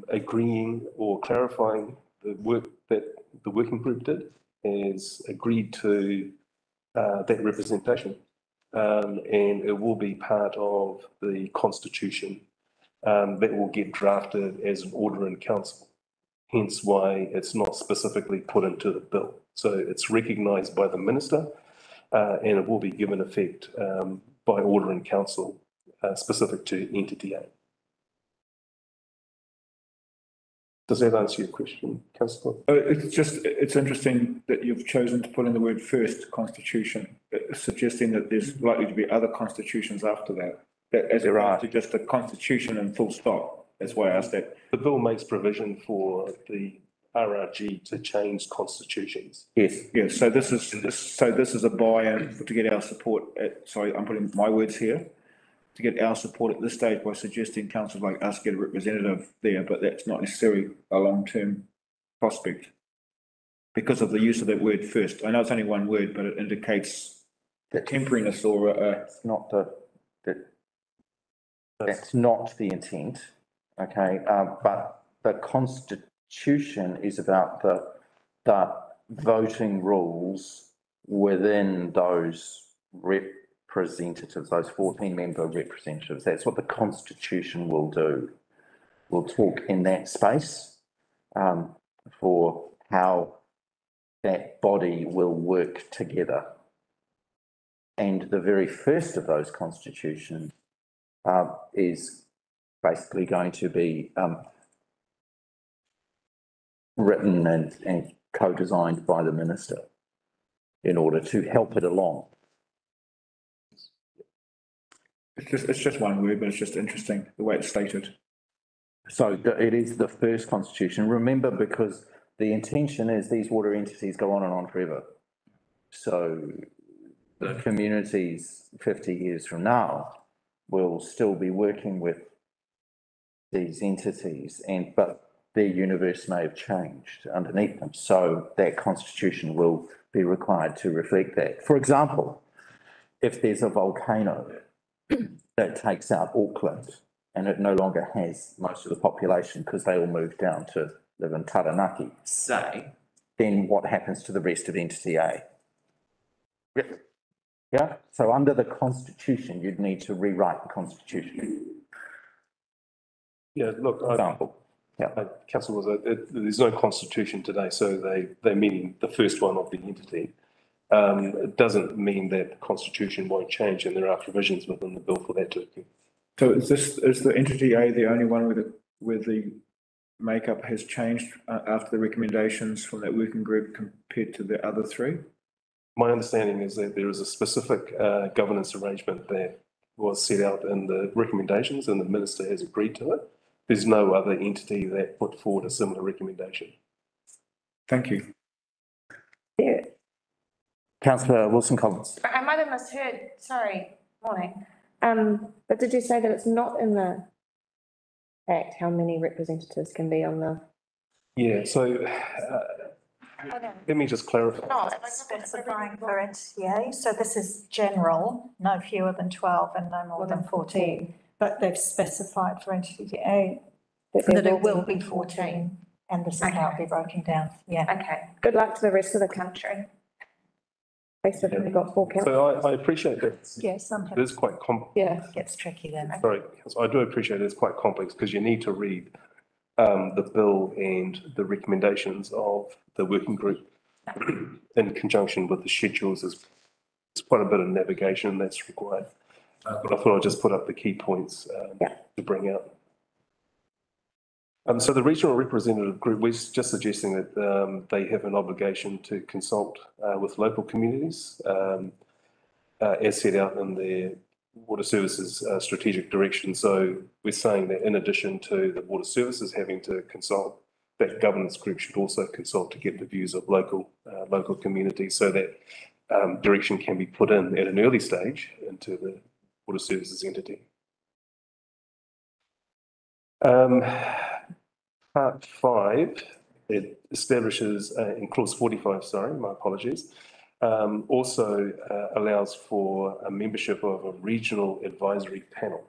agreeing or clarifying the work that the working group did, has agreed to that representation. And it will be part of the constitution that will get drafted as an order in council. hence why it's not specifically put into the bill. So it's recognised by the minister, and it will be given effect by order in council specific to entity A. Does that answer your question, councillor? It's interesting that you've chosen to put in the word first constitution, suggesting that there's likely to be other constitutions after that. As opposed to just a constitution and full stop. That's why I asked that. The bill makes provision for the RRG to change constitutions. Yes, yes. So this is a buy-in to get our support sorry, I'm putting my words here. To get our support at this stage by suggesting councils like us get a representative there, but that's not necessarily a long-term prospect. Because of the use of that word first. I know it's only one word, but it indicates the temporariness or It's not that's not the intent, okay? But the constitution is about the voting rules within those representatives, those 14-member representatives. That's what the constitution will do. We'll talk in that space for how that body will work together. And the very first of those constitutions is basically going to be written and co-designed by the minister in order to help it along. it's just one word, but it's just interesting the way it's stated. So it is the first constitution. Remember, because the intention is these water entities go on and on forever. So the communities 50 years from now will still be working with these entities, but their universe may have changed underneath them. So that constitution will be required to reflect that. For example, if there's a volcano that takes out Auckland and it no longer has most of the population because they all moved down to live in Taranaki, say, then what happens to the rest of entity A? Yeah, so under the constitution, you'd need to rewrite the constitution. Yeah, look, Example. Yeah. Councillor, there's no constitution today, so they mean the first one of the entity. It doesn't mean that the constitution won't change, and there are provisions within the bill for that to occur. So is the entity A the only one where the makeup has changed after the recommendations from that working group compared to the other three? My understanding is that there is a specific governance arrangement that was set out in the recommendations, and the minister has agreed to it. There's no other entity that put forward a similar recommendation. Thank you. Yeah. Councillor Wilson-Collins. I might have misheard, sorry, morning. But did you say that it's not in the Act how many representatives can be on the? Yeah, so let me just clarify. No, Specifying for NTA, so this is general, no fewer than 12 and no more than 14. But they've specified for entity A that it will be 14, and this is how it'll be broken down, yeah. Okay. Good luck to the rest of the country. Basically, got 4 counts. So I appreciate that. Yes, It is quite Yeah. Gets tricky then. Sorry, I do appreciate it's quite complex because you need to read the bill and the recommendations of the working group in conjunction with the schedules. It's quite a bit of navigation that's required. But I thought I'd just put up the key points to bring out. So the regional representative group, we're just suggesting that they have an obligation to consult with local communities as set out in their water services strategic direction. So we're saying that in addition to the water services having to consult, that governance group should also consult to get the views of local communities, so that direction can be put in at an early stage into the water services entity. Part 5, it establishes, in clause 45, sorry, my apologies, also allows for a membership of a regional advisory panel.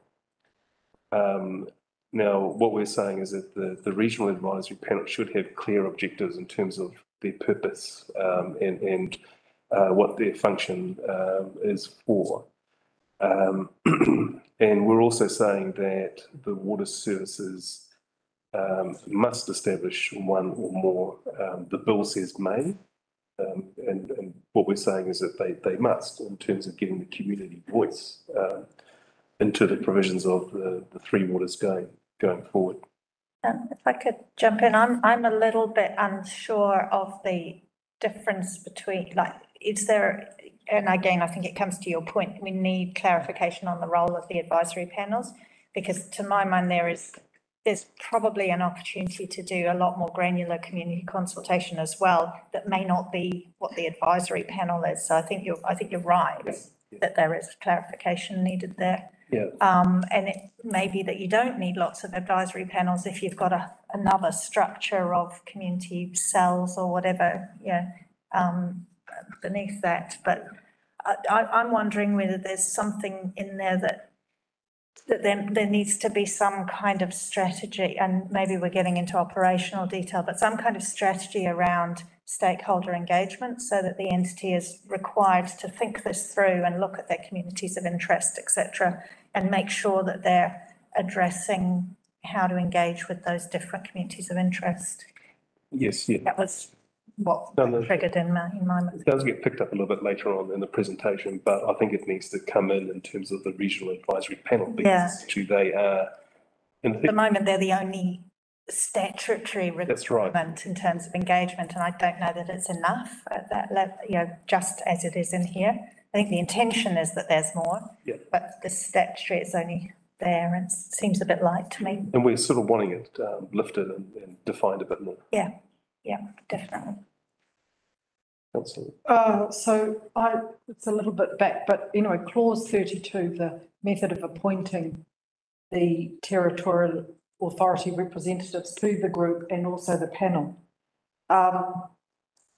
Now, what we're saying is that the regional advisory panel should have clear objectives in terms of their purpose and what their function is for. And we're also saying that the water services must establish one or more, the bill says may. And what we're saying is that they must, in terms of getting the community voice, into the provisions of the three waters going forward. If I could jump in, I'm a little bit unsure of the difference between, like, is there, and again, I think it comes to your point, we need clarification on the role of the advisory panels, because to my mind, there's probably an opportunity to do a lot more granular community consultation as well, that may not be what the advisory panel is. So I think you're right, that there is clarification needed there. Yeah. And it may be that you don't need lots of advisory panels if you've got another structure of community cells or whatever, beneath that. But I'm wondering whether there's something in there that there needs to be some kind of strategy, and maybe we're getting into operational detail, but some kind of strategy around stakeholder engagement, so that the entity is required to think this through and look at their communities of interest, etc., and make sure that they're addressing how to engage with those different communities of interest. Yes, yeah. That was what triggered in my mind. It does get picked up a little bit later on in the presentation, but I think it needs to come in terms of the regional advisory panel, because actually they are. At the moment, they're the only statutory requirement in terms of engagement, and I don't know that it's enough at that level, just as it is in here. I think the intention is that there's more, but the statutory is only there, and it seems a bit light to me. And we're sort of wanting it lifted and defined a bit more. Yeah, definitely. Absolutely. It's a little bit back, but anyway, clause 32, the method of appointing the territorial authority representatives to the group and also the panel. I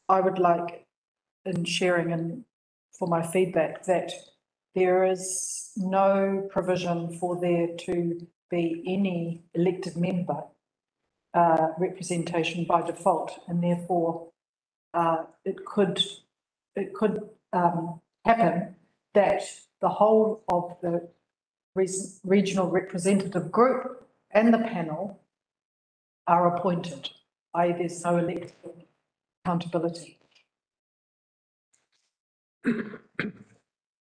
would like, in sharing and for my feedback, that there is no provision for there to be any elected member representation by default, and therefore it could happen that the whole of the regional representative group and the panel are appointed, i.e. there's no elected accountability.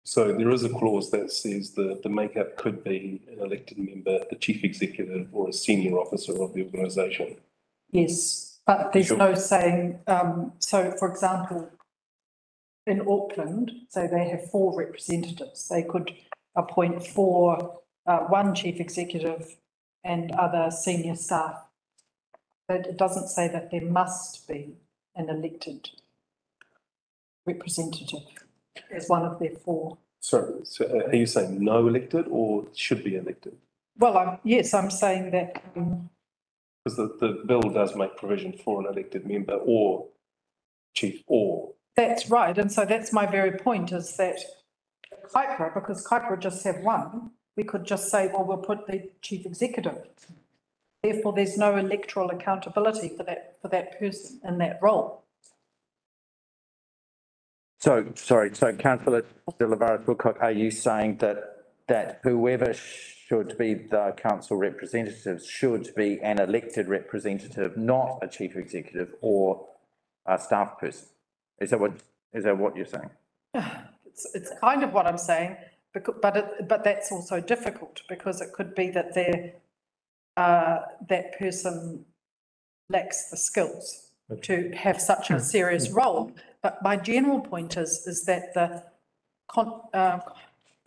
So there is a clause that says the makeup could be an elected member, the chief executive, or a senior officer of the organisation. Yes, but there's no saying, so for example, in Auckland, so they have 4 representatives. They could appoint 1 chief executive and other senior staff. But it doesn't say that there must be an elected representative as one of their 4. So are you saying no elected or should be elected? Well, yes, I'm saying that. Because the bill does make provision for an elected member or chief or. That's right. And so that's my very point, is that Kaipara, because Kaipara just have 1, we could just say, well, we'll put the chief executive. Therefore, there's no electoral accountability for that person in that role. So Councillor De Lavares-Woodcock, are you saying that whoever should be the council representatives should be an elected representative, not a chief executive or a staff person? Is that what you're saying? It's kind of what I'm saying, but that's also difficult, because it could be that that person lacks the skills to have such a serious role. But my general point is that the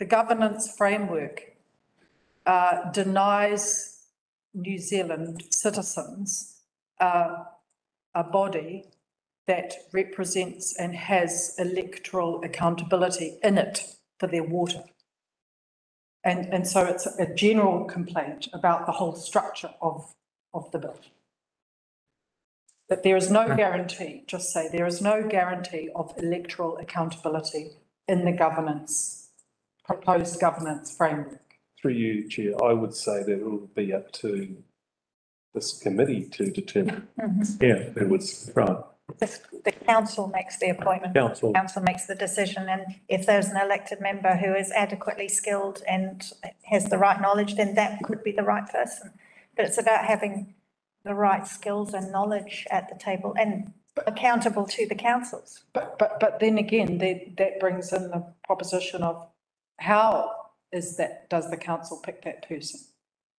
governance framework denies New Zealand citizens a body that represents and has electoral accountability in it for their water. And so it's a general complaint about the whole structure of the bill. But there is no guarantee, just say, there is no guarantee of electoral accountability in the proposed governance framework. Through you, Chair, I would say that it will be up to this committee to determine. Yeah, it was right. The council makes the appointment. Council makes the decision, and if there's an elected member who is adequately skilled and has the right knowledge, then that could be the right person. But it's about having the right skills and knowledge at the table and accountable to the councils. But then again, that brings in the proposition of how does the council pick that person?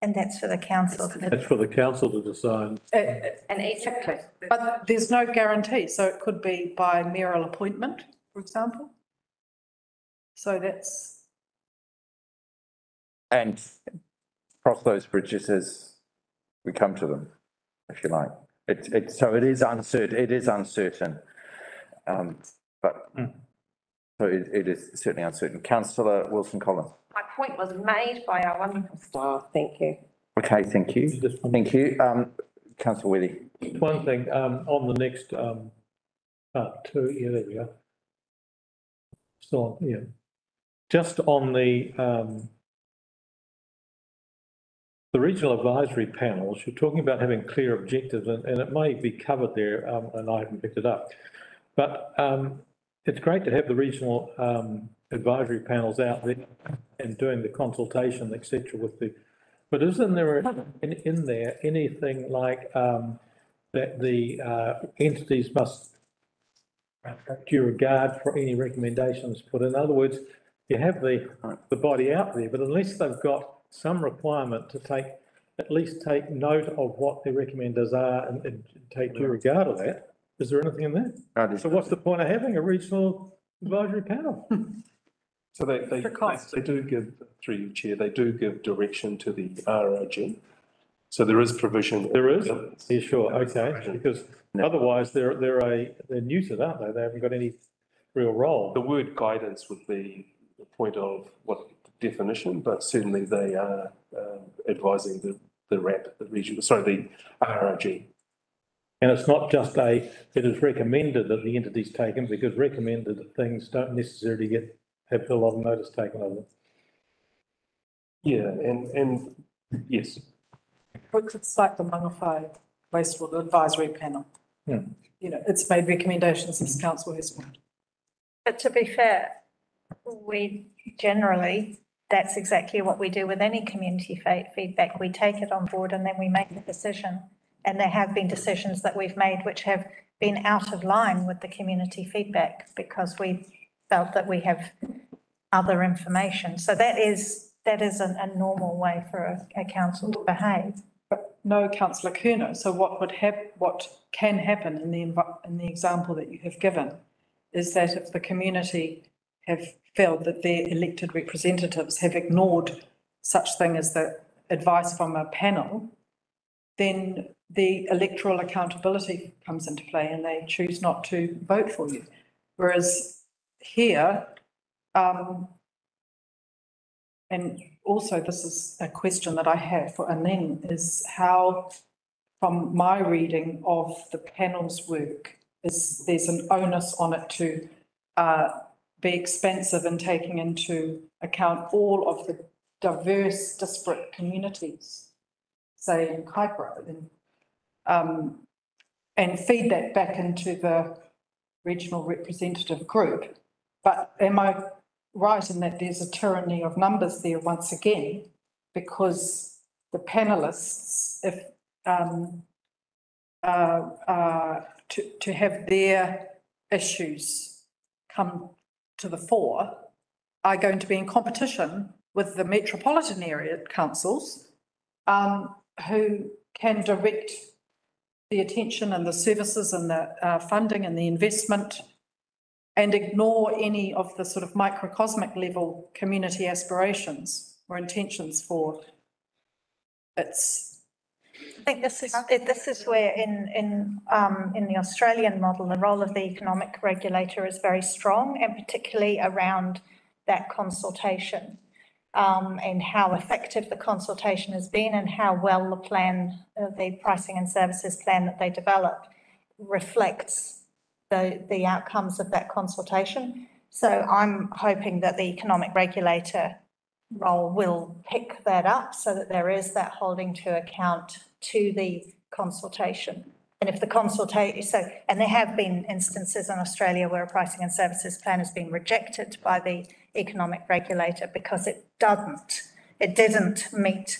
And that's for the council. That's for the council to decide. And each. But there's no guarantee, so it could be by mayoral appointment, for example. So that's. And cross those bridges as we come to them, if you like. So it is uncertain, but so it is certainly uncertain. Councillor Wilson-Collins. My point was made by our wonderful staff. Thank you. Okay, thank you. Thank you. Councillor Weddy. One thing, on the next, part two, yeah, there we go. Still on, yeah. Just on the regional advisory panels, you're talking about having clear objectives, and it may be covered there, and I haven't picked it up. But it's great to have the regional advisory panels out there and doing the consultation, et cetera, with the, but isn't there in there anything like that the entities must have due regard for any recommendations put in? In other words, you have the body out there, but unless they've got some requirement to at least take note of what the recommenders are and take due regard of that, is there anything in there? No, So what's the point of having a regional advisory panel? So they do give, through you, Chair, they do give direction to the RRG. So there is provision. There is? Yeah, sure, okay, because otherwise they're neutered, aren't they? They haven't got any real role. The word guidance would be the point of what definition, but certainly they are advising the RAP, the RRG. And it's not just it is recommended that the entity's taken, because recommended things don't necessarily have a lot of notice taken of them. Yeah, and yes. It's like the Mangawhai Wastewater Advisory Panel. Yeah. You know, it's made recommendations, this council has made. But to be fair, we generally, that's exactly what we do with any community feedback. We take it on board and then we make a decision. And there have been decisions that we've made which have been out of line with the community feedback because we felt that we have other information. So that is a normal way for a council to behave. But no, councillor Curnow, so what can happen in the example that you have given is that if the community have felt that their elected representatives have ignored such thing as the advice from a panel, then the electoral accountability comes into play and they choose not to vote for you. Whereas here, and also this is a question that I have for Anin, is how, from my reading of the panel's work, there's an onus on it to be expansive in taking into account all of the diverse, disparate communities, say in Kaipara, and feed that back into the regional representative group. But am I right in that there's a tyranny of numbers there once again, because the panelists, if to have their issues come to the fore, are going to be in competition with the metropolitan area councils, who can direct the attention and the services and the funding and the investment, and ignore any of the sort of microcosmic level community aspirations or intentions for its. I think this is where in the Australian model, the role of the economic regulator is very strong, and particularly around that consultation, and how effective the consultation has been and how well the plan, the pricing and services plan that they develop reflects the outcomes of that consultation. So I'm hoping that the economic regulator role will pick that up so that there is that holding to account to the consultation. And if the consultation, and there have been instances in Australia where a pricing and services plan has been rejected by the economic regulator because it didn't meet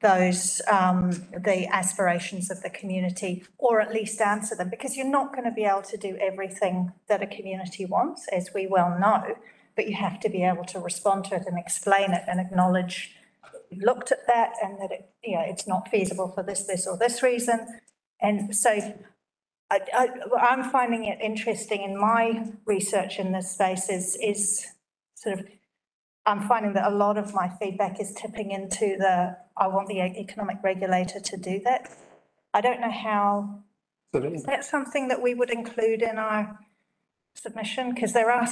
those, the aspirations of the community, or at least answer them, because you're not going to be able to do everything that a community wants, as we well know, but you have to be able to respond to it and explain it and acknowledge you've looked at that and that it, you know, it's not feasible for this or this reason. And so I'm finding it interesting in my research in this space is sort of, I'm finding that a lot of my feedback is tipping into I want the economic regulator to do that. I don't know how, is that something that we would include in our submission? Because there are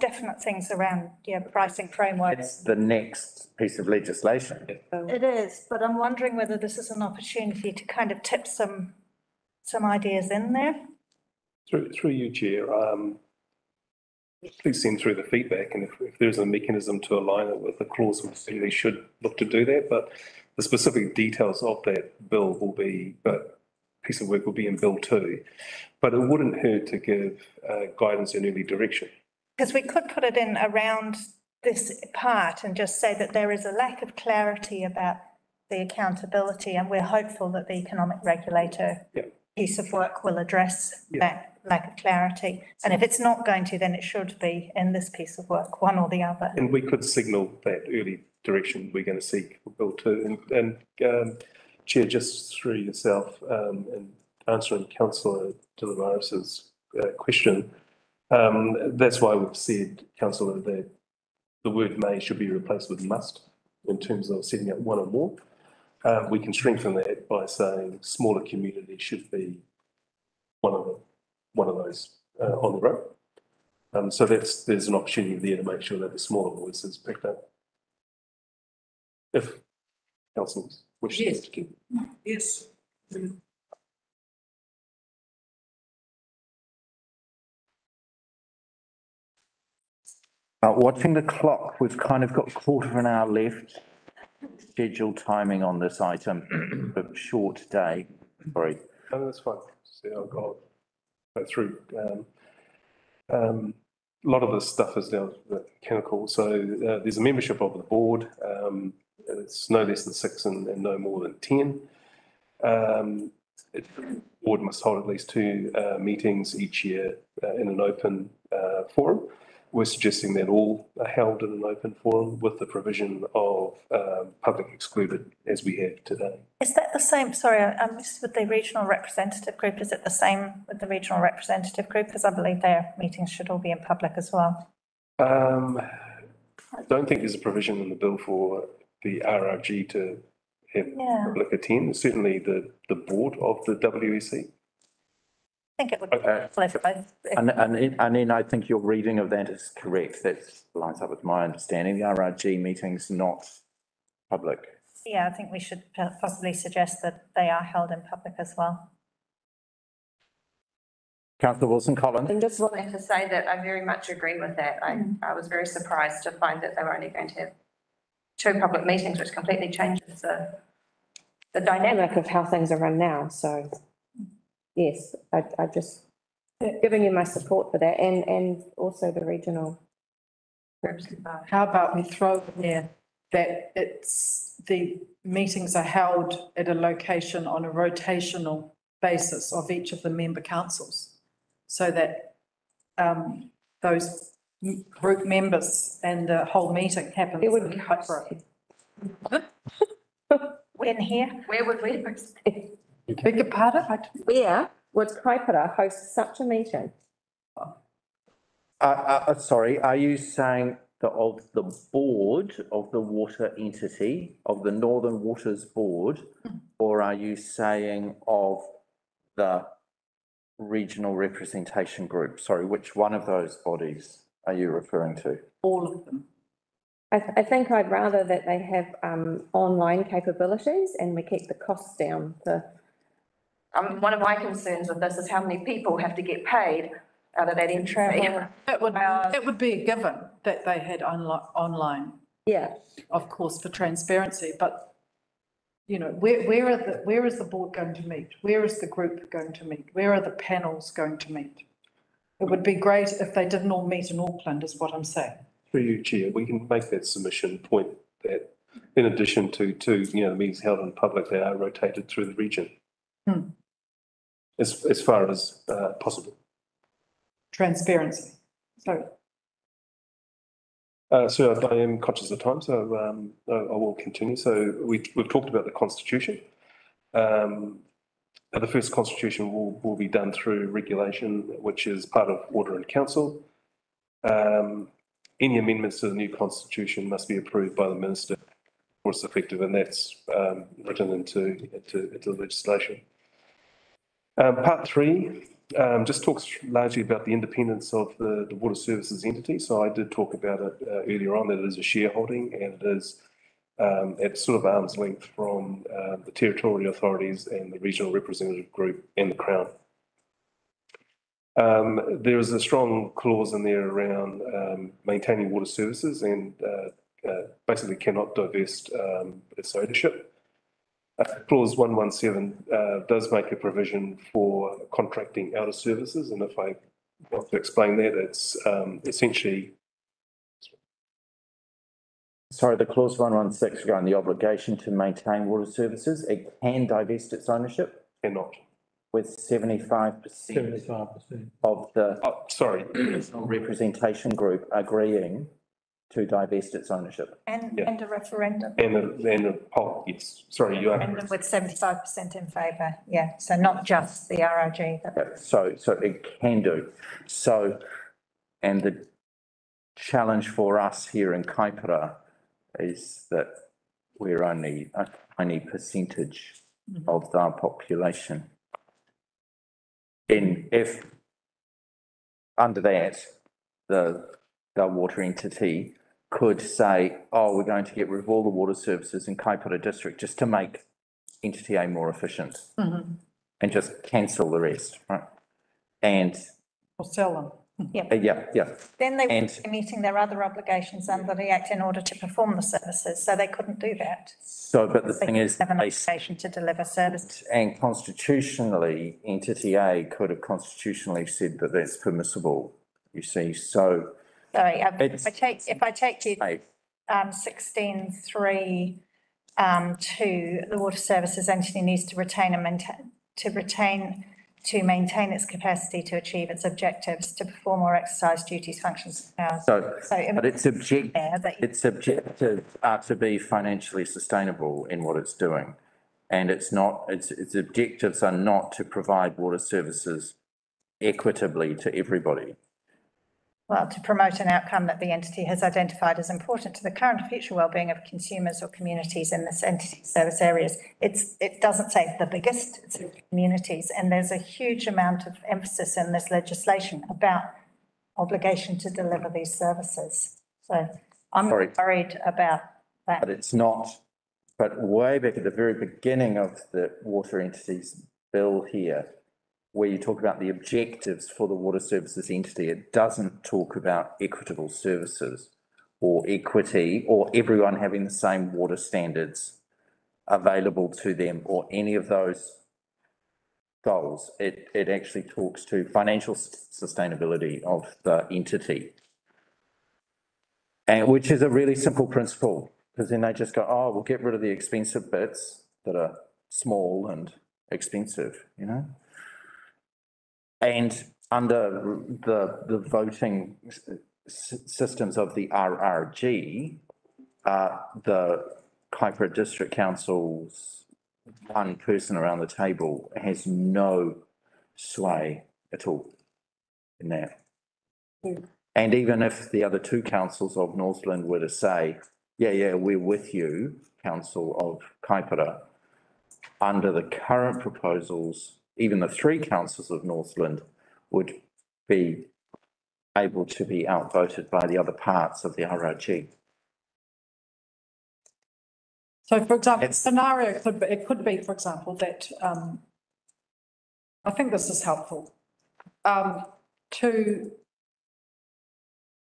definite things around, pricing frameworks. It's the next piece of legislation. It is, but I'm wondering whether this is an opportunity to kind of tip some ideas in there. Through you, Chair, please send through the feedback, and if there's a mechanism to align it with the clause, we certainly should look to do that, but the specific details of that bill piece of work will be in Bill 2, but it wouldn't hurt to give guidance in early direction. Because we could put it in around this part and just say that there is a lack of clarity about the accountability, and we're hopeful that the economic regulator piece of work will address that lack of clarity. And if it's not going to, then it should be in this piece of work, one or the other. And we could signal that early direction we're going to seek for Bill 2. And Chair, just through yourself, and answering Councillor De La Maris's question, that's why we've said, Councillor, that the word may should be replaced with must in terms of setting up one or more. We can strengthen that by saying smaller communities should be one of those on the road. So there's an opportunity there to make sure that the smaller voice is picked up. If councillors wish. Yes. Yes. Watching the clock, we've kind of got a quarter of an hour left. Scheduled timing on this item, a short day, sorry. No, that's fine. So I'll go through. A lot of this stuff is now mechanical, so there's a membership of the board. It's no less than 6 and no more than 10. The board must hold at least 2 meetings each year in an open forum. We're suggesting that all are held in an open forum with the provision of public excluded as we have today. Is that the same, sorry, I missed with the regional representative group, is it the same with the regional representative group? Because I believe their meetings should all be in public as well. I don't think there's a provision in the bill for the RRG to have public attend. Certainly the board of the WEC. I think it would be helpful if both. And then I think your reading of that is correct. That lines up with my understanding. The RRG meeting's not public. Yeah, I think we should possibly suggest that they are held in public as well. Councillor Wilson-Collins. I just wanted to say that I very much agree with that. I was very surprised to find that they were only going to have 2 public meetings, which completely changes the dynamic of how things are run now, so. Yes, I just giving you my support for that and also the regional. How about we throw in there that the meetings are held at a location on a rotational basis of each of the member councils, so that those group members and the whole meeting happens. It would in be Kaipara. In here? Where would we? Beg your pardon? Where would Kaipara host such a meeting? Sorry, are you saying that of the board of the water entity, of the Northern Waters Board, or are you saying of the regional representation group? Sorry, which one of those bodies are you referring to? All of them. I think I'd rather that they have online capabilities and we keep the costs down for. One of my concerns with this is how many people have to get paid out of that entry. That would be a given that they had online. Yeah. Of course, for transparency, but you know, where is the board going to meet? Where is the group going to meet? Where are the panels going to meet? It would be great if they didn't all meet in Auckland, is what I'm saying. Through you, Chair, we can make that submission point that In addition to, the meetings held in public, they are rotated through the region. As far as possible. Transparency. So So I am conscious of time, so I will continue. So we've talked about the constitution. The first constitution will be done through regulation, which is part of Order and Council. Any amendments to the new constitution must be approved by the minister before it's effective, and that's written into the legislation. Part 3 just talks largely about the independence of the water services entity. So I did talk about it earlier on, that it is a shareholding, and it is at sort of arm's length from the territorial authorities and the regional representative group and the Crown. There is a strong clause in there around maintaining water services and basically cannot divest its ownership. Clause 117 does make a provision for contracting out of services, and if I want to explain that, it's essentially. Sorry, the clause 116 regarding the obligation to maintain water services, it can divest its ownership Cannot. with 75% 75%. of the Sorry. regional representation group agreeing to divest its ownership. And a referendum. And a poll, yes. Sorry, you are. Referendum with 75% in favour, yeah, so not just the RRG. but- Yeah, so it can do. So, and the challenge for us here in Kaipara is that we're only a tiny percentage of our population. If under that, the water entity could say, oh, we're going to get rid of all the water services in Kaipara district just to make entity A more efficient. And just cancel the rest, right? And or sell them. yeah. Then they And- would be meeting their other obligations under the Act in order to perform the services, so they couldn't do that. So, but the They thing is, have an they obligation to deliver services. and constitutionally, entity A could have constitutionally said that that's permissible, you see, so. Sorry, It's- if I take you, Hey, 16(3), 2, the water services entity needs to maintain its capacity to achieve its objectives, to perform or exercise duties, functions, and powers. but its objective There that you- its objectives are to be financially sustainable in what it's doing. And it's not, its objectives are not to provide water services equitably to everybody. Well, to promote an outcome that the entity has identified as important to the current and future well-being of consumers or communities in this entity's service areas. It doesn't say the biggest, it's communities, and there's a huge amount of emphasis in this legislation about obligation to deliver these services. So I'm Sorry. worried about that. But it's not, but way back at the very beginning of the water entities bill here, where you talk about the objectives for the water services entity, it doesn't talk about equitable services or equity or everyone having the same water standards available to them or any of those goals. It actually talks to financial sustainability of the entity. And which is a really simple principle, because then they just go, oh, we'll get rid of the expensive bits that are small and expensive, you know? And under the voting systems of the RRG, the Kaipara District Council's one person around the table has no sway at all in that. And even if the other two councils of Northland were to say, yeah, we're with you, Council of Kaipara, under the current proposals, even the three councils of Northland would be able to be outvoted by the other parts of the RRG. So for example, scenario, it could be, for example, that, I think this is helpful, to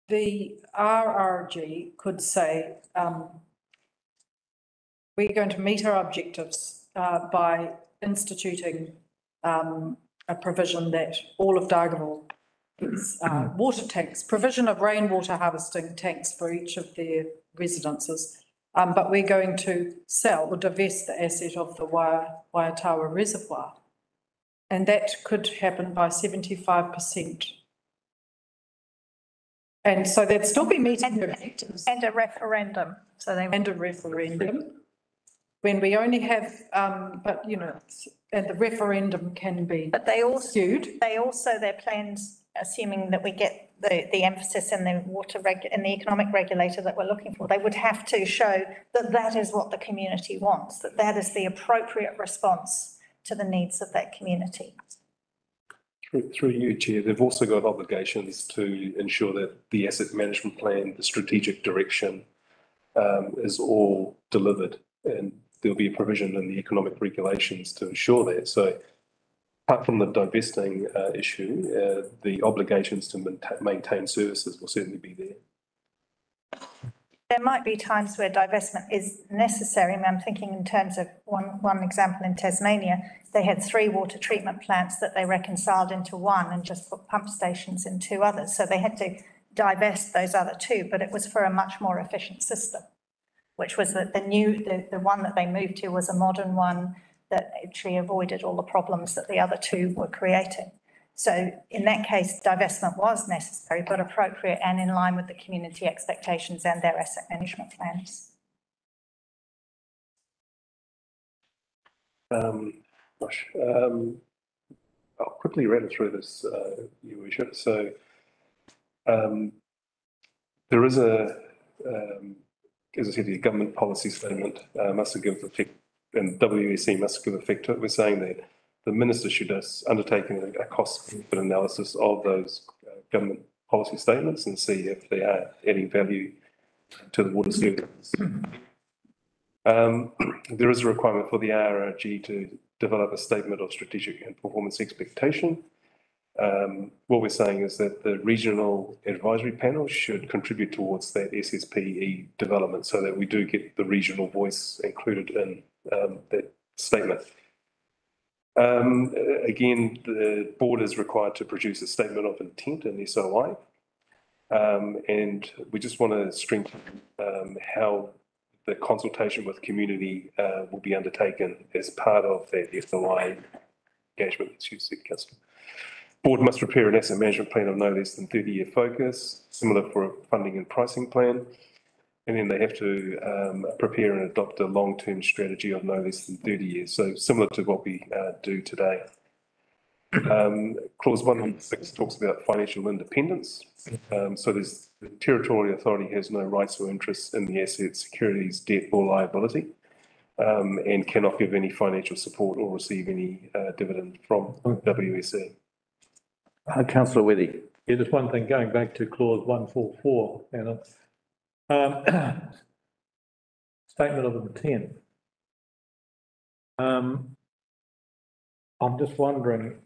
the RRG could say, we're going to meet our objectives, by instituting, a provision that all of Dargaville is, water tanks, provision of rainwater harvesting tanks for each of their residences But we're going to sell or divest the asset of the Waiatawa Reservoir. And that could happen by 75%. And so they'd still be meeting their objectives. And a referendum, so they. And a referendum. When we only have, but you know, and the referendum can be. But they also, skewed. their plans, assuming that we get the emphasis in the in the economic regulator that we're looking for, they would have to show that that is what the community wants, that that is the appropriate response to the needs of that community. Through you, Chair, they've also got obligations to ensure that the asset management plan, the strategic direction, is all delivered, and there'll be a provision in the economic regulations to ensure that. So apart from the divesting issue, the obligations to maintain services will certainly be there. There might be times where divestment is necessary. I mean, I'm thinking in terms of one example in Tasmania, they had 3 water treatment plants that they reconciled into one and just put pump stations in 2 others. So they had to divest those other 2, but it was for a much more efficient system, which was that the one that they moved to was a modern one that actually avoided all the problems that the other 2 were creating. So in that case, divestment was necessary, but appropriate and in line with the community expectations and their asset management plans. I'll quickly rattle through this, Your Worship. So there is as I said, the government policy statement must give effect, and WSC must give effect to it. We're saying that the Minister should undertake a cost-benefit analysis of those government policy statements and see if they are adding value to the water services. There is a requirement for the RRG to develop a statement of strategic and performance expectation. What we're saying is that the regional advisory panel should contribute towards that SSPE development so that we do get the regional voice included in that statement. Again, the board is required to produce a statement of intent, an SOI, and we just want to strengthen how the consultation with community will be undertaken as part of that SOI engagement, as you said, Councillor. Board must prepare an asset management plan of no less than 30-year focus, similar for a funding and pricing plan. And then they have to prepare and adopt a long-term strategy of no less than 30 years. So similar to what we do today. Clause 106 talks about financial independence. So the territorial authority has no rights or interests in the asset, securities, debt or liability, and cannot give any financial support or receive any dividend from WSC. Councillor Withey. Yeah, just one thing, going back to clause 144, Anna. Statement of intent. I'm just wondering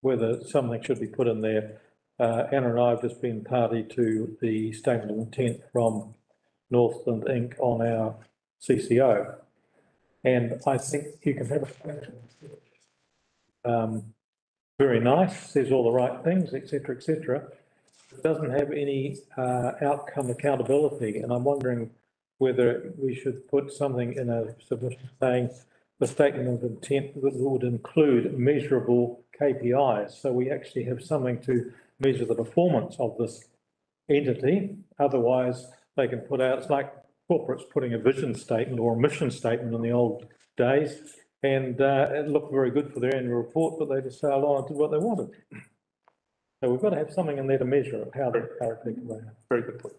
whether something should be put in there. Anna and I have just been party to the statement of intent from Northland Inc. on our CCO. And I think you can have a very nice, says all the right things, etc., etc. It doesn't have any outcome accountability, and I'm wondering whether we should put something in a submission saying the statement of intent that would include measurable KPIs, so we actually have something to measure the performance of this entity. Otherwise, they can put out, it's like corporates putting a vision statement or a mission statement in the old days, and it looked very good for their annual report, but they just sailed on and did what they wanted. So we've got to have something in there to measure how effective they are. Very good point.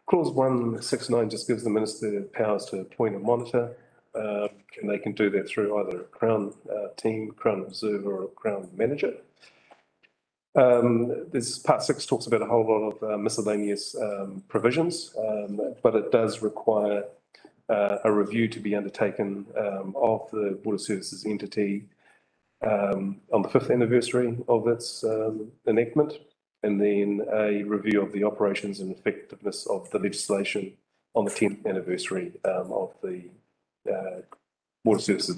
Clause 169 just gives the Minister powers to appoint a monitor, and they can do that through either a Crown team, Crown observer or a Crown manager. This part 6 talks about a whole lot of miscellaneous provisions, but it does require a review to be undertaken of the Water Services entity on the 5th anniversary of its enactment, and then a review of the operations and effectiveness of the legislation on the 10th anniversary of the Water Services.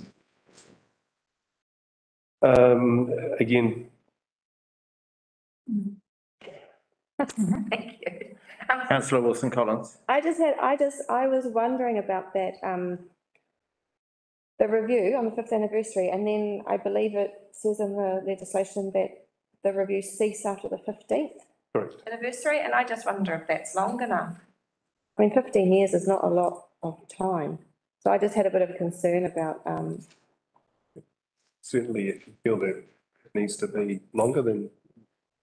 Again, Thank you. Councillor Wilson Collins. I was wondering about that, the review on the 5th anniversary, and then I believe it says in the legislation that the reviews cease after the 15th. Correct. Anniversary, and I just wonder if that's long enough. I mean, 15 years is not a lot of time. So I just had a bit of a concern about, Certainly, if you feel that it needs to be longer, then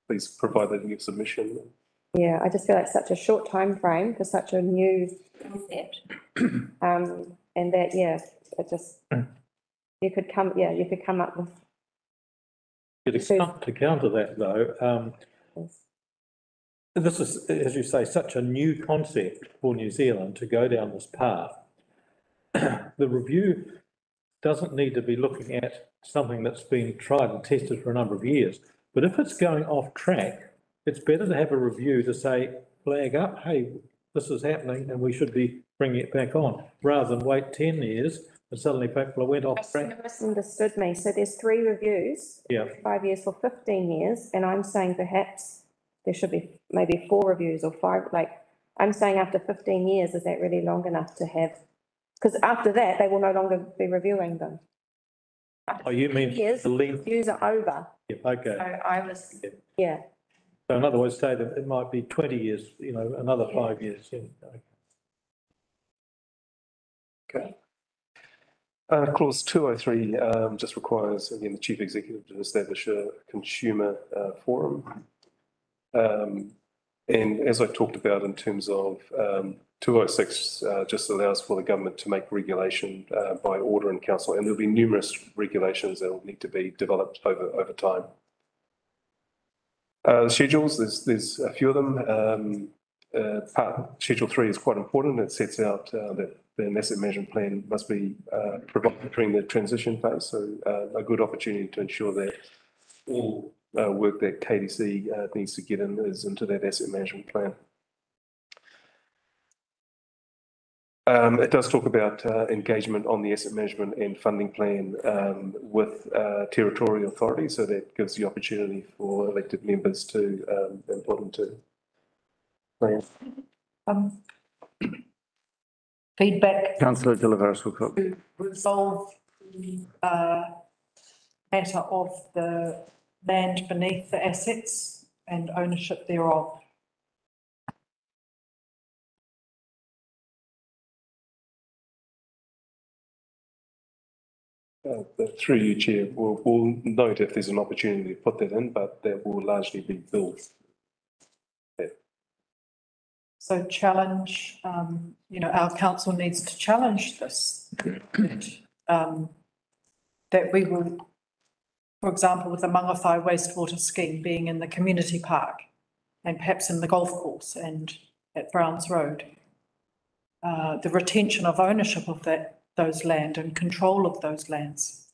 please provide that in your submission. yeah, I just feel like such a short time frame for such a new concept. And that, yeah, it just, you could come up with. To counter that though, this is, as you say, such a new concept for New Zealand to go down this path. The review doesn't need to be looking at something that's been tried and tested for a number of years. But if it's going off track, it's better to have a review to say, flag up, hey, this is happening and we should be bringing it back on, rather than wait 10 years and suddenly people went off track. You misunderstood me. So there's 3 reviews. Yeah. 5 years for 15 years, and I'm saying perhaps there should be maybe 4 reviews or 5, like, I'm saying after 15 years, is that really long enough to have? Because after that, they will no longer be reviewing them. Oh, you mean Years, the length? reviews are over. Yeah, okay. So I was, Yeah. So in other words, say that it might be 20 years, you know, another 5 years. Yeah. Okay. Clause 203 just requires, again, the chief executive to establish a consumer forum. And as I talked about in terms of 206 just allows for the government to make regulation by order and council, and there'll be numerous regulations that will need to be developed over time. Schedules, there's a few of them. Schedule 3 is quite important. It sets out that the asset management plan must be provided during the transition phase. So a good opportunity to ensure that all work that KDC needs to get in is into that asset management plan. It does talk about engagement on the asset management and funding plan with territorial authorities, so that gives the opportunity for elected members to input into plans. Feedback Councillor De La Vera-Cook. to resolve the matter of the land beneath the assets and ownership thereof. Through you, Chair, we'll note if there's an opportunity to put that in, but that will largely be built. So challenge, our council needs to challenge this. That we will, for example, with the Mangawhai wastewater scheme being in the community park and perhaps in the golf course and at Browns Road, the retention of ownership of those land and control of those lands.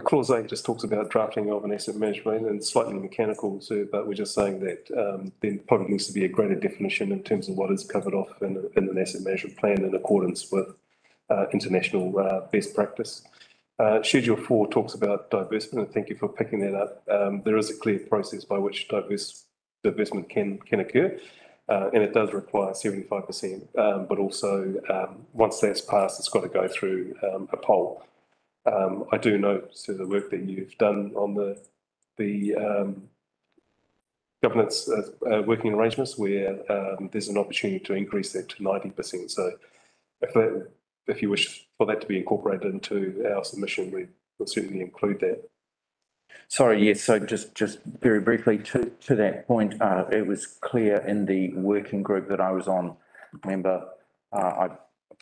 Clause 8 just talks about drafting of an asset management and slightly mechanical, so, but we're just saying that there probably needs to be a greater definition in terms of what is covered off in an asset management plan in accordance with international best practice. Schedule 4 talks about divestment, and thank you for picking that up. There is a clear process by which divestment can occur, and it does require 75%, but also once that's passed, it's got to go through a poll. I do note to the work that you've done on the governance working arrangements where there's an opportunity to increase that to 90%. So if you wish for that to be incorporated into our submission, we will certainly include that. Sorry, yes, so just very briefly to that point, it was clear in the working group that I was on, remember, I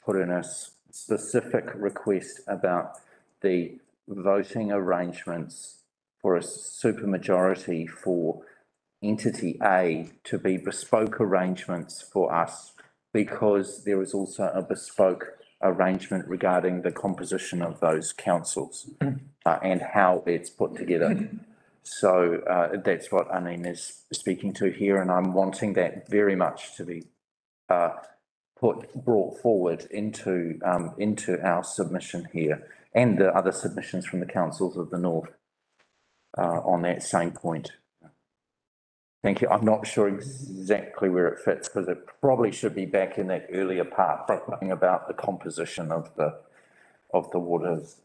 put in a specific request about the voting arrangements for a supermajority for entity A to be bespoke arrangements for us, because there is also a bespoke arrangement regarding the composition of those councils and how it's put together. So that's what Anine is speaking to here, and I'm wanting that very much to be brought forward into our submission here, and the other submissions from the councils of the North on that same point. Thank you. I'm not sure exactly where it fits because it probably should be back in that earlier part, talking about the composition of the waters,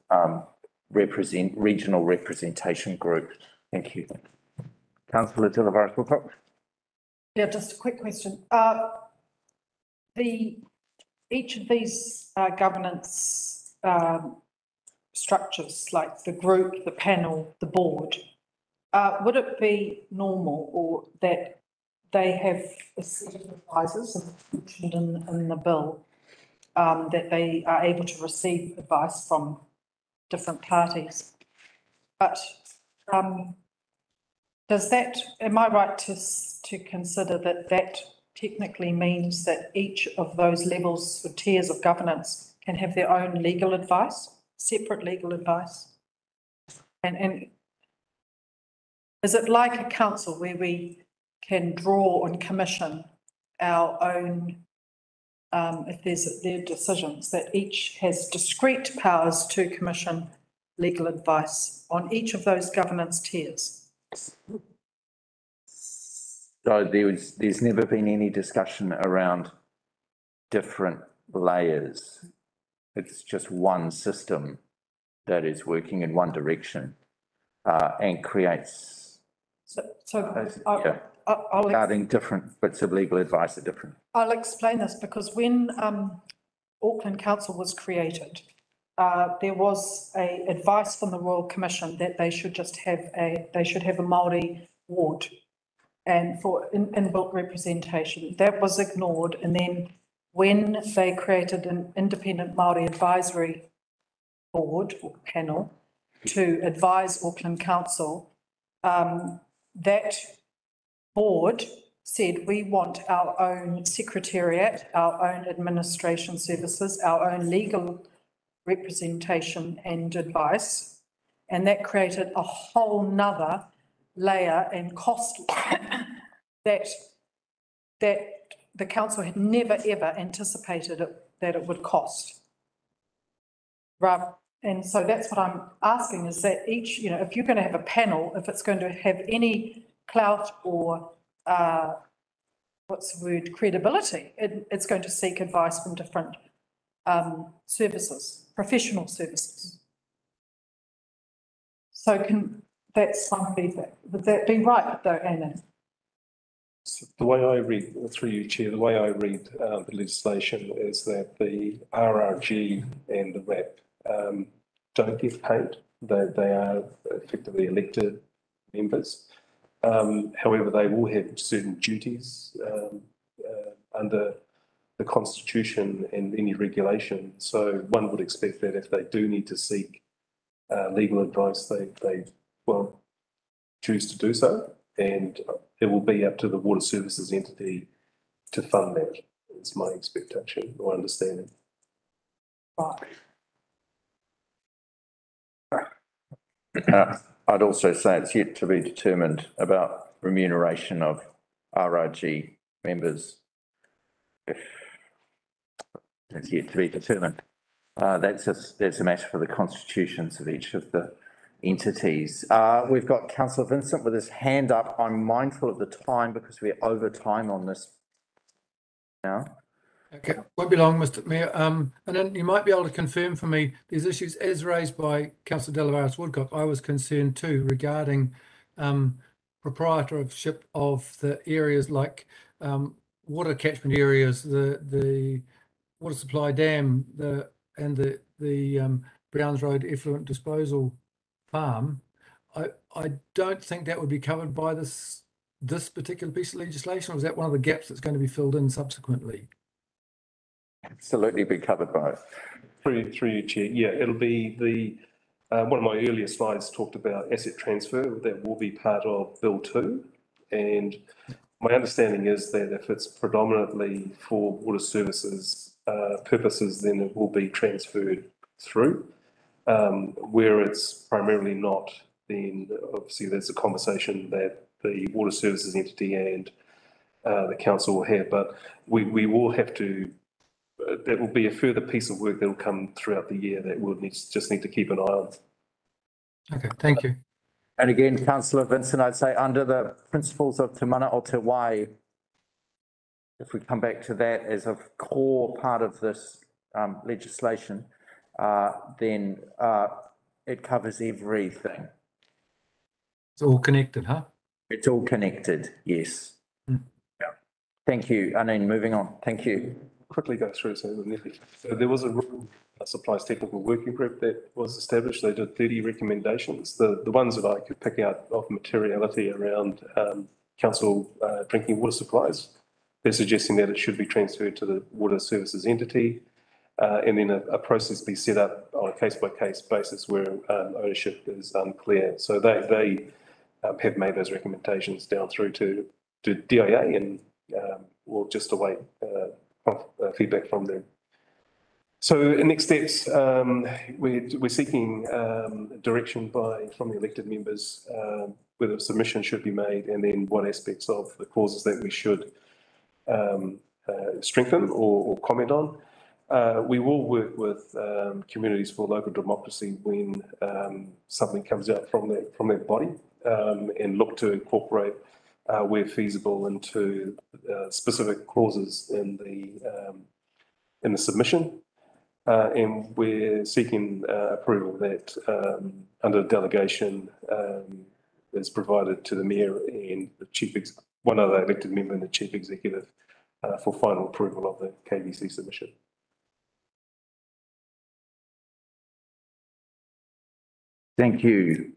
regional representation group. Thank you. Councillor De La Varas-Wilcox. Yeah, just a quick question. Each of these governance structures, like the group, the panel, the board, would it be normal or that they have a set of advisors mentioned in the bill, that they are able to receive advice from different parties? But does that, am I right to consider that technically means that each of those levels or tiers of governance can have their own legal advice, separate legal advice? And is it like a council where we can draw and commission our own, if there's their decisions, that each has discrete powers to commission legal advice on each of those governance tiers? So there's never been any discussion around different layers. It's just one system that is working in one direction and creates. Regarding different bits of legal advice are different. I'll explain this because when Auckland Council was created, there was a advice from the Royal Commission that they should just have a Māori ward and for inbuilt representation. That was ignored, and then when they created an independent Māori advisory board or panel to advise Auckland Council, that board said we want our own secretariat, our own administration services, our own legal representation and advice, and that created a whole nother layer and cost that the council had never ever anticipated that it would cost. And so that's what I'm asking, is that each, if you're going to have a panel, if it's going to have any clout or credibility, it's going to seek advice from different services, professional services. So that's some feedback. Would that be right though, Anna? The way I read, through you, Chair, the way I read the legislation is that the RRG and the RAP don't get paid. They are effectively elected members. However, they will have certain duties under the Constitution and any regulation. So one would expect that if they do need to seek legal advice, they will choose to do so, and it will be up to the water services entity to fund that, is my expectation or understanding. I'd also say it's yet to be determined about remuneration of RRG members. It's yet to be determined. That's a matter for the constitutions of each of the entities. We've got Councillor Vincent with his hand up. I'm mindful of the time because we're over time on this now. Okay, won't be long, Mr. Mayor. And then you might be able to confirm for me these issues as raised by Councillor De La Varas-Wilcox. I was concerned too regarding proprietorship of the areas like water catchment areas, the water supply dam, and the Browns Road effluent disposal farm. I don't think that would be covered by this particular piece of legislation, or is that one of the gaps that's going to be filled in subsequently? Absolutely be covered by it. Through you, Chair. Yeah, it'll be the one of my earlier slides talked about asset transfer. That will be part of Bill 2, and my understanding is that if it's predominantly for water services purposes, then it will be transferred through. Where it's primarily not, then obviously there's a conversation that the water services entity and the council will have, but we will have to, that will be a further piece of work that will come throughout the year that we'll just need to keep an eye on. Okay, thank you. And again, councillor Vincent, I'd say under the principles of Te Mana o Te Wai, if we come back to that as a core part of this legislation, then it covers everything. It's all connected, huh? It's all connected, yes. Mm. Yeah. Thank you. Anine, moving on. Thank you. Quickly go through so there was a rural supplies technical working group that was established. They did 30 recommendations. The ones that I could pick out of materiality around council drinking water supplies, they're suggesting that it should be transferred to the water services entity, and then a process be set up on a case-by-case basis where ownership is unclear. So they have made those recommendations down through to DIA, and we'll just await feedback from them. So next steps, we're seeking direction from the elected members whether submission should be made, and then what aspects of the clauses that we should strengthen or comment on. We will work with Communities for Local Democracy when something comes out from that body, and look to incorporate where feasible into specific clauses in the submission. And we're seeking approval that under delegation is provided to the mayor and the one other elected member and the chief executive for final approval of the KBC submission. Thank you.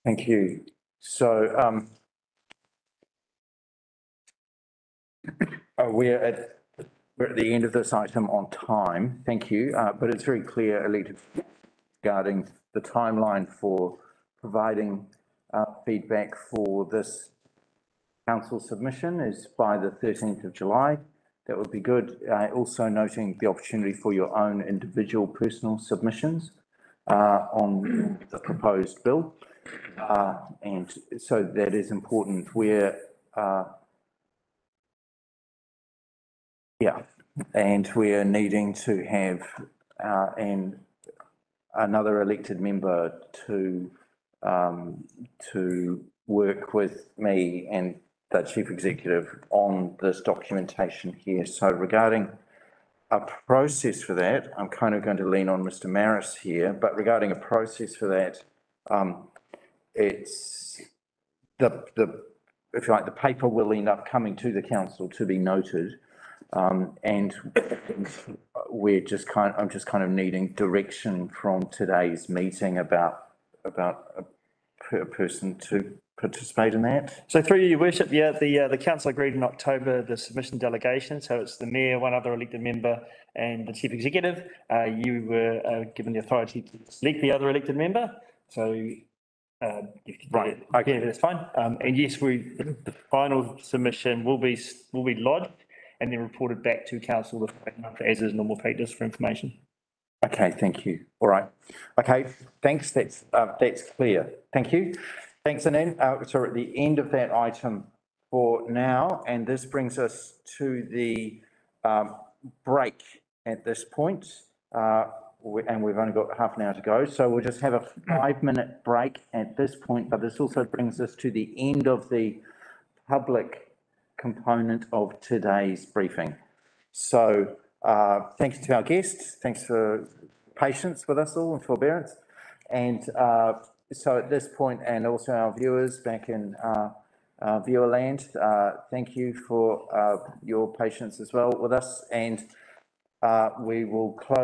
Thank you. So we're at the end of this item on time. Thank you. But it's very clear, elected, regarding the timeline for providing feedback for this council submission is by the 13th of July. That would be good. Also noting the opportunity for your own individual personal submissions on the proposed bill. And so that is important. And we're needing to have another elected member to work with me and the chief executive on this documentation here. So regarding a process for that, I'm kind of going to lean on Mr. Maris here, but regarding a process for that, it's if you like, the paper will end up coming to the council to be noted. And I'm just kind of needing direction from today's meeting about a person to participate in that. So through your worship, yeah, the council agreed in October the submission delegation. So it's the mayor, one other elected member, and the chief executive. You were given the authority to select the other elected member. So right, okay, that's fine. And yes, the final submission will be lodged and then reported back to council as is normal practice for information. Okay, thank you. All right. Okay, thanks. That's clear. Thank you. Thanks, Anine. So we're at the end of that item for now, and this brings us to the break at this point. And we've only got half an hour to go, so we'll just have a 5-minute break at this point, but this also brings us to the end of the public component of today's briefing. So thanks to our guests, thanks for patience with us all and forbearance. And so at this point, and also our viewers back in viewerland, thank you for your patience as well with us, and we will close